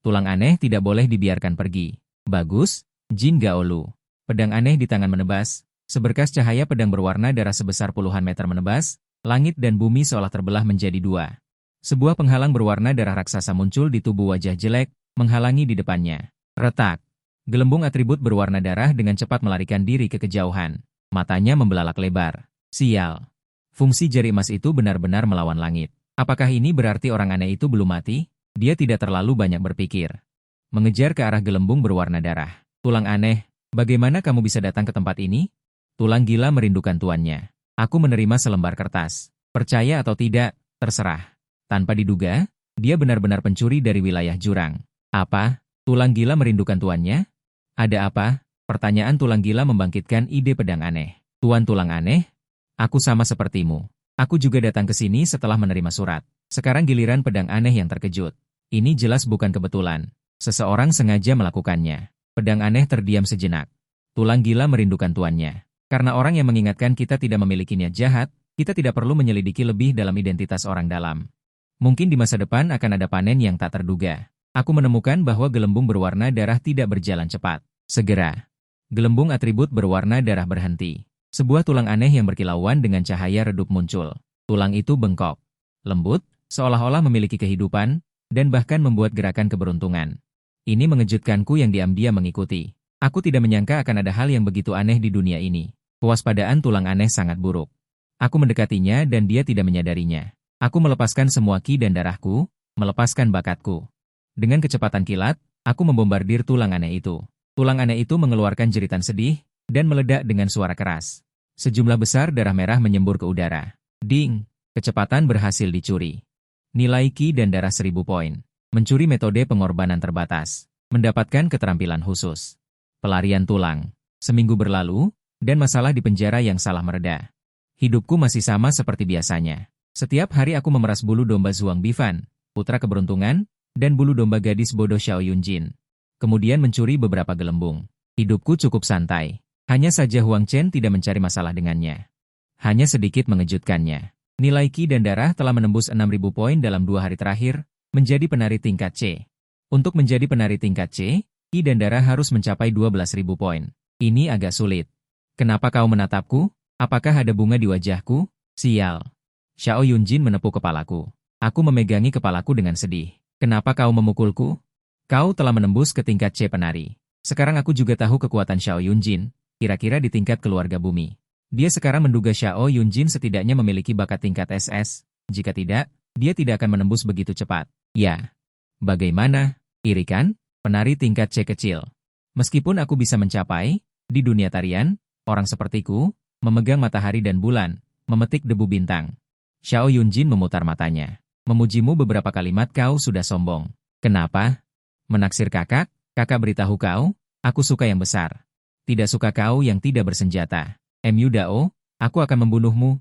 A: Tulang aneh tidak boleh dibiarkan pergi. Bagus, Jin Gaolu. Pedang aneh di tangan menebas, seberkas cahaya pedang berwarna darah sebesar puluhan meter menebas, langit dan bumi seolah terbelah menjadi dua. Sebuah penghalang berwarna darah raksasa muncul di tubuh wajah jelek, menghalangi di depannya. Retak. Gelembung atribut berwarna darah dengan cepat melarikan diri ke kejauhan. Matanya membelalak lebar. Sial. Fungsi jari emas itu benar-benar melawan langit. Apakah ini berarti orang aneh itu belum mati? Dia tidak terlalu banyak berpikir. Mengejar ke arah gelembung berwarna darah. Tulang aneh, bagaimana kamu bisa datang ke tempat ini? Tulang gila merindukan tuannya. Aku menerima selembar kertas. Percaya atau tidak, terserah. Tanpa diduga, dia benar-benar pencuri dari wilayah jurang. Apa? Tulang gila merindukan tuannya? Ada apa? Pertanyaan tulang gila membangkitkan ide pedang aneh. Tuan tulang aneh? Aku sama sepertimu. Aku juga datang ke sini setelah menerima surat. Sekarang giliran pedang aneh yang terkejut. Ini jelas bukan kebetulan. Seseorang sengaja melakukannya. Pedang aneh terdiam sejenak. Tulang gila merindukan tuannya. Karena orang yang mengingatkan kita tidak memiliki niat jahat, kita tidak perlu menyelidiki lebih dalam identitas orang dalam. Mungkin di masa depan akan ada panen yang tak terduga. Aku menemukan bahwa gelembung berwarna darah tidak berjalan cepat. Segera. Gelembung atribut berwarna darah berhenti. Sebuah tulang aneh yang berkilauan dengan cahaya redup muncul. Tulang itu bengkok. Lembut, seolah-olah memiliki kehidupan, dan bahkan membuat gerakan keberuntungan. Ini mengejutkanku yang diam-diam mengikuti. Aku tidak menyangka akan ada hal yang begitu aneh di dunia ini. Kewaspadaan tulang aneh sangat buruk. Aku mendekatinya dan dia tidak menyadarinya. Aku melepaskan semua ki dan darahku, melepaskan bakatku. Dengan kecepatan kilat, aku membombardir tulang aneh itu. Tulang aneh itu mengeluarkan jeritan sedih, dan meledak dengan suara keras. Sejumlah besar darah merah menyembur ke udara. Ding! Kecepatan berhasil dicuri. Nilai ki dan darah 1000 poin. Mencuri metode pengorbanan terbatas. Mendapatkan keterampilan khusus. Pelarian tulang. Seminggu berlalu, dan masalah di penjara yang salah mereda. Hidupku masih sama seperti biasanya. Setiap hari aku memeras bulu domba Zhuang Bifan, putra keberuntungan, dan bulu domba gadis bodoh Xiao Yunjin. Kemudian mencuri beberapa gelembung. Hidupku cukup santai. Hanya saja Huang Chen tidak mencari masalah dengannya. Hanya sedikit mengejutkannya. Nilai ki dan darah telah menembus 6.000 poin dalam 2 hari terakhir, menjadi penari tingkat C. Untuk menjadi penari tingkat C, ki dan darah harus mencapai 12.000 poin. Ini agak sulit. Kenapa kau menatapku? Apakah ada bunga di wajahku? Sial. Xiao Yunjin menepuk kepalaku. Aku memegangi kepalaku dengan sedih. Kenapa kau memukulku? Kau telah menembus ke tingkat C penari. Sekarang aku juga tahu kekuatan Xiao Yunjin, kira-kira di tingkat keluarga bumi. Dia sekarang menduga Xiao Yunjin setidaknya memiliki bakat tingkat SS. Jika tidak, dia tidak akan menembus begitu cepat. Ya. Bagaimana? Iri kan? Penari tingkat C kecil. Meskipun aku bisa mencapai, di dunia tarian, orang sepertiku, memegang matahari dan bulan, memetik debu bintang. Xiao Yunjin memutar matanya. Memujimu beberapa kalimat kau sudah sombong. Kenapa? Menaksir kakak? Kakak beritahu kau, aku suka yang besar. Tidak suka kau yang tidak bersenjata. Mu Dao, aku akan membunuhmu.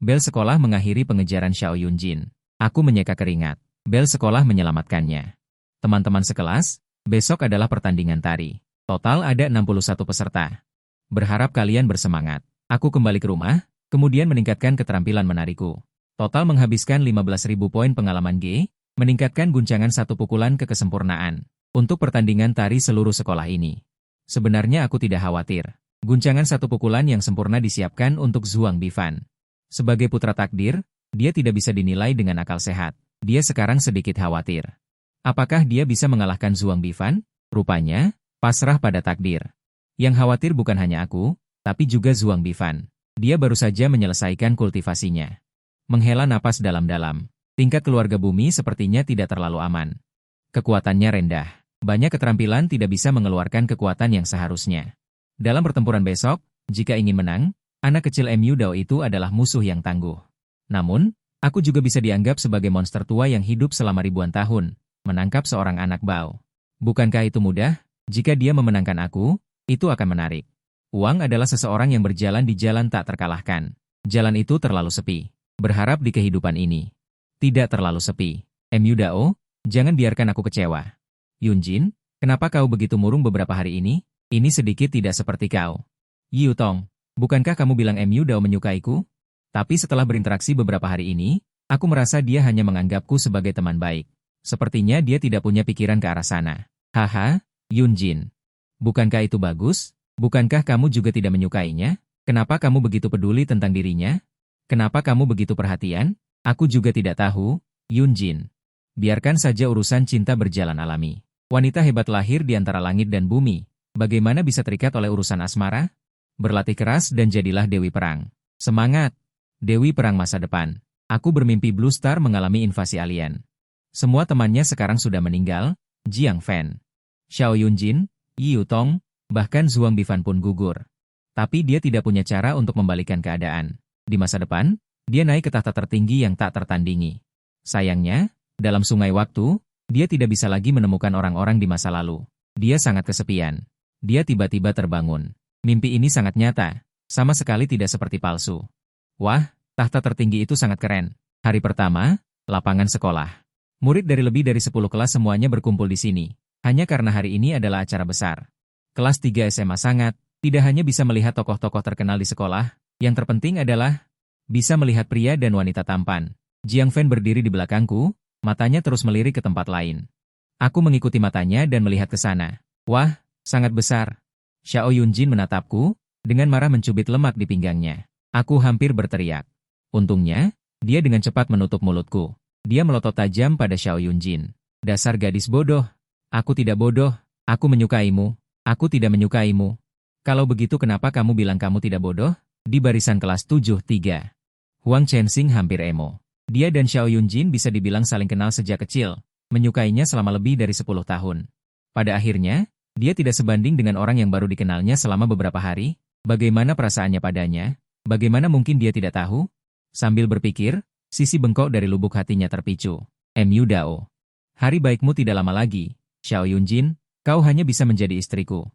A: Bel sekolah mengakhiri pengejaran Xiao Yunjin. Aku menyeka keringat. Bel sekolah menyelamatkannya. Teman-teman sekelas, besok adalah pertandingan tari. Total ada 61 peserta. Berharap kalian bersemangat. Aku kembali ke rumah, kemudian meningkatkan keterampilan menariku. Total menghabiskan 15.000 poin pengalaman G, meningkatkan guncangan satu pukulan ke kesempurnaan. Untuk pertandingan tari seluruh sekolah ini. Sebenarnya aku tidak khawatir. Guncangan satu pukulan yang sempurna disiapkan untuk Zhuang Bifan. Sebagai putra takdir, dia tidak bisa dinilai dengan akal sehat. Dia sekarang sedikit khawatir. Apakah dia bisa mengalahkan Zhuang Bifan? Rupanya, pasrah pada takdir. Yang khawatir bukan hanya aku, tapi juga Zhuang Bifan. Dia baru saja menyelesaikan kultivasinya. Menghela napas dalam-dalam. Tingkat keluarga bumi sepertinya tidak terlalu aman. Kekuatannya rendah. Banyak keterampilan tidak bisa mengeluarkan kekuatan yang seharusnya. Dalam pertempuran besok, jika ingin menang, anak kecil Mu Dao itu adalah musuh yang tangguh. Namun, aku juga bisa dianggap sebagai monster tua yang hidup selama ribuan tahun, menangkap seorang anak Bao. Bukankah itu mudah? Jika dia memenangkan aku, itu akan menarik. Wang adalah seseorang yang berjalan di jalan tak terkalahkan. Jalan itu terlalu sepi. Berharap di kehidupan ini. Tidak terlalu sepi. Mu Dao, jangan biarkan aku kecewa. Yunjin, kenapa kau begitu murung beberapa hari ini? Ini sedikit tidak seperti kau. Yu Tong, bukankah kamu bilang Mu Dao menyukaiku? Tapi setelah berinteraksi beberapa hari ini, aku merasa dia hanya menganggapku sebagai teman baik. Sepertinya dia tidak punya pikiran ke arah sana. Haha, Yunjin. Bukankah itu bagus? Bukankah kamu juga tidak menyukainya? Kenapa kamu begitu peduli tentang dirinya? Kenapa kamu begitu perhatian? Aku juga tidak tahu, Yunjin. Biarkan saja urusan cinta berjalan alami. Wanita hebat lahir di antara langit dan bumi. Bagaimana bisa terikat oleh urusan asmara? Berlatih keras dan jadilah Dewi Perang. Semangat! Dewi Perang masa depan. Aku bermimpi Blue Star mengalami invasi alien. Semua temannya sekarang sudah meninggal, Jiang Fan, Xiao Yunjin, Yu Tong, bahkan Zhuang Bifan pun gugur. Tapi dia tidak punya cara untuk membalikan keadaan. Di masa depan, dia naik ke tahta tertinggi yang tak tertandingi. Sayangnya, dalam sungai waktu, dia tidak bisa lagi menemukan orang-orang di masa lalu. Dia sangat kesepian. Dia tiba-tiba terbangun. Mimpi ini sangat nyata, sama sekali tidak seperti palsu. Wah, tahta tertinggi itu sangat keren. Hari pertama, lapangan sekolah. Murid dari lebih dari 10 kelas semuanya berkumpul di sini. Hanya karena hari ini adalah acara besar. Kelas 3 SMA sangat, tidak hanya bisa melihat tokoh-tokoh terkenal di sekolah, yang terpenting adalah bisa melihat pria dan wanita tampan. Jiang Fan berdiri di belakangku, matanya terus melirik ke tempat lain. Aku mengikuti matanya dan melihat ke sana. Wah, sangat besar. Xiao Yunjin menatapku, dengan marah mencubit lemak di pinggangnya. Aku hampir berteriak. Untungnya, dia dengan cepat menutup mulutku. Dia melotot tajam pada Xiao Yunjin. Dasar gadis bodoh. Aku tidak bodoh. Aku menyukaimu. Aku tidak menyukaimu. Kalau begitu kenapa kamu bilang kamu tidak bodoh? Di barisan kelas 7-3. Huang Chensing hampir emo. Dia dan Xiao Yunjin bisa dibilang saling kenal sejak kecil. Menyukainya selama lebih dari 10 tahun. Pada akhirnya, dia tidak sebanding dengan orang yang baru dikenalnya selama beberapa hari. Bagaimana perasaannya padanya? Bagaimana mungkin dia tidak tahu? Sambil berpikir, sisi bengkok dari lubuk hatinya terpicu. Mu Dao. Hari baikmu tidak lama lagi, Xiao Yunjin, kau hanya bisa menjadi istriku.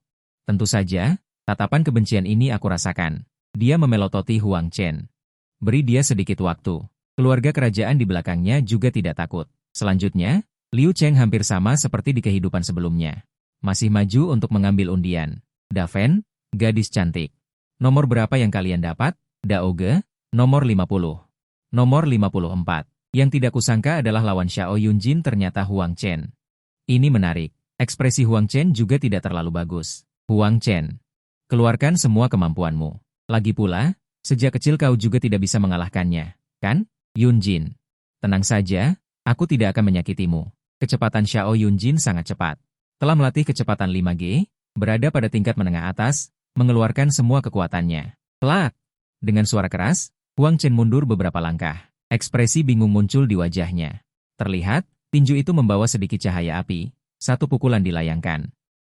A: Tentu saja, tatapan kebencian ini aku rasakan. Dia memelototi Huang Chen. Beri dia sedikit waktu. Keluarga kerajaan di belakangnya juga tidak takut. Selanjutnya, Liu Cheng hampir sama seperti di kehidupan sebelumnya. Masih maju untuk mengambil undian. Daven, gadis cantik. Nomor berapa yang kalian dapat? Daoge, nomor 50. Nomor 54. Yang tidak kusangka adalah lawan Xiao Yunjin ternyata Huang Chen. Ini menarik. Ekspresi Huang Chen juga tidak terlalu bagus. Huang Chen, keluarkan semua kemampuanmu. Lagi pula, sejak kecil kau juga tidak bisa mengalahkannya, kan? Yunjin, tenang saja, aku tidak akan menyakitimu. Kecepatan Xiao Yunjin sangat cepat. Telah melatih kecepatan 5G, berada pada tingkat menengah atas, mengeluarkan semua kekuatannya. Plak! Dengan suara keras, Huang Chen mundur beberapa langkah. Ekspresi bingung muncul di wajahnya. Terlihat, tinju itu membawa sedikit cahaya api. Satu pukulan dilayangkan.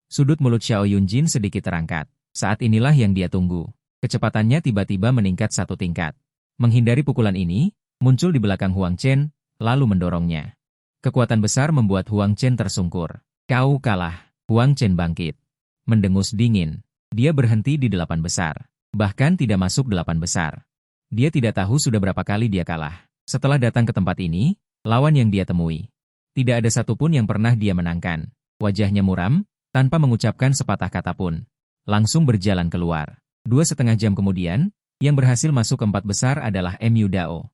A: Sudut mulut Xiao Yunjin sedikit terangkat. Saat inilah yang dia tunggu. Kecepatannya tiba-tiba meningkat satu tingkat. Menghindari pukulan ini, muncul di belakang Huang Chen, lalu mendorongnya. Kekuatan besar membuat Huang Chen tersungkur. Kau kalah. Huang Chen bangkit. Mendengus dingin. Dia berhenti di 8 besar. Bahkan tidak masuk 8 besar. Dia tidak tahu sudah berapa kali dia kalah. Setelah datang ke tempat ini, lawan yang dia temui. Tidak ada satupun yang pernah dia menangkan. Wajahnya muram, tanpa mengucapkan sepatah kata pun. Langsung berjalan keluar. 2,5 jam kemudian, yang berhasil masuk ke 4 besar adalah MU Dao,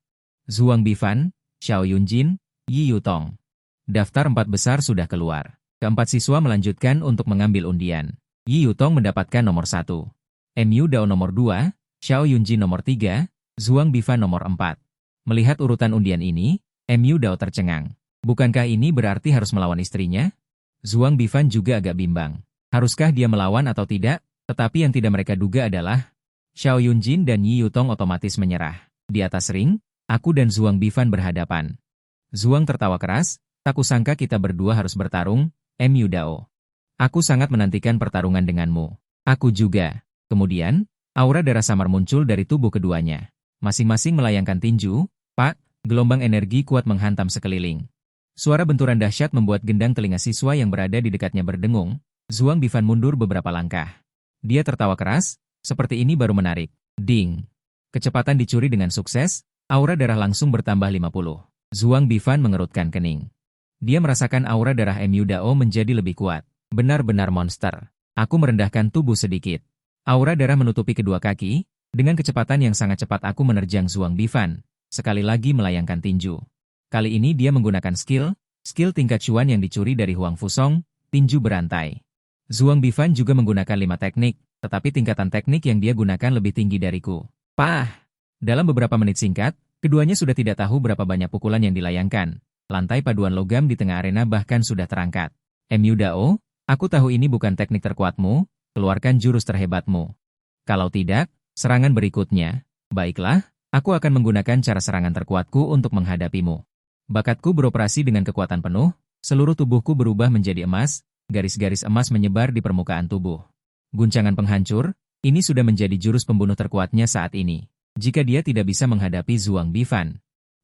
A: Zhuang Bifan, Xiao Yunjin, Yi Yutong. Daftar 4 besar sudah keluar. Keempat siswa melanjutkan untuk mengambil undian. Yi Yutong mendapatkan nomor 1. MU Dao nomor 2, Xiao Yunjin nomor 3, Zhuang Bifan nomor 4. Melihat urutan undian ini, MU Dao tercengang. Bukankah ini berarti harus melawan istrinya? Zhuang Bifan juga agak bimbang. Haruskah dia melawan atau tidak? Tetapi yang tidak mereka duga adalah Xiao Yunjin dan Yi Yutong otomatis menyerah. Di atas ring, aku dan Zhuang Bifan berhadapan. Zhuang tertawa keras, tak kusangka kita berdua harus bertarung, MU Dao. Aku sangat menantikan pertarungan denganmu. Aku juga. Kemudian, aura darah samar muncul dari tubuh keduanya. Masing-masing melayangkan tinju, pak, gelombang energi kuat menghantam sekeliling. Suara benturan dahsyat membuat gendang telinga siswa yang berada di dekatnya berdengung. Zhuang Bifan mundur beberapa langkah. Dia tertawa keras, seperti ini baru menarik. Ding. Kecepatan dicuri dengan sukses, aura darah langsung bertambah 50. Zhuang Bifan mengerutkan kening. Dia merasakan aura darah MU Dao menjadi lebih kuat. Benar-benar monster. Aku merendahkan tubuh sedikit. Aura darah menutupi kedua kaki. Dengan kecepatan yang sangat cepat aku menerjang Zhuang Bifan. Sekali lagi melayangkan tinju. Kali ini dia menggunakan skill tingkat cuan yang dicuri dari Huang Fusong, tinju berantai. Zhuang Bifan juga menggunakan 5 teknik, tetapi tingkatan teknik yang dia gunakan lebih tinggi dariku. Pah! Dalam beberapa menit singkat, keduanya sudah tidak tahu berapa banyak pukulan yang dilayangkan. Lantai paduan logam di tengah arena bahkan sudah terangkat. MU Dao, aku tahu ini bukan teknik terkuatmu, keluarkan jurus terhebatmu. Kalau tidak, serangan berikutnya. Baiklah, aku akan menggunakan cara serangan terkuatku untuk menghadapimu. Bakatku beroperasi dengan kekuatan penuh, seluruh tubuhku berubah menjadi emas, garis-garis emas menyebar di permukaan tubuh. Guncangan penghancur, ini sudah menjadi jurus pembunuh terkuatnya saat ini. Jika dia tidak bisa menghadapi Zhuang Bifan,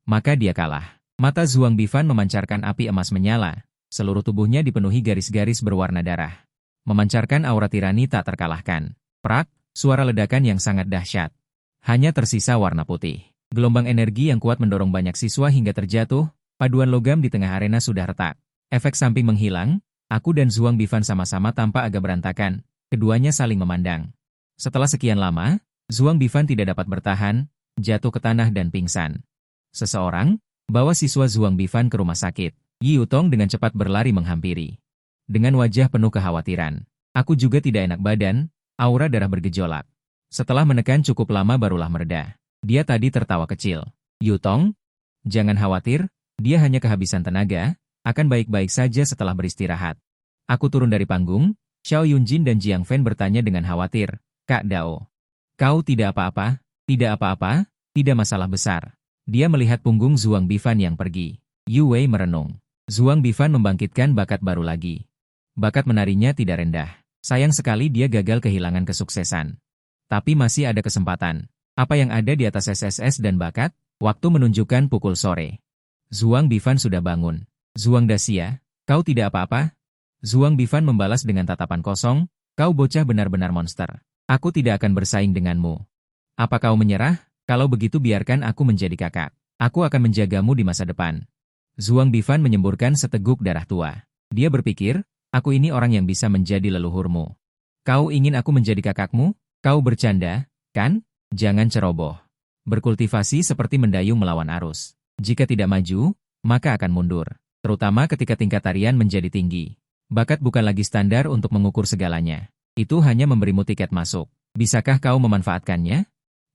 A: maka dia kalah. Mata Zhuang Bifan memancarkan api emas menyala, seluruh tubuhnya dipenuhi garis-garis berwarna darah. Memancarkan aura tirani tak terkalahkan. Prak, suara ledakan yang sangat dahsyat. Hanya tersisa warna putih. Gelombang energi yang kuat mendorong banyak siswa hingga terjatuh, paduan logam di tengah arena sudah retak. Efek samping menghilang, aku dan Zhuang Bifan sama-sama tampak agak berantakan, keduanya saling memandang. Setelah sekian lama, Zhuang Bifan tidak dapat bertahan, jatuh ke tanah dan pingsan. Seseorang bawa siswa Zhuang Bifan ke rumah sakit. Yi Yutong dengan cepat berlari menghampiri. Dengan wajah penuh kekhawatiran. Aku juga tidak enak badan, aura darah bergejolak. Setelah menekan cukup lama barulah mereda. Dia tadi tertawa kecil. Yutong, jangan khawatir, dia hanya kehabisan tenaga, akan baik-baik saja setelah beristirahat. Aku turun dari panggung, Xiao Yunjin dan Jiang Fan bertanya dengan khawatir, Kak Dao. Kau tidak apa-apa? Tidak apa-apa, tidak masalah besar. Dia melihat punggung Zhuang Bifan yang pergi. Yu Wei merenung. Zhuang Bifan membangkitkan bakat baru lagi. Bakat menarinya tidak rendah. Sayang sekali dia gagal kehilangan kesuksesan. Tapi masih ada kesempatan. Apa yang ada di atas SSS dan bakat? Waktu menunjukkan pukul sore. Zhuang Bifan sudah bangun. Zhuang Daxia, kau tidak apa-apa? Zhuang Bifan membalas dengan tatapan kosong, kau bocah benar-benar monster. Aku tidak akan bersaing denganmu. Apa kau menyerah? Kalau begitu biarkan aku menjadi kakak. Aku akan menjagamu di masa depan. Zhuang Bifan menyemburkan seteguk darah tua. Dia berpikir, aku ini orang yang bisa menjadi leluhurmu. Kau ingin aku menjadi kakakmu? Kau bercanda, kan? Jangan ceroboh. Berkultivasi seperti mendayung melawan arus. Jika tidak maju, maka akan mundur. Terutama ketika tingkat tarian menjadi tinggi. Bakat bukan lagi standar untuk mengukur segalanya. Itu hanya memberimu tiket masuk. Bisakah kau memanfaatkannya?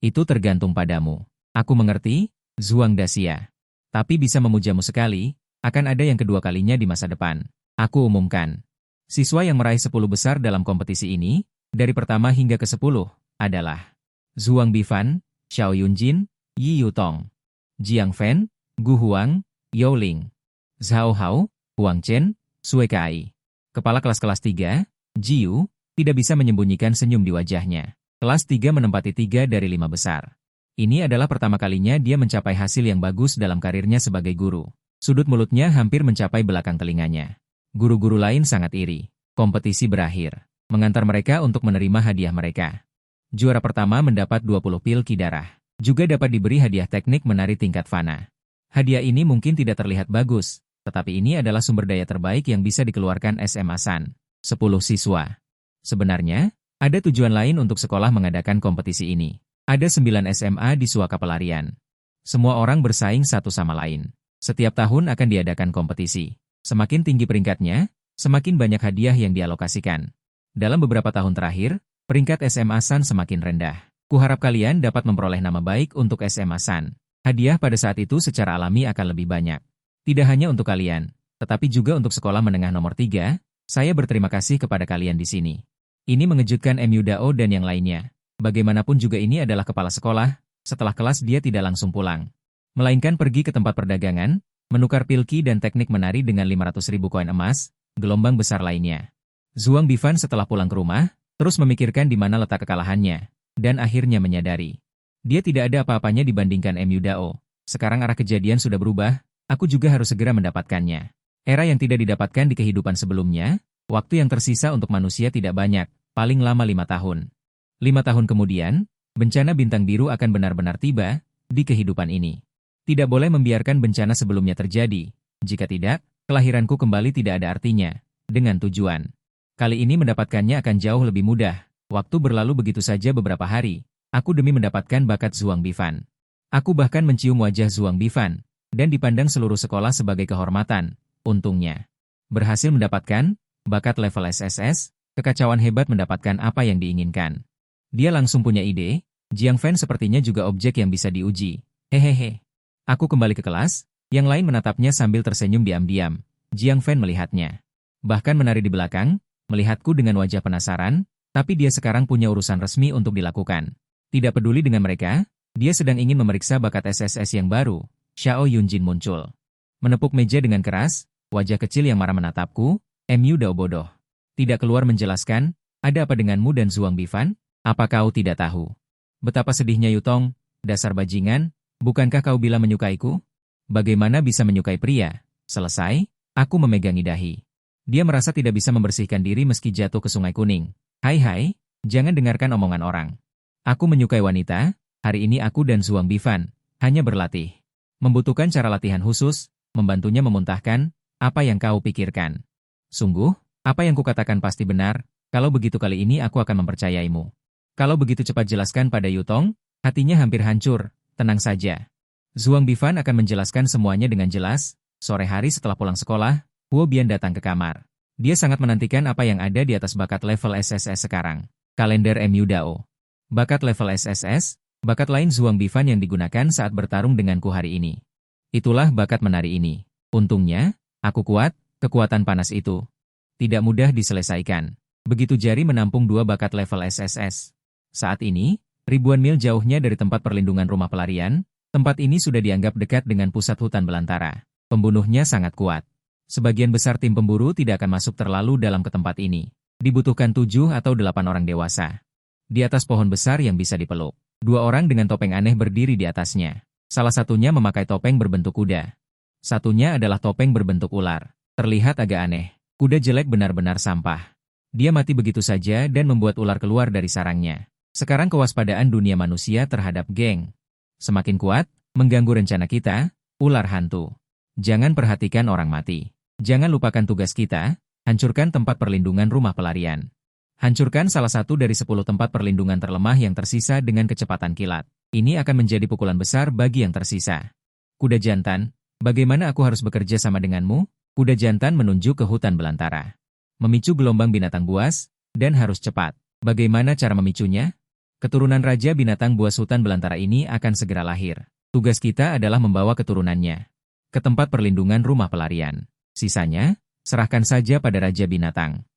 A: Itu tergantung padamu. Aku mengerti, Zhuang Daxia. Tapi bisa memujamu sekali, akan ada yang kedua kalinya di masa depan. Aku umumkan. Siswa yang meraih 10 besar dalam kompetisi ini, dari pertama hingga ke-10, adalah Zhuang Bifan, Xiao Yunjin, Yi Yutong, Jiang Fan, Gu Huang, Yao Ling, Zhao Hao, Huang Chen, Sui Kai. Kepala kelas 3, Jiu, tidak bisa menyembunyikan senyum di wajahnya. Kelas 3 menempati 3 dari 5 besar. Ini adalah pertama kalinya dia mencapai hasil yang bagus dalam karirnya sebagai guru. Sudut mulutnya hampir mencapai belakang telinganya. Guru-guru lain sangat iri. Kompetisi berakhir. Mengantar mereka untuk menerima hadiah mereka. Juara pertama mendapat 20 pil ki darah. Juga dapat diberi hadiah teknik menari tingkat fana. Hadiah ini mungkin tidak terlihat bagus, tetapi ini adalah sumber daya terbaik yang bisa dikeluarkan SMA San. 10 siswa. Sebenarnya, ada tujuan lain untuk sekolah mengadakan kompetisi ini. Ada 9 SMA di Suaka Pelarian. Semua orang bersaing satu sama lain. Setiap tahun akan diadakan kompetisi. Semakin tinggi peringkatnya, semakin banyak hadiah yang dialokasikan. Dalam beberapa tahun terakhir, peringkat SMA San semakin rendah. Kuharap kalian dapat memperoleh nama baik untuk SMA San. Hadiah pada saat itu secara alami akan lebih banyak. Tidak hanya untuk kalian, tetapi juga untuk sekolah menengah nomor 3, saya berterima kasih kepada kalian di sini. Ini mengejutkan MU Dao dan yang lainnya. Bagaimanapun juga ini adalah kepala sekolah, setelah kelas dia tidak langsung pulang. Melainkan pergi ke tempat perdagangan, menukar pilki dan teknik menari dengan 500.000 koin emas, gelombang besar lainnya. Zhuang Bifan setelah pulang ke rumah, terus memikirkan di mana letak kekalahannya, dan akhirnya menyadari. Dia tidak ada apa-apanya dibandingkan MU Dao. Sekarang arah kejadian sudah berubah, aku juga harus segera mendapatkannya. Era yang tidak didapatkan di kehidupan sebelumnya, waktu yang tersisa untuk manusia tidak banyak, paling lama 5 tahun. 5 tahun kemudian, bencana bintang biru akan benar-benar tiba di kehidupan ini. Tidak boleh membiarkan bencana sebelumnya terjadi. Jika tidak, kelahiranku kembali tidak ada artinya. Dengan tujuan. Kali ini mendapatkannya akan jauh lebih mudah. Waktu berlalu begitu saja beberapa hari. Aku demi mendapatkan bakat Zhuang Bifan. Aku bahkan mencium wajah Zhuang Bifan, dan dipandang seluruh sekolah sebagai kehormatan. Untungnya. Berhasil mendapatkan bakat level SSS, kekacauan hebat mendapatkan apa yang diinginkan. Dia langsung punya ide, Jiang Fan sepertinya juga objek yang bisa diuji. Hehehe. Aku kembali ke kelas, yang lain menatapnya sambil tersenyum diam-diam. Jiang Fan melihatnya. Bahkan menari di belakang, melihatku dengan wajah penasaran, tapi dia sekarang punya urusan resmi untuk dilakukan. Tidak peduli dengan mereka, dia sedang ingin memeriksa bakat SSS yang baru. Xiao Yunjin muncul. Menepuk meja dengan keras, wajah kecil yang marah menatapku, MU Dao bodoh. Tidak keluar menjelaskan, ada apa denganmu dan Zhuang Bifan? Apa kau tidak tahu? Betapa sedihnya Yutong, dasar bajingan, bukankah kau bilang menyukaiku? Bagaimana bisa menyukai pria? Selesai, aku memegangi dahi. Dia merasa tidak bisa membersihkan diri meski jatuh ke Sungai Kuning. Hai, jangan dengarkan omongan orang. Aku menyukai wanita, hari ini aku dan Zhuang Bifan hanya berlatih. Membutuhkan cara latihan khusus, membantunya memuntahkan apa yang kau pikirkan. Sungguh, apa yang kukatakan pasti benar, kalau begitu kali ini aku akan mempercayaimu. Kalau begitu cepat jelaskan pada Yutong, hatinya hampir hancur, tenang saja. Zhuang Bifan akan menjelaskan semuanya dengan jelas. Sore hari setelah pulang sekolah, Huo Bian datang ke kamar. Dia sangat menantikan apa yang ada di atas bakat level SSS sekarang. Kalender MU Dao. Bakat level SSS, bakat lain Zhuang Bifan yang digunakan saat bertarung denganku hari ini. Itulah bakat menari ini. Untungnya, aku kuat, kekuatan panas itu tidak mudah diselesaikan. Begitu jari menampung 2 bakat level SSS. Saat ini, ribuan mil jauhnya dari tempat perlindungan rumah pelarian, tempat ini sudah dianggap dekat dengan pusat hutan belantara. Pembunuhnya sangat kuat. Sebagian besar tim pemburu tidak akan masuk terlalu dalam ke tempat ini. Dibutuhkan 7 atau 8 orang dewasa. Di atas pohon besar yang bisa dipeluk, 2 orang dengan topeng aneh berdiri di atasnya. Salah satunya memakai topeng berbentuk kuda. Satunya adalah topeng berbentuk ular. Terlihat agak aneh. Kuda jelek benar-benar sampah. Dia mati begitu saja dan membuat ular keluar dari sarangnya. Sekarang kewaspadaan dunia manusia terhadap geng semakin kuat, mengganggu rencana kita, ular hantu. Jangan perhatikan orang mati. Jangan lupakan tugas kita, hancurkan tempat perlindungan rumah pelarian. Hancurkan salah satu dari 10 tempat perlindungan terlemah yang tersisa dengan kecepatan kilat. Ini akan menjadi pukulan besar bagi yang tersisa. Kuda jantan, bagaimana aku harus bekerja sama denganmu? Kuda jantan menunjuk ke hutan belantara. Memicu gelombang binatang buas, dan harus cepat. Bagaimana cara memicunya? Keturunan Raja Binatang Buas hutan belantara ini akan segera lahir. Tugas kita adalah membawa keturunannya ke tempat perlindungan rumah pelarian. Sisanya, serahkan saja pada Raja Binatang.